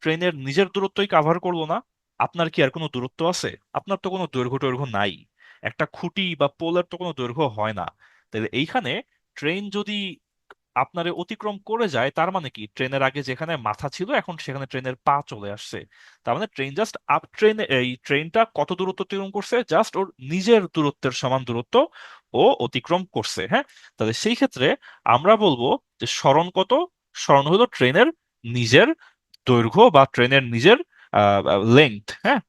ট্রেনের নিজের দূরত্বই কাভার করলো না। আপনার কি আর কোনো দূরত্ব আছে? আপনার তো কোনো দৈর্ঘ্য টৈর্ঘ্য নাই। একটা খুঁটি বা পোলের তো কোনো দৈর্ঘ্য হয় না। তাহলে এইখানে ট্রেন যদি আপনারে অতিক্রম করে যায় তার মানে কি ট্রেনের আগে যেখানে মাথা ছিল এখন সেখানে ট্রেনের পা চলে আসছে। তার মানে ট্রেন জাস্ট আপ ট্রেন এই ট্রেনটা কত দূরত্ব অতিক্রম করছে? জাস্ট ওর নিজের দূরত্বের সমান দূরত্ব ও অতিক্রম করছে। হ্যাঁ, তাহলে সেই ক্ষেত্রে আমরা বলবো যে সরণ কত? সরণ হলো ট্রেনের নিজের দৈর্ঘ্য বা ট্রেনের নিজের লেংথ। হ্যাঁ,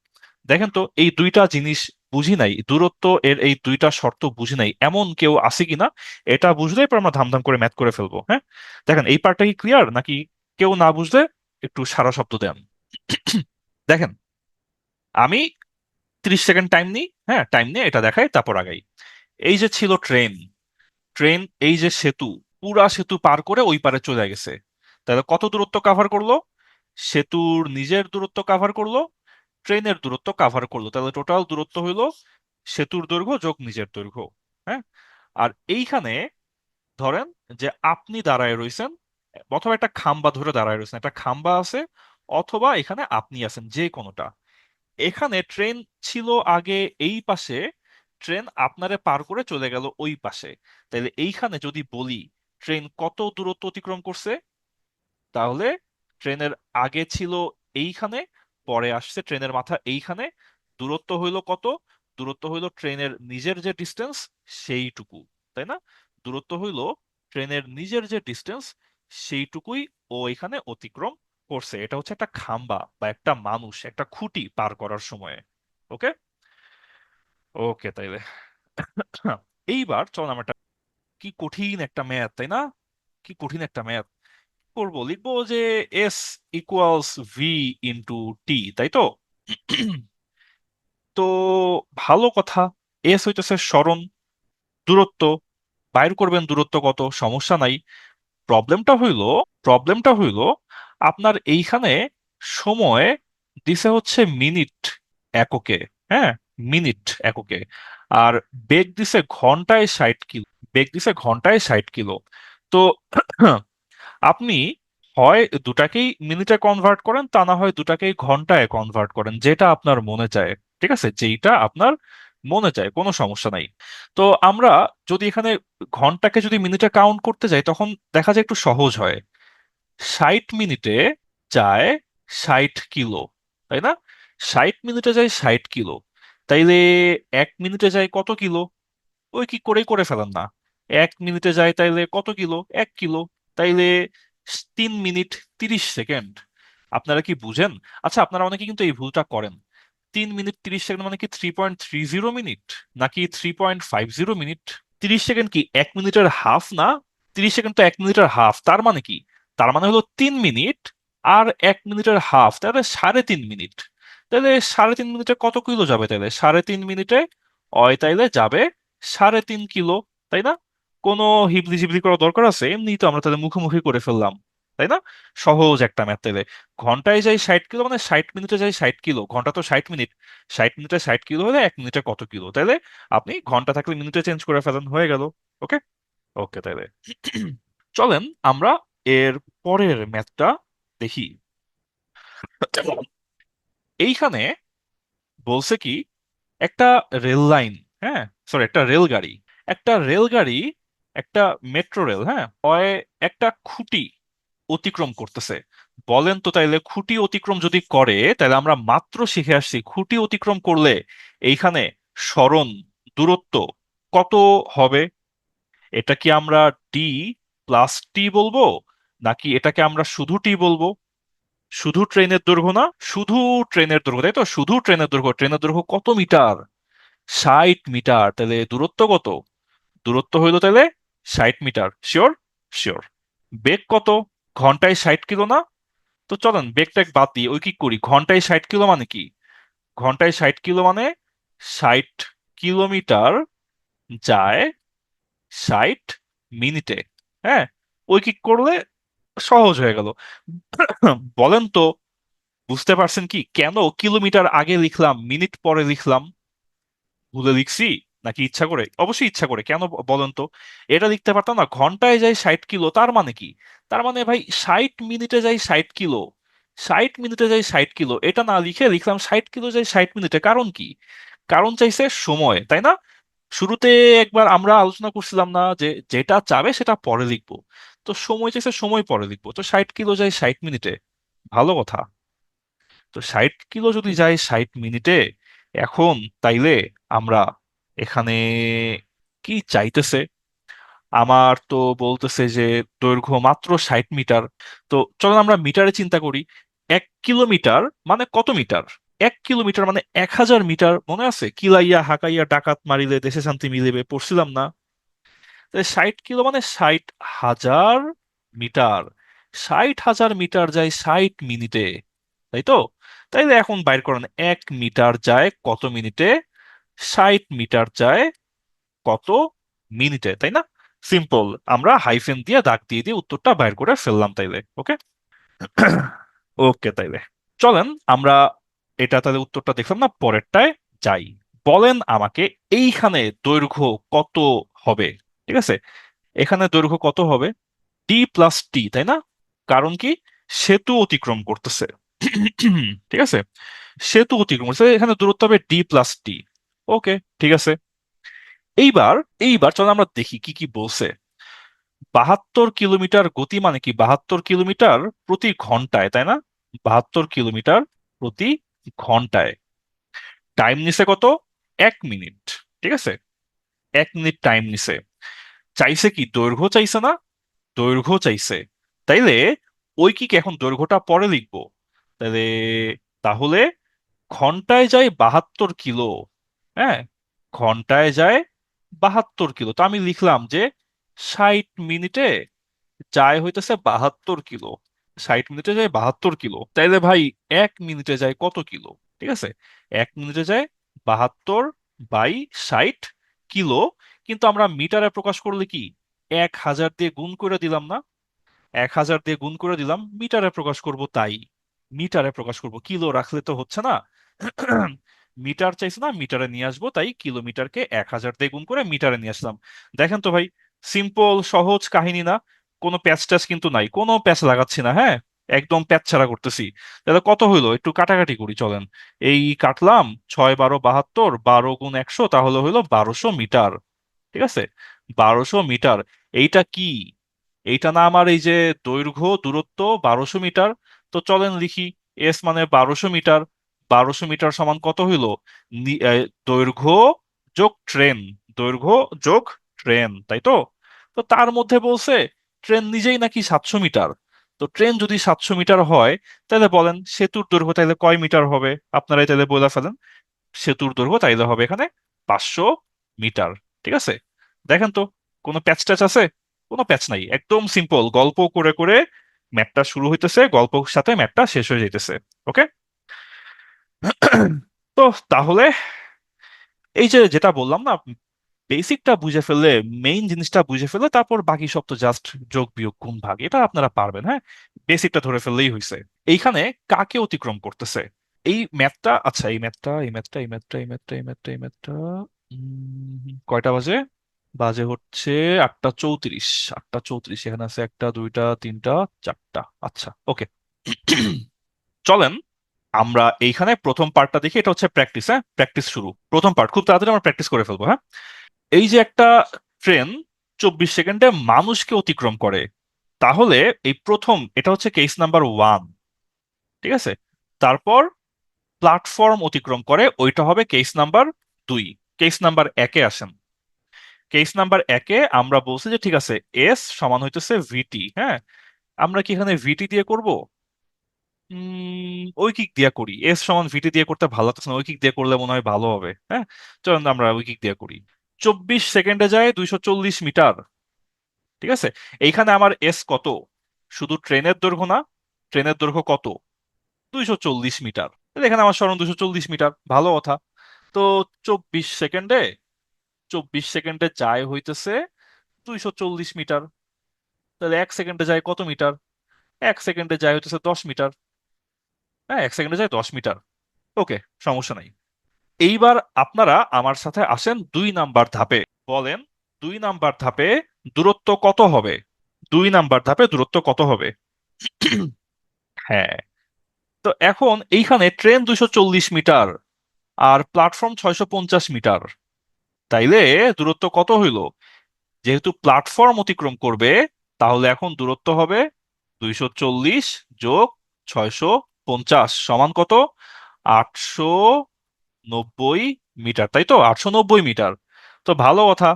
দেখেন তো এই দুইটা জিনিস বুঝি নাই, দূরত্ব এর এই দুইটা শর্ত বুঝি নাই এমন কেউ আছে কিনা? এটা বুঝলেই পর আমরা ধামধাম করে ম্যাথ করে ফেলবো। হ্যাঁ, দেখেন এই পার্টটা কি ক্লিয়ার নাকি? কেউ না বুঝলে একটু সারা শব্দ দেন। দেখেন, আমি 30 সেকেন্ড টাইম নিই। হ্যাঁ, টাইম নিয়ে এটা দেখাই তারপর আগাই। এই যে ছিল ট্রেন, ট্রেন এই যে সেতু, পুরা সেতু পার করে ওই পারে চলে গেছে। তাহলে কত দূরত্ব কাভার করলো? সেতুর নিজের দূরত্ব কাভার করলো, ট্রেনের দূরত্ব কাভার করলো, তাহলে টোটাল দূরত্ব হইলো সেতুর দৈর্ঘ্য যোগ নিজের দৈর্ঘ্য। হ্যাঁ, আর এইখানে ধরেন যে আপনি দাঁড়ায় রইছেন, অথবা একটা খাম্বা ধরে দাঁড়ায় রইছেন, একটা খাম্বা আছে, অথবা এখানে আপনি আছেন, যে কোনোটা। এখানে ট্রেন ছিল আগে এই পাশে, ট্রেন আপনারে পার করে চলে গেল ওই পাশে। তাহলে এইখানে যদি বলি ট্রেন কত দূরত্ব অতিক্রম করছে, তাহলে ট্রেনের আগে ছিল এইখানে, পরে আসছে ট্রেনের মাথা এইখানে, দূরত্ব হইলো কত? দূরত্ব হইলো ট্রেনের নিজের যে ডিস্টেন্স সেইটুকু, তাই না? দূরত্ব হইলো ট্রেনের নিজের যে ডিস্টেন্স সেইটুকুই ও এখানে অতিক্রম করছে। এটা হচ্ছে একটা খাম্বা বা একটা মানুষ একটা খুঁটি পার করার সময়ে। ওকে, ওকে, তাইলে এইবার চল আমরা কি কঠিন একটা ম্যাথ, তাই না? কি কঠিন একটা ম্যাথ করবো, লিখবো যে S equals V into T, তাই তো? তো ভালো কথা, এস হইতেছে সরণ, দূরত্ব বাইর করবেন, দূরত্ব কত সমস্যা নাই। প্রবলেমটা হইলো আপনার এইখানে সময় দিছে হচ্ছে মিনিট এককে। হ্যাঁ, মিনিট এককে। আর বেগ দিছে ঘন্টায় 60 কিলো। তো আপনি হয় দুটাকেই মিনিটে কনভার্ট করেন, তা না হয় দুটাকেই ঘন্টায় কনভার্ট করেন, যেটা আপনার মনে চায়। ঠিক আছে, যেইটা আপনার মনে চায়, কোনো সমস্যা নাই। তো আমরা যদি এখানে ঘন্টাকে যদি মিনিটে কাউন্ট করতে যাই তখন দেখা যায় একটু সহজ হয়। 60 মিনিটে যায় 60 কিলো, তাই না? 60 মিনিটে যায় 60 কিলো, তাইলে 1 মিনিটে যায় কত কিলো? ওই কি করেই করে ফেলেন না। 1 মিনিটে যায় তাইলে কত কিলো? 1 কিলো। তাইলে 3 মিনিট 30 সেকেন্ড। আপনারা কি বুঝেন? আচ্ছা, আপনারা অনেকে কিন্তু এই ভুলটা করেন। 3 মিনিট 30 সেকেন্ড মানে কি 3.30 মিনিট নাকি 3.50 মিনিট? 30 সেকেন্ড কি 1 মিনিটের হাফ না? 30 সেকেন্ড তো 1 মিনিটের হাফ, তার মানে কি? তার মানে হলো 3 মিনিট, আর 1 মিনিটের হাফ, তাহলে 3.5 মিনিট। তাহলে 3.5 মিনিটে কত কিলো যাবে? তাহলে 3.5 মিনিটে তাইলে যাবে 3.5 কিলো, তাই না? কোনো হিবলি জিবলি করার দরকার আছে? এমনি তো আমরা তাহলে মুখোমুখি করে ফেললাম, তাই না? সহজ একটা ম্যাথ তাইলে। ঘন্টায় যাই 60 কিলো, মানে 60 মিনিটে যাই 60 কিলো, ঘন্টা তো 60 মিনিট, 60 মিনিটে 60 কিলো হলে 1 মিনিটে কত কিলো? তাইলে আপনি ঘন্টা থাকলে মিনিটে চেঞ্জ করে ফেলেন, হয়ে গেল। ওকে। ওকে তাইলে চলেন আমরা এর পরের ম্যাথটা দেখি। এইখানে বলছে কি, একটা রেল লাইন, হ্যাঁ, সরি, একটা রেলগাড়ি, একটা মেট্রো রেল, হ্যাঁ, হয় একটা খুঁটি অতিক্রম করতেছে। বলেন তো তাইলে খুঁটি অতিক্রম যদি করে, তাহলে আমরা মাত্র শিখে আসছি খুঁটি অতিক্রম করলে এইখানে সরণ দূরত্ব কত হবে? এটা কি আমরা ডি প্লাস টি বলবো, নাকি এটাকে আমরা শুধু টি বলবো? শুধু ট্রেনের দৈর্ঘ্য না, শুধু ট্রেনের দৈর্ঘ্য, তাই তো? শুধু ট্রেনের দৈর্ঘ্য কত মিটার? 60 মিটার। তাহলে দূরত্ব কত? দূরত্ব হইলো তাহলে 60 মিটার। শিওর? শিওর। বেগ কত? ঘন্টায় 60 কিলো না? তো চলেন বেগটা বাদ দিয়ে ওই কি করি, ঘন্টায় 60 কিলো মানে কি? ঘন্টায় 60 কিলো মানে 60 কিলোমিটার যায় 60 মিনিটে। হ্যাঁ, ওই কি করলে সহজ হয়ে গেল। বলেন তো, বুঝতে পারছেন কি কেন কিলোমিটার আগে লিখলাম, মিনিট পরে লিখলাম? ভুলে লিখছি নাকি ইচ্ছা করে? অবশ্যই ইচ্ছা করে। কেন বলেন তো? এটা লিখতে পারতাম না, ঘন্টায় যাই 60 কিলো, তার মানে কি? তার মানে ভাই 60 মিনিটে যাই 60 কিলো, 60 মিনিটে যাই 60 কিলো, এটা না লিখে লিখলাম 60 কিলো যাই 60 মিনিটে। কারণ কি? কারণ চাইছে সময়, তাই না? শুরুতে একবার আমরা আলোচনা করছিলাম না যে যেটা চাবে সেটা পরে লিখবো? তো সময় চাইছে, সময় পরে লিখবো, তো 60 কিলো যাই 60 মিনিটে। ভালো কথা। তো 60 কিলো যদি যায় 60 মিনিটে, এখন তাইলে আমরা এখানে কি চাইতেছে? আমার তো বলতেছে যে দৈর্ঘ্য মাত্র 60 মিটার। তো চলুন আমরা মিটারে চিন্তা করি। 1 কিলোমিটার মানে কত মিটার? 1 কিলোমিটার মানে 1000 মিটার। মনে আছে কিলাইয়া হাকাইয়া ডাকাত মারিলে দেশে শান্তি মিলিবে, পড়ছিলাম না? তাহলে 60 কিলো মানে 60,000 মিটার। 60,000 মিটার যায় 60 মিনিটে, তাই তো? তাইলে এখন বাইর করেন 1 মিটার যায় কত মিনিটে, 60 মিটার যায় কত মিনিটে, তাই না? সিম্পল। আমরা হাইফেন দিয়ে দাগ দিয়ে দিয়ে উত্তরটা বাইর করে ফেললাম তাইলে। ওকে। ওকে তাইলে চলেন আমরা এটা তাহলে উত্তরটা দেখলাম না, পরেরটায় যাই। বলেন আমাকে এইখানে দৈর্ঘ্য কত হবে? ঠিক আছে, এখানে দৈর্ঘ্য কত হবে? ডি প্লাস টি, তাই না? কারণ কি? সেতু অতিক্রম করতেছে। ঠিক আছে, সেতু অতিক্রম করতেছে, এখানে দূরত্ব হবে ডি প্লাস টি। ওকে, ঠিক আছে। এইবার এইবার চলো আমরা দেখি কি কি বলছে। 72 কিলোমিটার গতি মানে কি? 72 কিলোমিটার প্রতি ঘন্টায়, তাই না? 72 কিলোমিটার প্রতি ঘন্টায়। টাইম নিছে কত? 1 মিনিট। ঠিক আছে, 1 মিনিট টাইম নিছে। চাইছে কি? দৈর্ঘ্য চাইছে না? দৈর্ঘ্য চাইছে। তাইলে ওই কি এখন দৈর্ঘ্যটা পরে লিখবো। তাহলে তাহলে ঘন্টায় যায় 72 কিলো, হ্যাঁ, ঘন্টায় যায় 72 কিলো। তো আমি লিখলাম যে 60 মিনিটে যায় হইতেছে 72 কিলো। 60 মিনিটে যায় 72 কিলো। তাইলে ভাই 1 মিনিটে যায় কত কিলো? ঠিক আছে, 1 মিনিটে যায় 72/60 কিলো। কিন্তু আমরা মিটারে প্রকাশ করলে কি 1000 দিয়ে গুণ করে দিলাম না? 1000 দিয়ে গুণ করে দিলাম, মিটারে প্রকাশ করব তাই। মিটারে প্রকাশ করব, কিলো রাখলে তো হচ্ছে না। মিটার চাইছে না, মিটারে নিয়ে আসবো, তাই কিলোমিটারকে 1000 দিয়ে গুণ করে মিটারে নিয়ে আসলাম। দেখেন তো ভাই, সিম্পল সহজ কাহিনী না? কোনো প্যাচ ট্যাচ কিন্তু নাই, কোনো প্যাচ লাগাচ্ছি না, হ্যাঁ, একদম প্যাচ ছাড়া করতেছি। তাহলে কত হইলো একটু কাটাকাটি করি চলেন। এই কাটলাম, 6 12 72, 12 × 100, তাহলে হইলো 1200 মিটার। ঠিক আছে, 1200 মিটার। এইটা কি? এইটা না আমার এই যে দৈর্ঘ্য দূরত্ব 1200 মিটার? তো চলেন লিখি, এস মানে 1200 মিটার। 1200 মিটার সমান কত হইলো? দৈর্ঘ্য যোগ ট্রেন, দৈর্ঘ্য যোগ ট্রেন, তাই তো? তো তার মধ্যে বলছে ট্রেন নিজেই নাকি 700 মিটার। তো ট্রেন যদি 700 মিটার হয়, তাহলে বলেন সেতুর দৈর্ঘ্য তাইলে কয় মিটার হবে? আপনারাই তাহলে বলে ফেলেন। সেতুর দৈর্ঘ্য তাইলে হবে এখানে 500 মিটার। ঠিক আছে, দেখেন তো কোনো প্যাচ ট্যাচ আছে? কোনো প্যাচ নাই, একদম সিম্পল, গল্প করে করে ম্যাথটা শুরু হইতেছে, গল্পের সাথে ম্যাথটা শেষ হয়ে যাইতেছে। ওকে। তো তাহলে এই যে যেটা বললাম না, বেসিকটা বুঝে ফেললে, মেইন জিনিসটা বুঝে ফেললে তারপর বাকি সব তো জাস্ট যোগ বিয়োগ গুণ ভাগ, এটা আপনারা পারবেন। হ্যাঁ, বেসিকটা ধরে ফেললেই হয়েছে। এইখানে কাকে অতিক্রম করতেছে এই ম্যাথটা? আচ্ছা, এই ম্যাথটা কয়টা বাজে? বাজে হচ্ছে 8:34। 8:34, এখানে আছে একটা, দুইটা, তিনটা, চারটা। আচ্ছা, ওকে। চলেন আমরা এইখানে প্রথম পার্টটা দেখি। এটা হচ্ছে প্র্যাকটিস। হ্যাঁ, প্র্যাকটিস শুরু, প্রথম পার্ট খুব তাড়াতাড়ি আমরা প্র্যাকটিস করে ফেলবো। হ্যাঁ, এই যে একটা ট্রেন 24 সেকেন্ডে মানুষকে অতিক্রম করে, তাহলে এই প্রথম, এটা হচ্ছে কেস নাম্বার 1। ঠিক আছে, তারপর প্ল্যাটফর্ম অতিক্রম করে, ওইটা হবে কেস নাম্বার 2। কেস নাম্বার 1-এ আসেন। কেস নাম্বার 1-এ আমরা বলছি যে ঠিক আছে, এস সমান হইতেছে ভিটি। হ্যাঁ, আমরা কি এখানে ভিটি দিয়ে করব? ঐকিক দিয়ে করি। এস সমান ভিটি দিয়ে করতে ভালো লাগতেছে না, ঐকিক দিয়ে করলে মনে হয় ভালো হবে। হ্যাঁ, চলুন আমরা ঐকিক দিয়ে করি। 24 সেকেন্ডে যায় 240 মিটার। ঠিক আছে, এইখানে আমার এস কত? শুধু ট্রেনের দৈর্ঘ্য না, ট্রেনের দৈর্ঘ্য কত? 240 মিটার। তাহলে এখানে আমার সরণ 240 মিটার, ভালো কথা। তো 24 সেকেন্ডে, 24 সেকেন্ডে যায় হইতেছে 240 মিটার। তাহলে 1 সেকেন্ডে যায় কত মিটার? 1 সেকেন্ডে যায় হইতেছে 10 মিটার। হ্যাঁ, 1 সেকেন্ডে যায় 10 মিটার। ওকে, সমস্যা নাই। এইবার আপনারা আমার সাথে আসেন 2 নাম্বার ধাপে। বলেন, 2 নাম্বার ধাপে দূরত্ব কত হবে? 2 নাম্বার ধাপে দূরত্ব কত হবে? হ্যাঁ, তো এখন এইখানে ট্রেন 240 মিটার আর প্ল্যাটফর্ম 650 মিটার, তাইলে দূরত্ব কত হইল? যেহেতু প্ল্যাটফর্ম অতিক্রম করবে, তাহলে এখন দূরত্ব হবে 240 যোগ 650 সমান কত? 890 মিটার, তাই তো? 890 মিটার। তো ভালো কথা।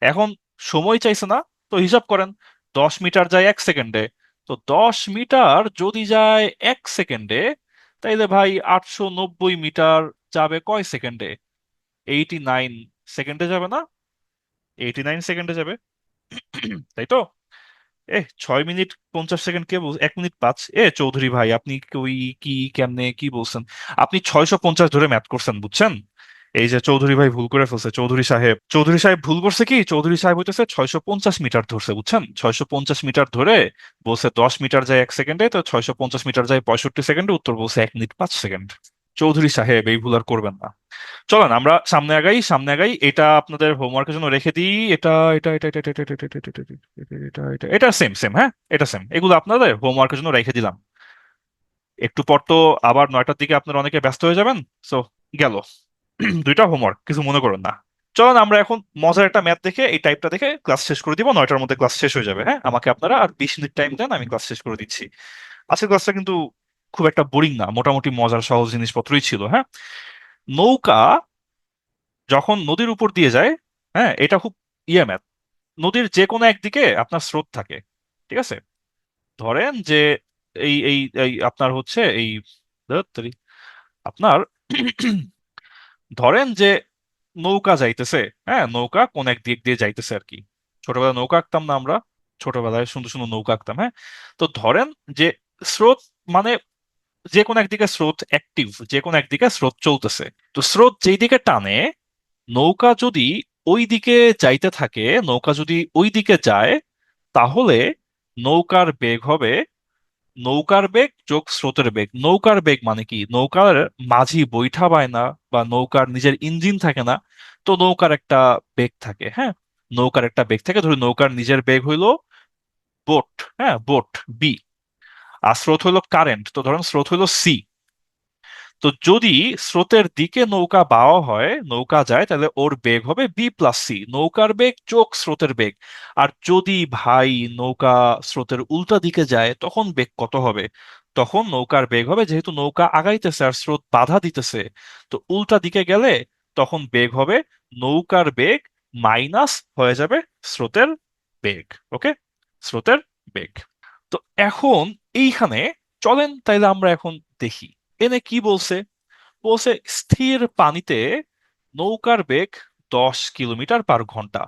এখন সময় চাইছে না, তো হিসাব করেন। 10 মিটার যায় 1 সেকেন্ডে, তো 10 মিটার যদি যায় 1 সেকেন্ডে, তাইলে ভাই 890 মিটার যাবে কয় সেকেন্ডে? 89 সেকেন্ডে যাবে না? 89 সেকেন্ডে যাবে, তাই তো? 6 মিনিট 50 সেকেন্ড, 1 মিনিট 5। চৌধুরী ভাই, আপনি ওই কি, কেমনে কি বলছেন? আপনি 650 ধরে ম্যাথ করছেন, বুঝছেন? এই যে চৌধুরী ভাই ভুল করে ফেলছে, চৌধুরী সাহেব ভুল করছে। কি, চৌধুরী সাহেব হইতেছে 650 মিটার ধরছে, বুঝছেন? 650 মিটার ধরে বলছে 10 মিটার যায় 1 সেকেন্ডে, তো 650 মিটার যায় 65 সেকেন্ডে, উত্তর বলছে 1 মিনিট 5 সেকেন্ড। চৌধুরী সাহেব এই ভুল আর করবেন না। চলেন আমরা সামনে আগাই, সামনে আগাই। এটা আপনাদের হোমওয়ার্কের জন্য রেখে দিই। এটা এটা এটা এটা এটা এটা এটা এটা এটা এটা এটা এটা সেম সেম। হ্যাঁ, এটা সেম, এগুলো আপনাদের হোমওয়ার্কের জন্য রেখে দিলাম। একটু পর তো আবার 9টার দিকে আপনারা অনেকে ব্যস্ত হয়ে যাবেন। সো গেল দুইটা হোমওয়ার্ক, কিছু মনে করেন না। চলেন আমরা এখন মজার একটা ম্যাথ দেখে, এই টাইপটা দেখে ক্লাস শেষ করে দিব। 9টার মধ্যে ক্লাস শেষ হয়ে যাবে। হ্যাঁ, আমাকে আপনারা আর 20 মিনিট টাইম দেন, আমি ক্লাস শেষ করে দিচ্ছি। আজকের ক্লাসটা কিন্তু খুব একটা বোরিং না, মোটামুটি মজার সহজ জিনিসপত্রই ছিল। হ্যাঁ, নৌকা যখন নদীর উপর দিয়ে যায়, হ্যাঁ, এটা খুব ম্যাথ। নদীর যে কোনো একদিকে আপনার স্রোত থাকে। ঠিক আছে, ধরেন যে এই এই এই আপনার হচ্ছে এই ধুর তেরি, আপনার ধরেন যে নৌকা যাইতেছে। হ্যাঁ, নৌকা কোন এক দিক দিয়ে যাইতেছে আর কি। ছোটবেলায় নৌকা আঁকতাম না আমরা? ছোটবেলায় সুন্দর সুন্দর নৌকা আঁকতাম। হ্যাঁ, তো ধরেন যে স্রোত, মানে যে কোনো একদিকে স্রোত অ্যাক্টিভ, যে কোনো একদিকে স্রোত চলতেছে। তো স্রোত যেই দিকে টানে, নৌকা যদি ওই দিকে যাইতে থাকে, নৌকা যদি ওই দিকে যায়, তাহলে নৌকার বেগ হবে নৌকার বেগ যোগ স্রোতের বেগ। নৌকার বেগ মানে কি? নৌকার মাঝি বৈঠা পায় না, বা নৌকার নিজের ইঞ্জিন থাকে না, তো নৌকার একটা বেগ থাকে। হ্যাঁ, নৌকার একটা বেগ থাকে, ধরুন নৌকার নিজের বেগ হইলো বোট। হ্যাঁ, বোট বি। আর স্রোত হইলো কারেন্ট, তো ধরুন স্রোত হইলো সি। তো যদি স্রোতের দিকে নৌকা বাওয়া হয়, নৌকা যায়, তাহলে ওর বেগ হবে B+C, নৌকার বেগ যোগ স্রোতের বেগ। আর যদি ভাই নৌকা স্রোতের উল্টা দিকে যায়, তখন বেগ কত হবে? তখন নৌকার বেগ হবে, যেহেতু নৌকা আগাইতেছে আর স্রোত বাধা দিতেছে, তো উল্টা দিকে গেলে তখন বেগ হবে নৌকার বেগ মাইনাস হয়ে যাবে স্রোতের বেগ। ওকে, স্রোতের বেগ। তো এখন এইখানে চলেন তাইলে আমরা এখন দেখি এনে কি বলছে। বলছে স্থির পানিতে নৌকার বেগ 10 কিলোমিটার পার ঘন্টা।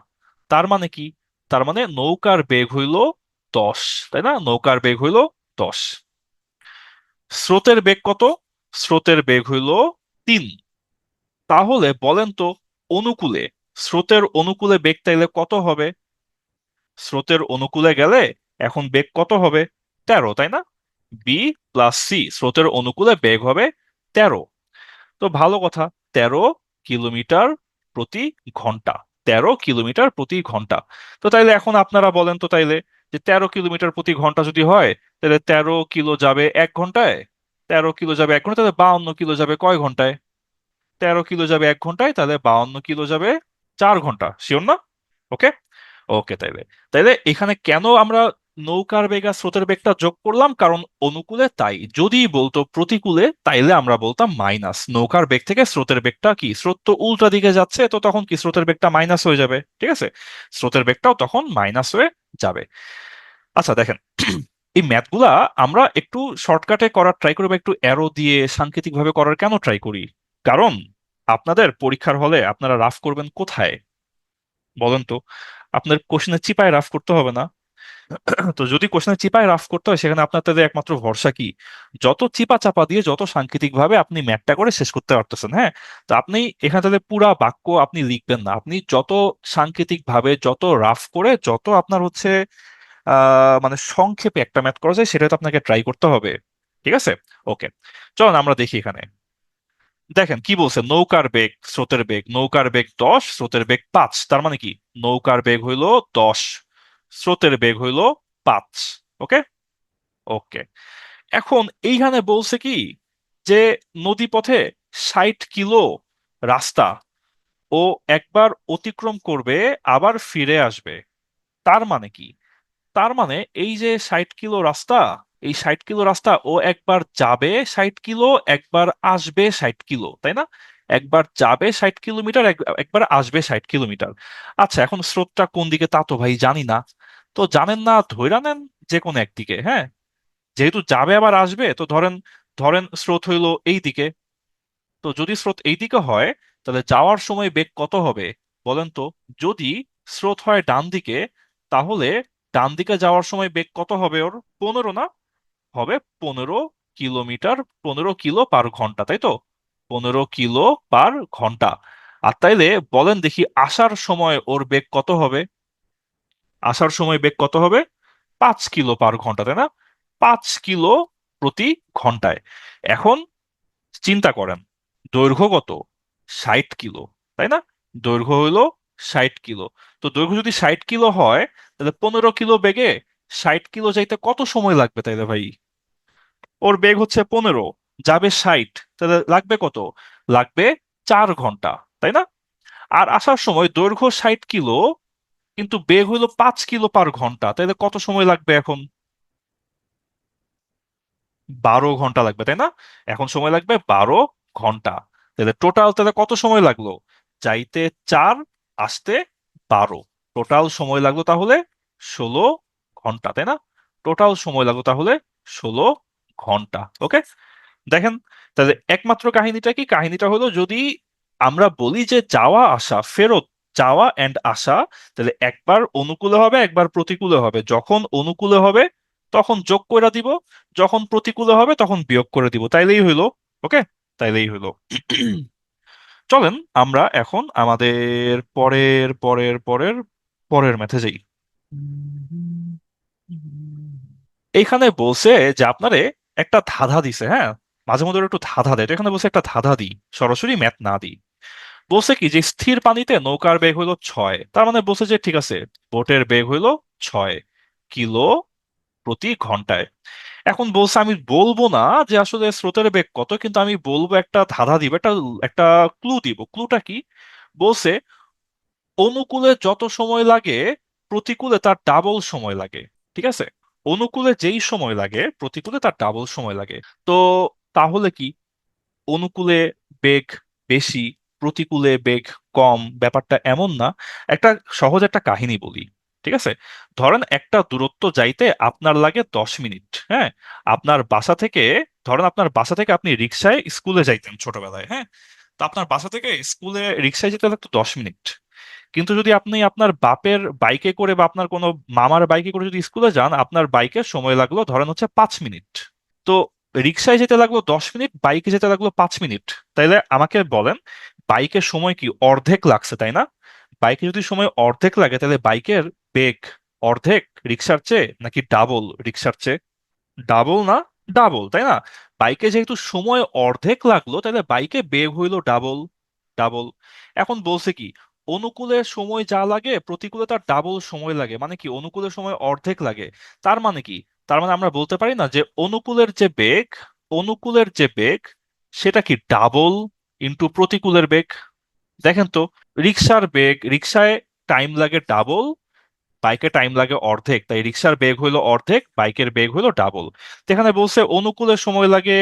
তার মানে কি? তার মানে নৌকার বেগ হইল 10, তাই না? নৌকার বেগ হইল 10। স্রোতের বেগ কত? স্রোতের বেগ হইল 3। তাহলে বলেন তো, অনুকূলে, স্রোতের অনুকূলে বেগ তাইলে কত হবে? স্রোতের অনুকূলে গেলে এখন বেগ কত হবে? 13, তাই না? বি প্লাস সি, স্রোতের অনুকূলে বেগ হবে 13। তো ভালো কথা, 13 কিলোমিটার প্রতি ঘন্টা। 13 কিলোমিটার প্রতি ঘন্টা। তো তাইলে এখন আপনারা বলেন তো তাইলে, যে 13 কিলোমিটার প্রতি ঘন্টা যদি হয়, তাহলে 13 কিলো যাবে 1 ঘন্টায়। 13 কিলো যাবে 1 ঘন্টা, তাহলে 52 কিলো যাবে কয় ঘন্টায়? 13 কিলো যাবে 1 ঘন্টায়, তাহলে 52 কিলো যাবে 4 ঘন্টা। শিওর না? ওকে। ওকে, তাইলে তাইলে এখানে কেন আমরা নৌকার বেগ আর স্রোতের বেগটা যোগ করলাম? কারণ অনুকূলে তাই। যদি বলতো প্রতিকূলে, তাইলে আমরা বলতাম মাইনাস। নৌকার বেগ থেকে স্রোতের বেগটা কি, স্রোত তো উল্টা দিকে যাচ্ছে, তো তখন কি স্রোতের বেগটা মাইনাস হয়ে যাবে, ঠিক আছে? স্রোতের বেগটাও তখন মাইনাস হয়ে যাবে। আচ্ছা দেখেন, এই ম্যাথগুলা আমরা একটু শর্টকাটে করার ট্রাই করি, বা একটু অ্যারো দিয়ে সাংকেতিক ভাবে করার কেন ট্রাই করি? কারণ আপনাদের পরীক্ষার হলে আপনারা রাফ করবেন কোথায় বলেন তো? আপনার কোশ্চেনে চিপায় রাফ করতে হবে না? তো যদি কোশ্চেনে চিপায় রাফ করতে হয়, সেখানে আপনার তাদের একমাত্র ভরসা কি? যত চিপা চাপা দিয়ে, যত সাংকেতিক ভাবে আপনি ম্যাথটা করে শেষ করতে পারতেছেন, হ্যাঁ। তো আপনি এখানে তাহলে পুরা বাক্য আপনি লিখবেন না, আপনি যত সাংকেতিক ভাবে, যত রাফ করে, যত আপনার হচ্ছে মানে সংক্ষেপে একটা ম্যাথ করা যায়, সেটা তো আপনাকে ট্রাই করতে হবে। ঠিক আছে? ওকে, চলুন আমরা দেখি এখানে। দেখেন কি বলছে, নৌকার বেগ, স্রোতের বেগ। নৌকার বেগ 10, স্রোতের বেগ 5। তার মানে কি? নৌকার বেগ হইলো 10, স্রোতের বেগ হইলো 5। ওকে। ওকে, এখন এইখানে বলছে কি, যে নদীপথে 60 কিলো রাস্তা ও একবার অতিক্রম করবে, আবার ফিরে আসবে। তার মানে কি? তার মানে এই যে 60 কিলো রাস্তা, এই 60 কিলো রাস্তা ও একবার যাবে 60 কিলো, একবার আসবে 60 কিলো, তাই না? একবার যাবে 60 কিলোমিটার, একবার আসবে 60 কিলোমিটার। আচ্ছা, এখন স্রোতটা কোন দিকে তা তো ভাই জানি না। তো জানেন না, ধইরা নেন যে কোনো একদিকে, হ্যাঁ। যেহেতু যাবে আবার আসবে, তো ধরেন, স্রোত হইলো এই দিকে। তো যদি স্রোত এই দিকে হয়, তাহলে যাওয়ার সময় বেগ কত হবে বলেন তো? যদি স্রোত হয় ডান দিকে, তাহলে ডান দিকে যাওয়ার সময় বেগ কত হবে ওর? 15 না? হবে 15 কিলোমিটার, 15 কিলো পার ঘন্টা, তাই তো? 15 কিলো পার ঘন্টা। আর তাইলে বলেন দেখি, আসার সময় ওর বেগ কত হবে? আসার সময় বেগ কত হবে? 5 কিলো পার ঘন্টা, তাই না? 5 কিলো প্রতি ঘন্টায়। এখন চিন্তা করেন, দৈর্ঘ্য কত? 60 কিলো, তাই না? দৈর্ঘ্য হইলো 60 কিলো। তো দৈর্ঘ্য যদি 60 কিলো হয়, তাহলে 15 কিলো বেগে 60 কিলো যাইতে কত সময় লাগবে তাইলে ভাই? ওর বেগ হচ্ছে 15, যাবে 60, তাহলে লাগবে কত? লাগবে 4 ঘন্টা, তাই না? আর আসার সময় দৈর্ঘ্য 60 কিলো, কিন্তু বেগ হইলো 5 কিলো পার ঘন্টা, তাহলে কত সময় লাগবে এখন? 12 ঘন্টা লাগবে, তাই না? এখন সময় লাগবে 12 ঘন্টা। তাহলে টোটাল তাহলে কত সময় লাগলো? যাইতে 4, আসতে 12। টোটাল সময় লাগলো তাহলে 16 ঘন্টা, তাই না? টোটাল সময় লাগলো তাহলে 16 ঘন্টা। ওকে, দেখেন, তাহলে একমাত্র কাহিনীটা কি? কাহিনীটা হলো, যদি আমরা বলি যে যাওয়া আসা ফেরত, যাওয়া এন্ড আসা, তাহলে একবার অনুকূলে হবে, একবার প্রতিকূলে হবে। যখন অনুকূলে হবে তখন যোগ করে দিব, যখন প্রতিকূলে হবে তখন বিয়োগ করে দিব, তাইলেই হইলো। ওকে, তাইলেই হইলো। চলেন আমরা এখন আমাদের পরের পরের পরের পরের ম্যাথে যাই। এইখানে বলছে যে আপনারে একটা ধাঁধা দিছে, হ্যাঁ। মাঝে মধ্যে ওরা একটু ধাঁধা দেয়, তো এখানে বলছে একটা ধাঁধা দিই, সরাসরি ম্যাথ না দিই। বলছে কি, যে স্থির পানিতে নৌকার বেগ হইলো 6। তার মানে বলছে যে ঠিক আছে, বোটের বেগ হইলো 6 কিলো প্রতি ঘন্টায়। এখন বলছে আমি বলবো না যে আসলে স্রোতের বেগ কত, কিন্তু আমি বলবো, একটা ধাঁধা দিব, একটা একটা ক্লু দিব। ক্লুটা কি? বলছে অনুকূলে যত সময় লাগে, প্রতিকূলে তার ডাবল সময় লাগে। ঠিক আছে? অনুকূলে যেই সময় লাগে, প্রতিকূলে তার ডাবল সময় লাগে। তো তাহলে কি, অনুকূলে বেগ বেশি, প্রতিকূলে বেগ কম, ব্যাপারটা এমন না। একটা সহজ একটা কাহিনী বলি, ঠিক আছে? ধরেন একটা দূরত্ব যাইতে আপনার লাগে 10 মিনিট, হ্যাঁ। আপনার বাসা থেকে, ধরেন আপনার বাসা থেকে আপনি রিক্সায় স্কুলে যাইতেন ছোটবেলায়, হ্যাঁ। তো আপনার বাসা থেকে স্কুলে রিক্সায় যেতে লাগতো 10 মিনিট। কিন্তু যদি আপনি আপনার বাপের বাইকে করে বা আপনার কোনো মামার বাইকে করে যদি স্কুলে যান, আপনার বাইকে সময় লাগলো ধরেন হচ্ছে 5 মিনিট। তো রিক্সায় যেতে লাগলো 10 মিনিট, বাইকে যেতে লাগলো 5 মিনিট। তাইলে আমাকে বলেন, বাইকের সময় কি অর্ধেক লাগছে, তাই না? বাইকে যদি সময় অর্ধেক লাগে, তাহলে বাইকের বেগ অর্ধেক রিক্সার চেয়ে নাকি ডাবল রিক্সার চেয়ে? ডাবল না? ডাবল, তাই না? বাইকে যেহেতু সময় অর্ধেক লাগলো, তাহলে বাইকে বেগ হইলো ডাবল। ডাবল। এখন বলছে কি, অনুকূলে সময় যা লাগে প্রতিকূলে তার ডাবল সময় লাগে, মানে কি অনুকূলের সময় অর্ধেক লাগে। তার মানে কি? তার মানে আমরা বলতে পারি না যে অনুকূলের যে বেগ সেটা কি ডাবল ইন্টু প্রতিকূলের বেগ? দেখেন তো, রিক্সায় টাইম লাগে ডাবল, বাইকে টাইম লাগে অর্ধেক, তাই রিক্সার বেগ হইলো অর্ধেক, বাইকের বেগ হইলো ডাবল। তো এখানে বলছে অনুকূলের সময় লাগে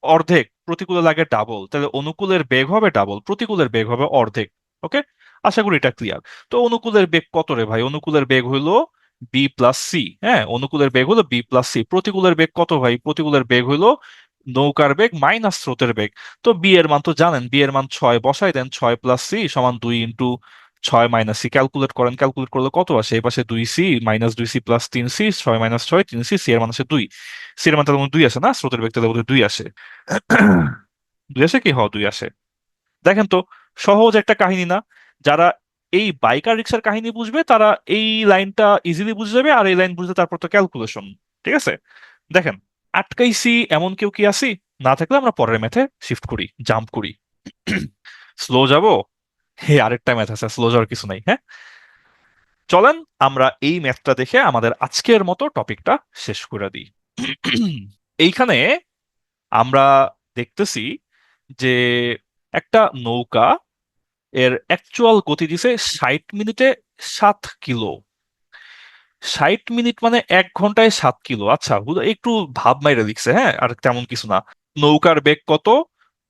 অর্ধেক, প্রতিকূলে লাগে ডাবল, তাহলে অনুকূলের বেগ হবে ডাবল, প্রতিকূলের বেগ হবে অর্ধেক। ওকে, আশা করি এটা ক্লিয়ার। তো অনুকূলের বেগ কত রে ভাই? অনুকূলের বেগ হইলো b+c। হ্যাঁ, অনুকূলের বেগ হলো b+c। প্রতিকূলের বেগ কত ভাই? প্রতিকূলের বেগ হইলো নৌকার বেগ মাইনাস স্রোতের বেগ। তো বি এর মান তো জানেন, বি এর মান 6, বসাই দেন। 6+c সমান 2 × 6 - c। ক্যালকুলেট করেন, ক্যালকুলেট করলে কত আসে? এই পাশে 2c minus 2c plus 3c, 6 - 6 3c, C এর মান আসে 2। সি এর মান তাহলে 2 আসে না? স্রোতের বেগ তাহলে বোধহয় 2 আসে। 2 আসে কি? 2 আসে। দেখেন তো, সহজ একটা কাহিনী না? যারা এই বাইকার রিক্সার কাহিনী বুঝবে তারা এই লাইনটা ইজিলি বুঝে যাবে, আর এই লাইন বুঝতে তারপর তো ক্যালকুলেশন। ঠিক আছে, দেখেন, আটকাইছি এমন কেউ কি আসি? না থাকলে আমরা পরের ম্যাথে শিফট করি, জাম্প করি। স্লো যাব? হে, আরেকটা ম্যাথ আছে, স্লো যাওয়ার কিছু নাই। হ্যাঁ, চলেন আমরা এই ম্যাথটা দেখে আমাদের আজকের মতো টপিকটা শেষ করে দিই। এইখানে আমরা দেখতেছি যে একটা নৌকা এর অ্যাকচুয়াল গতি দিছে 60 মিনিটে 7 কিলো। 60 মিনিট মানে 1 ঘন্টায় 7 কিলো। আচ্ছা, একটু ভাব মাইরে লিখছে, হ্যাঁ, আর তেমন কিছু না। নৌকার বেগ কত?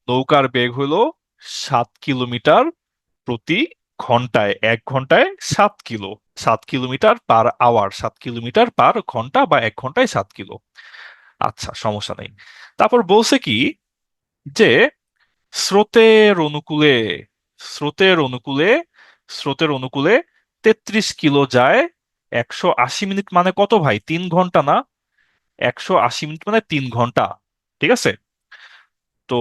নৌকার বেগ হলো 7 কিলোমিটার প্রতি ঘন্টায়। 1 ঘন্টায় 7 kilo. 7 kilometre per hour, 7 kilometre per ঘন্টা, বা 1 ঘন্টায় 7 কিলো। আচ্ছা, সমস্যা নেই। তারপর বলছে কি যে স্রোতের অনুকূলে স্রোতের অনুকূলে স্রোতের অনুকূলে 33 কিলো যায় 180 মিনিট, মানে কত ভাই? 3 ঘন্টা না? 180 মিনিট মানে 3 ঘন্টা। ঠিক আছে, তো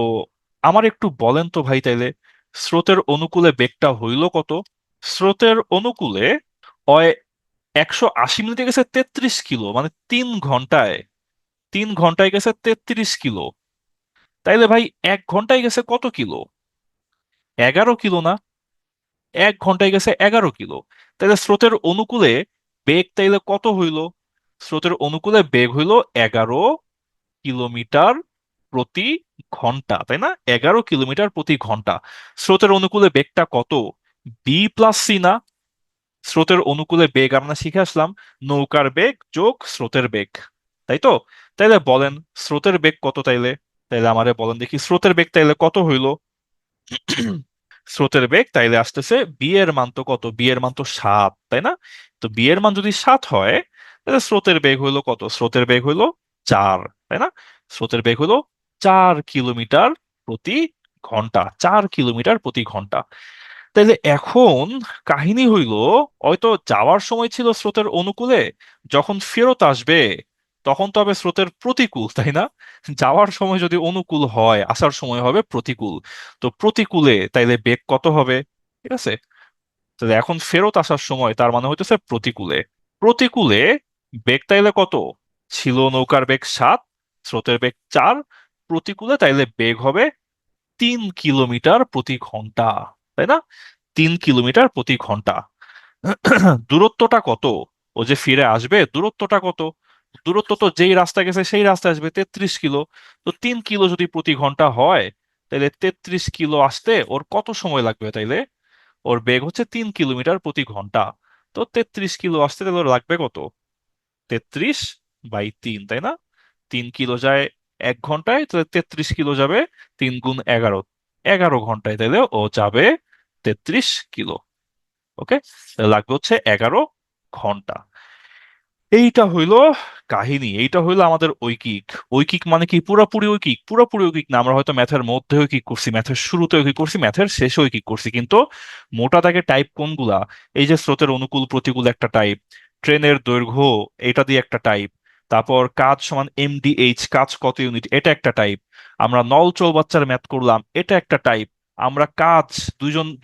আমার একটু বলেন তো ভাই, তাইলে স্রোতের অনুকূলে বেগটা হইল কত? স্রোতের অনুকূলে অয় 180 মিনিটে গেছে 33 কিলো, মানে 3 ঘন্টায়। 3 ঘন্টায় গেছে 33 কিলো। তাইলে ভাই 1 ঘন্টায় গেছে কত কিলো? 11 কিলো না? 1 ঘন্টায় গেছে 11 কিলো। তাহলে স্রোতের অনুকূলে বেগ তাইলে কত হইল? স্রোতের অনুকূলে বেগ হইল 11 কিলোমিটার প্রতি ঘন্টা, তাই না? 11 কিলোমিটার প্রতি ঘন্টা। স্রোতের অনুকূলে বেগটা কত? b+c না? স্রোতের অনুকূলে বেগ আমরা শিখে আসলাম নৌকার বেগ যোগ স্রোতের বেগ, তাই তো? তাইলে বলেন স্রোতের বেগ কত তাইলে? তাইলে আমারে বলেন দেখি, স্রোতের বেগ তাইলে কত হইল? স্রোতের বেগ তাইলে আসতেছে, বি এর মান তো কত? বি এর মান তো 7, তাই না? তো বি এর মান যদি 7 হয়, তাহলে স্রোতের বেগ হইলো কত? স্রোতের বেগ হইলো 4, তাই না? স্রোতের বেগ হইলো 4 কিলোমিটার প্রতি ঘন্টা। 4 কিলোমিটার প্রতি ঘন্টা। তাইলে এখন কাহিনী হইলো, হয়তো যাওয়ার সময় ছিল স্রোতের অনুকূলে, যখন ফেরত আসবে তখন তো হবে স্রোতের প্রতিকূল, তাই না? যাওয়ার সময় যদি অনুকূল হয়, আসার সময় হবে প্রতিকূল। তো প্রতিকূলে তাইলে বেগ কত হবে? ঠিক আছে, তাহলে এখন ফেরত আসার সময় তার মানে হইতেছে প্রতিকূলে। প্রতিকূলে বেগ তাইলে কত? ছিল নৌকার বেগ 7, স্রোতের বেগ 4, প্রতিকূলে তাইলে বেগ হবে 3 কিলোমিটার প্রতি ঘন্টা, তাই না? 3 কিলোমিটার প্রতি ঘন্টা। দূরত্বটা কত? ও যে ফিরে আসবে, দূরত্বটা কত? দূরত্ব তো যেই রাস্তা গেছে সেই রাস্তায় আসবে, 33 কিলো। তো 3 কিলো যদি প্রতি ঘন্টা হয়, তাহলে 33 কিলো আসতে ওর কত সময় লাগবে তাইলে? ওর বেগ হচ্ছে 3 কিলোমিটার প্রতি ঘন্টা। তো 33 কিলো আসতে তাহলে ওর লাগবে কত? 33/3, তাই না? 3 কিলো যায় 1 ঘন্টায়, তাহলে 33 কিলো যাবে 3 × 11, 11 ঘন্টায় তাহলে ও যাবে 33 কিলো। ওকে, লাগবে হচ্ছে 11 ঘন্টা। এইটা হইলো কাহিনী, এইটা হইলো আমাদের ঐকিক। ঐকিক মানে কি? পুরাপুরি ঐকিক? পুরাপুরি ঐকিক না, আমরা হয়তো ম্যাথের মধ্যে ঐকিক করছি, ম্যাথের শুরুতে ঐকিক করছি, ম্যাথের শেষে ঐকিক করছি, কিন্তু মোটা দাগে টাইপ কোনগুলা? এই যে স্রোতের অনুকূল প্রতিকূল একটা টাইপ, ট্রেনের দৈর্ঘ্য এটা দিয়ে একটা টাইপ, তারপর কাজ সমান এমডিএইচ, কাজ কত ইউনিট, এটা একটা টাইপ। আমরা নল চৌবাচ্চার ম্যাথ করলাম, এটা একটা টাইপ। আমরা কাজ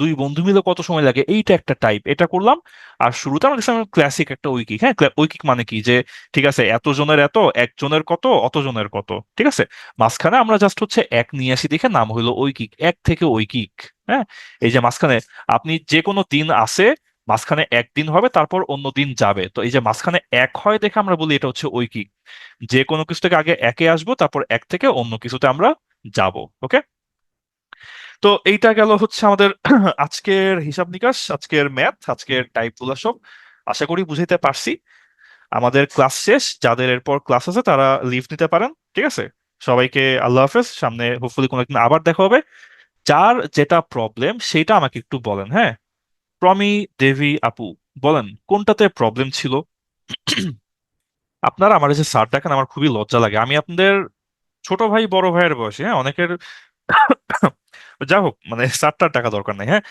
দুই বন্ধু মিলে কত সময় লাগে, এইটা একটা টাইপ, এটা করলাম। আর শুরুতে আমরা দেখলাম ক্লাসিক একটা ঐকিক। হ্যাঁ, ঐকিক মানে কি? যে ঠিক আছে, এত জনের এত, একজনের কত, অতজনের কত, ঠিক আছে। মাঝখানে আমরা জাস্ট হচ্ছে এক নিয়ে আসি, দেখে নাম হইলো ঐকিক, এক থেকে ঐকিক। হ্যাঁ, এই যে মাঝখানে আপনি যে কোনো দিন আসে, মাঝখানে একদিন হবে, তারপর অন্য দিন যাবে, তো এই যে মাঝখানে এক হয় দেখে আমরা বলি এটা হচ্ছে ঐকিক। যে কোনো কিছু থেকে আগে একে আসবো, তারপর এক থেকে অন্য কিছুতে আমরা যাব। ওকে, তো এইটা গেল হচ্ছে আমাদের আজকের হিসাব নিকাশ, আজকের ম্যাথ, আজকের টাইপ গুলা সব। আশা করি বুঝাইতে পারছি। আমাদের ক্লাস শেষ, যাদের এরপর ক্লাস আছে তারা লিভ নিতে পারেন, ঠিক আছে। সবাইকে আল্লাহ হাফেজ, সামনে হোপফুলি কোনো একদিন আবার দেখা হবে। যার যেটা প্রবলেম সেটা আমাকে একটু বলেন, হ্যাঁ। প্রমি, দেবী, আপু, বলেন কোনটাতে প্রবলেম ছিল। আপনারা আমার এই যে স্যার ডাকেন, আমার খুবই লজ্জা লাগে। আমি আপনাদের ছোট ভাই, বড় ভাইয়ের বয়সী, হ্যাঁ, অনেকের যা হোক, মানে স্যারটার টাকা দরকার নেই, হ্যাঁ।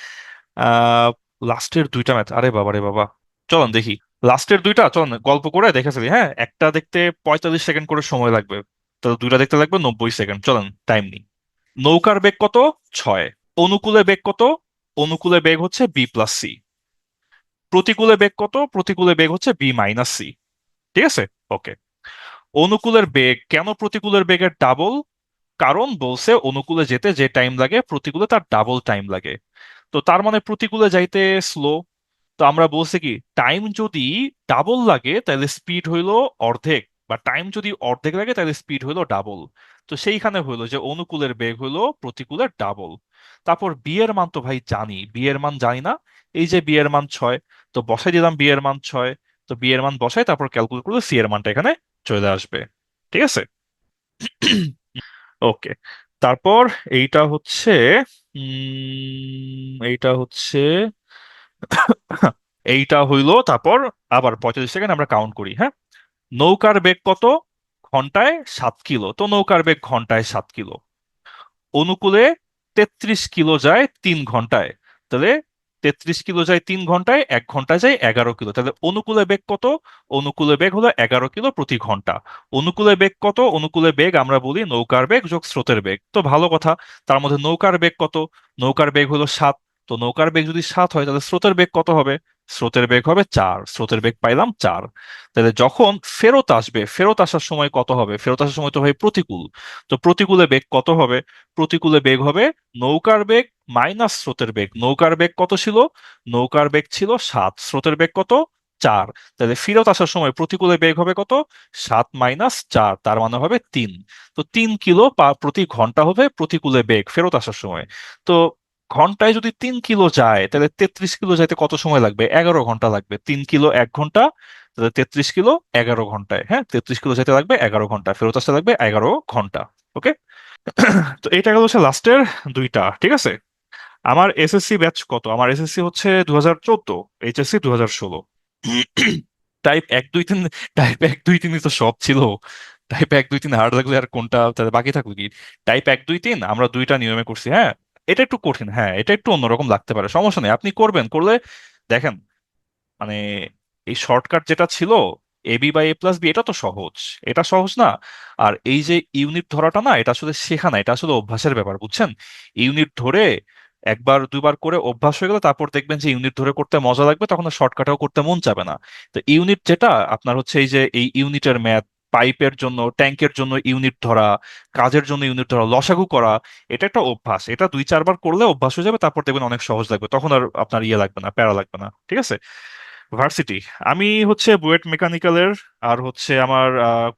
আহ লাস্টের দুইটা ম্যাচ, আরে বাবা রে বাবা, চলেন দেখি। লাস্টের দুইটা চলেন গল্প করে দেখে ফেলি, হ্যাঁ। একটা দেখতে 45 সেকেন্ড করে সময় লাগবে, তো দুইটা দেখতে লাগবে 90 সেকেন্ড, চলেন টাইম নিই। নৌকার বেগ কত? 6। অনুকূলে বেগ কত? অনুকূলে বেগ হচ্ছে বি+সি। প্রতিকূলে বেগ কত? প্রতিকূলে বেগ হচ্ছে বি-সি। ঠিক আছে, ওকে। অনুকূলের বেগ কেন প্রতিকূলের বেগের ডাবল? কারণ বলছে অনুকূলে যেতে যে টাইম লাগে, প্রতিকূলে তার ডাবল টাইম লাগে। তো তার মানে প্রতিকূলে যাইতে স্লো। তো আমরা বলছি কি, টাইম যদি ডাবল লাগে তাহলে স্পিড হইলো অর্ধেক, বা টাইম যদি অর্ধেক লাগে তাহলে স্পিড হইলো ডাবল। তো সেইখানে হইলো যে অনুকূলের বেগ হইলো প্রতিকূলের ডাবল। তারপর বি এর মান তো ভাই জানি, বি এর মান জানি না। এই যে বি এর মান 6, তো বসাই দিলাম বি এর মান 6। তো বি এর মান বসাই, তারপর ক্যালকুলেট করলে সি এর মানটা এখানে চলে আসবে। ঠিক আছে। ওকে, তারপর এইটা হচ্ছে এইটা হচ্ছে এইটা হইলো, তারপর আবার 45 সেকেন্ড আমরা কাউন্ট করি, হ্যাঁ। নৌকার বেগ কত? ঘন্টায় 7 কিলো, তো নৌকার বেগ ঘন্টায় 7 কিলো। অনুকূলে 33 কিলো যায় 3 ঘন্টায়, তাহলে 33 কিলো যায় 3 ঘন্টায়, 1 ঘন্টায় যায় 11 কিলো, তাহলে অনুকূলে বেগ কত? অনুকূলে বেগ হলো 11 কিলো প্রতি ঘন্টা। অনুকূলে বেগ কত? অনুকূলে বেগ আমরা বলি নৌকার বেগ যোগ স্রোতের বেগ, তো ভালো কথা। তার মধ্যে নৌকার বেগ কত? নৌকার বেগ হলো 7। তো নৌকার বেগ যদি 7 হয়, তাহলে স্রোতের বেগ কত হবে? স্রোতের বেগ হবে 4, স্রোতের বেগ পাইলাম 4। তাহলে যখন ফেরত আসবে, ফেরত আসার সময় কত হবে? ফেরত আসার সময় তো ভাই প্রতিকূল, তো প্রতিকূলে বেগ কত হবে? প্রতিকূলে বেগ হবে নৌকার বেগ মাইনাস স্রোতের বেগ। নৌকার বেগ কত ছিল? নৌকার বেগ ছিল 7, স্রোতের বেগ কত? 4। তাহলে ফেরত আসার সময় প্রতিকূলে বেগ হবে কত? 7 - 4, তার মানে হবে 3। তো 3 কিলো প্রতি ঘন্টা হবে প্রতিকূলে বেগ ফেরত আসার সময়। তো ঘন্টায় যদি 3 কিলো যায়, তাহলে 33 কিলো যাইতে কত সময় লাগবে? 11 ঘন্টা লাগবে। 3 কিলো 1 ঘন্টা, তাহলে 33 কিলো 11 ঘন্টায়, হ্যাঁ, 33 কিলো যেতে লাগবে 11 ঘন্টা, ফেরত আসতে লাগবে 11 ঘন্টা। ওকে। তো এটা গেল হচ্ছে লাস্টের দুইটা, ঠিক আছে। আমার এসএসসি ব্যাচ কত? আমার এসএসসি হচ্ছে 2014, এইচএসসি 2016। টাইপ 1 2 3, টাইপ 1 2 3 তো সব ছিল। টাইপ 1 2 3 হার্ড লাগলে আর কোনটা তাহলে বাকি থাকলো কি? টাইপ 1 2 3 আমরা দুইটা নিয়মে করছি, হ্যাঁ। এটা একটু কঠিন, হ্যাঁ, এটা একটু অন্যরকম লাগতে পারে, সমস্যা নেই, আপনি করবেন, করলে দেখেন। মানে এই শর্টকাট যেটা ছিল, AB/A+B, এটা তো সহজ, এটা সহজ না। আর এই যে ইউনিট ধরাটা না, এটা আসলে শেখা না, এটা আসলে অভ্যাসের ব্যাপার, বুঝছেন। ইউনিট ধরে একবার দুইবার করে অভ্যাস হয়ে গেলে তারপর দেখবেন যে ইউনিট ধরে করতে মজা লাগবে, তখন শর্টকাটেও করতে মন চাবে না। তো ইউনিট যেটা আপনার হচ্ছে, এই যে এই ইউনিটের ম্যাথ, পাইপের জন্য, ট্যাঙ্কের জন্য ইউনিট ধরা, কাজের জন্য ইউনিট ধরা, লসাগু করা, এটা একটা অভ্যাস। এটা 2 4 বার করলে অভ্যাস হয়ে যাবে, তারপর দেখবেন অনেক সহজ লাগবে, তখন আর আপনার ইয়ে লাগবে না, প্যারা লাগবে না, ঠিক আছে। ভার্সিটি, আমি হচ্ছে বুয়েট মেকানিক্যালের। আর হচ্ছে আমার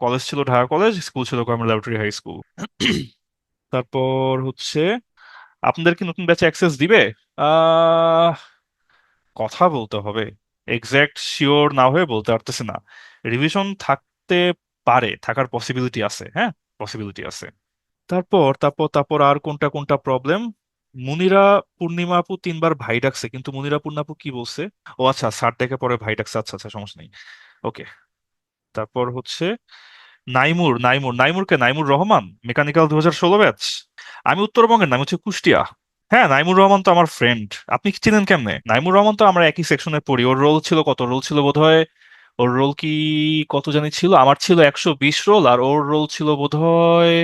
কলেজ ছিল ঢাকা কলেজ, স্কুল ছিল কমলা ল্যাবরেটরি হাই স্কুল। তারপর হচ্ছে আপনাদের কি নতুন ব্যাচে অ্যাক্সেস দিবে? আহ কথা বলতে হবে, এক্সাক্ট শিওর না হয়ে বলতে পারতেছি না। রিভিশন থাকতে পারে, থাকার পসিবিলিটি আছে, হ্যাঁ, পসিবিলিটি আছে। তারপর আর কোনটা কোনটা প্রবলেম? মুনিরা পূর্ণিমা আপু 3 বার ভাই ডাকছে, কিন্তু মুনিরা পূর্ণিমা আপু কি বলছে? ও আচ্ছা, স্যার ডেকে পরে ভাই ডাকছে, আচ্ছা আচ্ছা, সমস্যা নেই। ওকে। তারপর হচ্ছে নাইমুর, নাইমুর কে, নাইমুর রহমান, মেকানিক্যাল 2016 ব্যাচ। আমি উত্তরবঙ্গের, নাম হচ্ছে কুষ্টিয়া। হ্যাঁ, নাইমুর রহমান তো আমার ফ্রেন্ড। আপনি কি চিনেন কেমনে? নাইমুর রহমান তো আমরা একই সেকশনে পড়ি। ওর রোল ছিল কত? রোল ছিল বোধহয়, ওর রোল কি কত জানি ছিল, আমার ছিল 120 রোল, আর ওর রোল ছিল বোধহয়,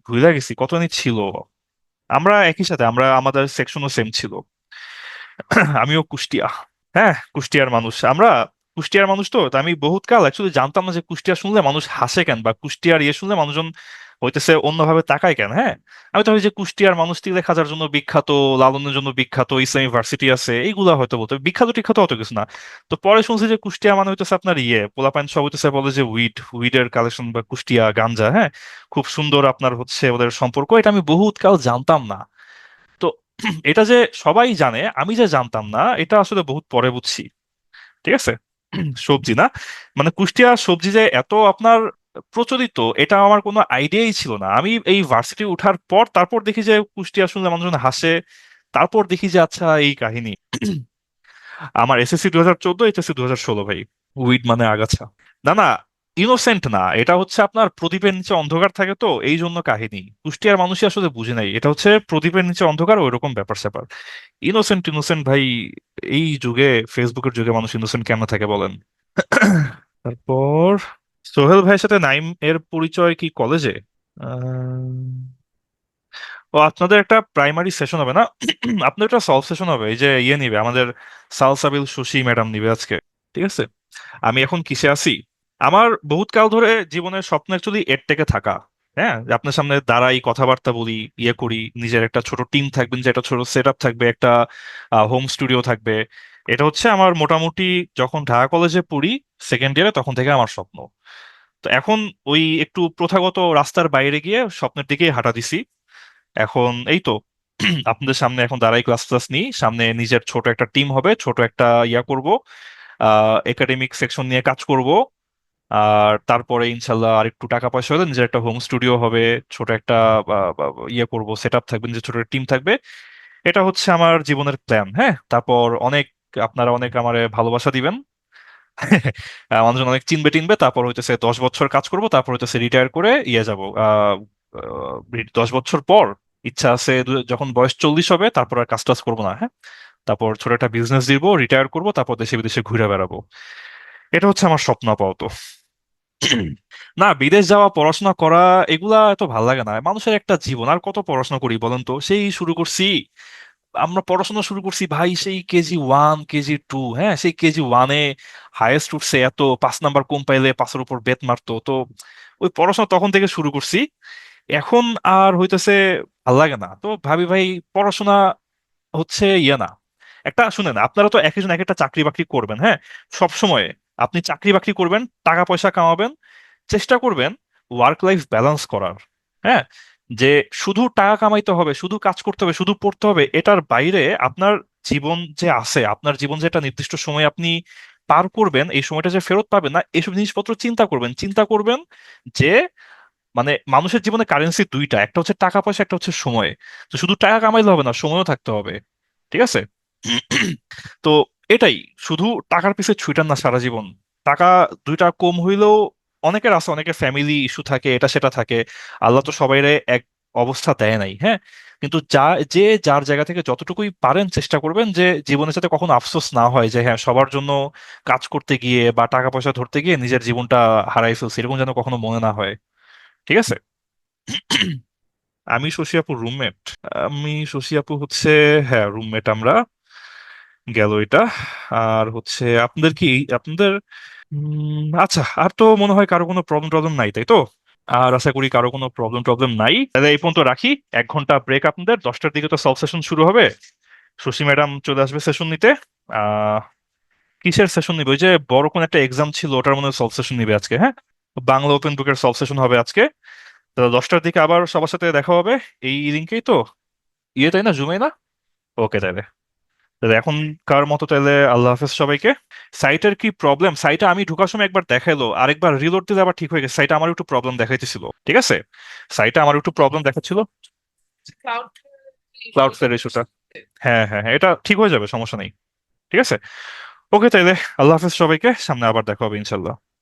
ভুলে গেছি কত জানি ছিল। আমরা একই সাথে, আমাদের সেকশনও সেম ছিল। আমিও কুষ্টিয়া। হ্যাঁ, কুষ্টিয়ার মানুষ আমরা। কুষ্টিয়ার মানুষ তো আমি বহুত কাল অ্যাকচুয়ালি জানতাম না যে কুষ্টিয়া শুনলে মানুষ হাসে কেন, বা কুষ্টিয়ার শুনলে মানুষজন হইতেছে অন্যভাবে তাকায় কেন। হ্যাঁ, আমি তো ভাবি যে কুষ্টিয়ার মানুষ তিলে খাজার জন্য বিখ্যাত, লালনের জন্য বিখ্যাত, ইসলামী ভার্সিটি আছে, এইগুলা হয়তো বলতো বিখ্যাত টিখ্যাত, অত কিছু না। তো পরে শুনছি যে কুষ্টিয়া মানে হইতেছে আপনার পোলাপাইন সব হইতেছে, বলে যে উইডের কালেকশন, বা কুষ্টিয়া গাঞ্জা। হ্যাঁ, খুব সুন্দর আপনার হচ্ছে ওদের সম্পর্ক, এটা আমি বহুত কাল জানতাম না। তো এটা যে সবাই জানে, আমি যে জানতাম না, এটা আসলে বহুত পরে বুঝছি। ঠিক আছে। সবজি না, মানে কুষ্টিয়া সবজি যে এত আপনার প্রচলিত, এটা আমার কোনো আইডিয়াই ছিল না। আমি এই ভার্সিটি উঠার পর তারপর দেখি যে কুষ্টিয়া শুনলে মানুষজন হাসে। তারপর দেখি যে আচ্ছা এই কাহিনী। আমার এসএসসি 2014, এইচএসসি 2016 ভাই। উইড মানে আগাছা। না না, ইনোসেন্ট না, এটা হচ্ছে আপনার প্রদীপের নিচে অন্ধকার থাকে, তো এই জন্য কাহিনী। কুষ্টিয়ার মানুষই আসলে বুঝে নাই, এটা হচ্ছে প্রদীপের নিচে অন্ধকার, ওইরকম ব্যাপার স্যাপার। ইনোসেন্ট ইনোসেন্ট ভাই, এই যুগে, ফেসবুকের যুগে মানুষ ইনোসেন্ট কেমন থাকে বলেন? তারপর সোহেল ভাইয়ের সাথে নাইম এর পরিচয় কি কলেজে? ও, আপনাদের একটা প্রাইমারি সেশন হবে না? আপনাদের একটা সলভ সেশন হবে, এই যে নিবে আমাদের সালসাবিল শশী ম্যাডাম নিবে আজকে। ঠিক আছে। আমি এখন কিসে আছি? আমার বহুত কাল ধরে জীবনের স্বপ্ন অ্যাকচুয়ালি এডটেকে থাকা। হ্যাঁ, যে আপনার সামনে দাঁড়াই, কথাবার্তা বলি, করি, নিজের একটা ছোট টিম থাকবেন, যে একটা ছোট সেট আপ থাকবে, একটা হোম স্টুডিও থাকবে। এটা হচ্ছে আমার মোটামুটি যখন ঢাকা কলেজে পড়ি, সেকেন্ড ইয়ারে, তখন থেকে আমার স্বপ্ন। তো এখন ওই একটু প্রথাগত রাস্তার বাইরে গিয়ে স্বপ্নের দিকে হাঁটা দিছি। এখন এই তো আপনাদের সামনে এখন দাঁড়াই, ক্লাস ক্লাস নিই, সামনে নিজের ছোট একটা টিম হবে, ছোট একটা করব, একাডেমিক সেকশন নিয়ে কাজ করব। আর তারপরে ইনশাল্লাহ আর একটু টাকা পয়সা হলে নিজের একটা হোম স্টুডিও হবে, ছোট একটা করব, সেট আপ থাকবে, নিজের ছোট টিম থাকবে। এটা হচ্ছে আমার জীবনের প্ল্যান। হ্যাঁ, তারপর আপনারা অনেক আমারে ভালোবাসা দিবেন। মানুষজন অনেক চিনবে টিনবে, তারপর হইতেছে 10 বছর কাজ করব, তারপর হইতেছে রিটায়ার করে যাব। 10 বছর পর ইচ্ছা আছে, যখন বয়স 40 হবে, তারপর আর কাজ টাজ করবো না। হ্যাঁ, তারপর ছোট একটা বিজনেস দিব, রিটায়ার করব, তারপর দেশে বিদেশে ঘুরে বেড়াবো। এটা হচ্ছে আমার স্বপ্ন আপাতত। না, বিদেশ যাওয়া, পড়াশোনা করা, এগুলা এত ভাল লাগে না। মানুষের একটা জীবন, আর কত পড়াশোনা করি বলেন তো? সেই শুরু করছি, আমরা পড়াশোনা শুরু করছি ভাই সেই KG 1 KG 2। হ্যাঁ, সেই KG 1-এ হাইয়েস্ট উঠছে এত, 5 নাম্বার কম পাইলে পাশের উপর বেত মারতো তো। ওই পড়াশোনা তখন থেকে শুরু করছি। এখন আর হইতেছে ভাল লাগে না, তো ভাবি ভাই পড়াশোনা হচ্ছে না। একটা শুনেন, আপনারা তো একজন এক একটা চাকরি বাকরি করবেন। হ্যাঁ, সব সময় আপনি চাকরি বাকরি করবেন, টাকা পয়সা কামাবেন, চেষ্টা করবেন ওয়ার্ক লাইফ ব্যালেন্স করার। হ্যাঁ, যে শুধু টাকা কামাইতে হবে, শুধু কাজ করতে হবে, শুধু পড়তে হবে, এটার বাইরে আপনার জীবন যে আছে, আপনার জীবন যে একটা নির্দিষ্ট সময় আপনি পার করবেন, এই সময়টা যে ফেরত পাবেন না, এইসব জিনিসপত্র চিন্তা করবেন যে মানে মানুষের জীবনে কারেন্সি দুইটা, একটা হচ্ছে টাকা পয়সা, একটা হচ্ছে সময়। তো শুধু টাকা কামাইলে হবে না, সময়ও থাকতে হবে। ঠিক আছে। তো এটাই, শুধু টাকার পিছে ছুটান না সারা জীবন। টাকা দুইটা কম হইলেও অনেকের আছে, অনেকের ফ্যামিলি ইস্যু থাকে, এটা সেটা থাকে। আল্লাহ তো সবাইরে এক অবস্থা দেয় নাই। হ্যাঁ, কিন্তু যে যার জায়গা থেকে যতটুকুই পারেন চেষ্টা করবেন যে জীবনের সাথে কখনো আফসোস না হয়, যে হ্যাঁ সবার জন্য কাজ করতে গিয়ে বা টাকা পয়সা ধরতে গিয়ে নিজের জীবনটা হারাই ফেলছি, এরকম যেন কখনো মনে না হয়। ঠিক আছে। আমি শশী আপুর রুমমেট। আমি শশী আপু হচ্ছে, হ্যাঁ রুমমেট আমরা। গেল এটা। আর হচ্ছে আপনাদের আচ্ছা, আর তো মনে হয় কারো কোনো প্রবলেম টবলেম নাই, তাই তো? আর আশা করি কারো কোনো প্রবলেম টবলেম নাই, তাহলে এই পর্যন্ত রাখি। 1 ঘন্টা ব্রেক আপনাদের, 10টার দিকে তো সলভ সেশন শুরু হবে। শশী ম্যাডাম চলে আসবে সেশন নিতে। আহ কিসের সেশন নিবে? ওই যে বড় কোন একটা এক্সাম ছিল, ওটার মনে সলভ সেশন নিবে আজকে। হ্যাঁ, বাংলা ওপেন বুকের সলভ সেশন হবে আজকে। তো 10টার দিকে আবার সবার সাথে দেখা হবে। এই লিঙ্কেই তো, তাই না, জুমে না? ওকে, তাহলে তাহলে এখনকার মতো তাহলে আল্লাহ হাফেজ সবাইকে। সাইটের কি প্রবলেম? সাইটে আমি ঢোকার সময় একবার দেখাইলো, আরেকবার রিলোড দিলে আবার ঠিক হয়ে গেছে। সাইটে আমার একটু প্রবলেম দেখাইতেছিল। ঠিক আছে, সাইটে আমার একটু প্রবলেম দেখাচ্ছিল, ক্লাউডফ্লেয়ার ইস্যুটা। হ্যাঁ হ্যাঁ হ্যাঁ, এটা ঠিক হয়ে যাবে, সমস্যা নেই। ঠিক আছে। ওকে, তাইলে আল্লাহ হাফেজ সবাইকে, সামনে আবার দেখা হবে ইনশাল্লাহ।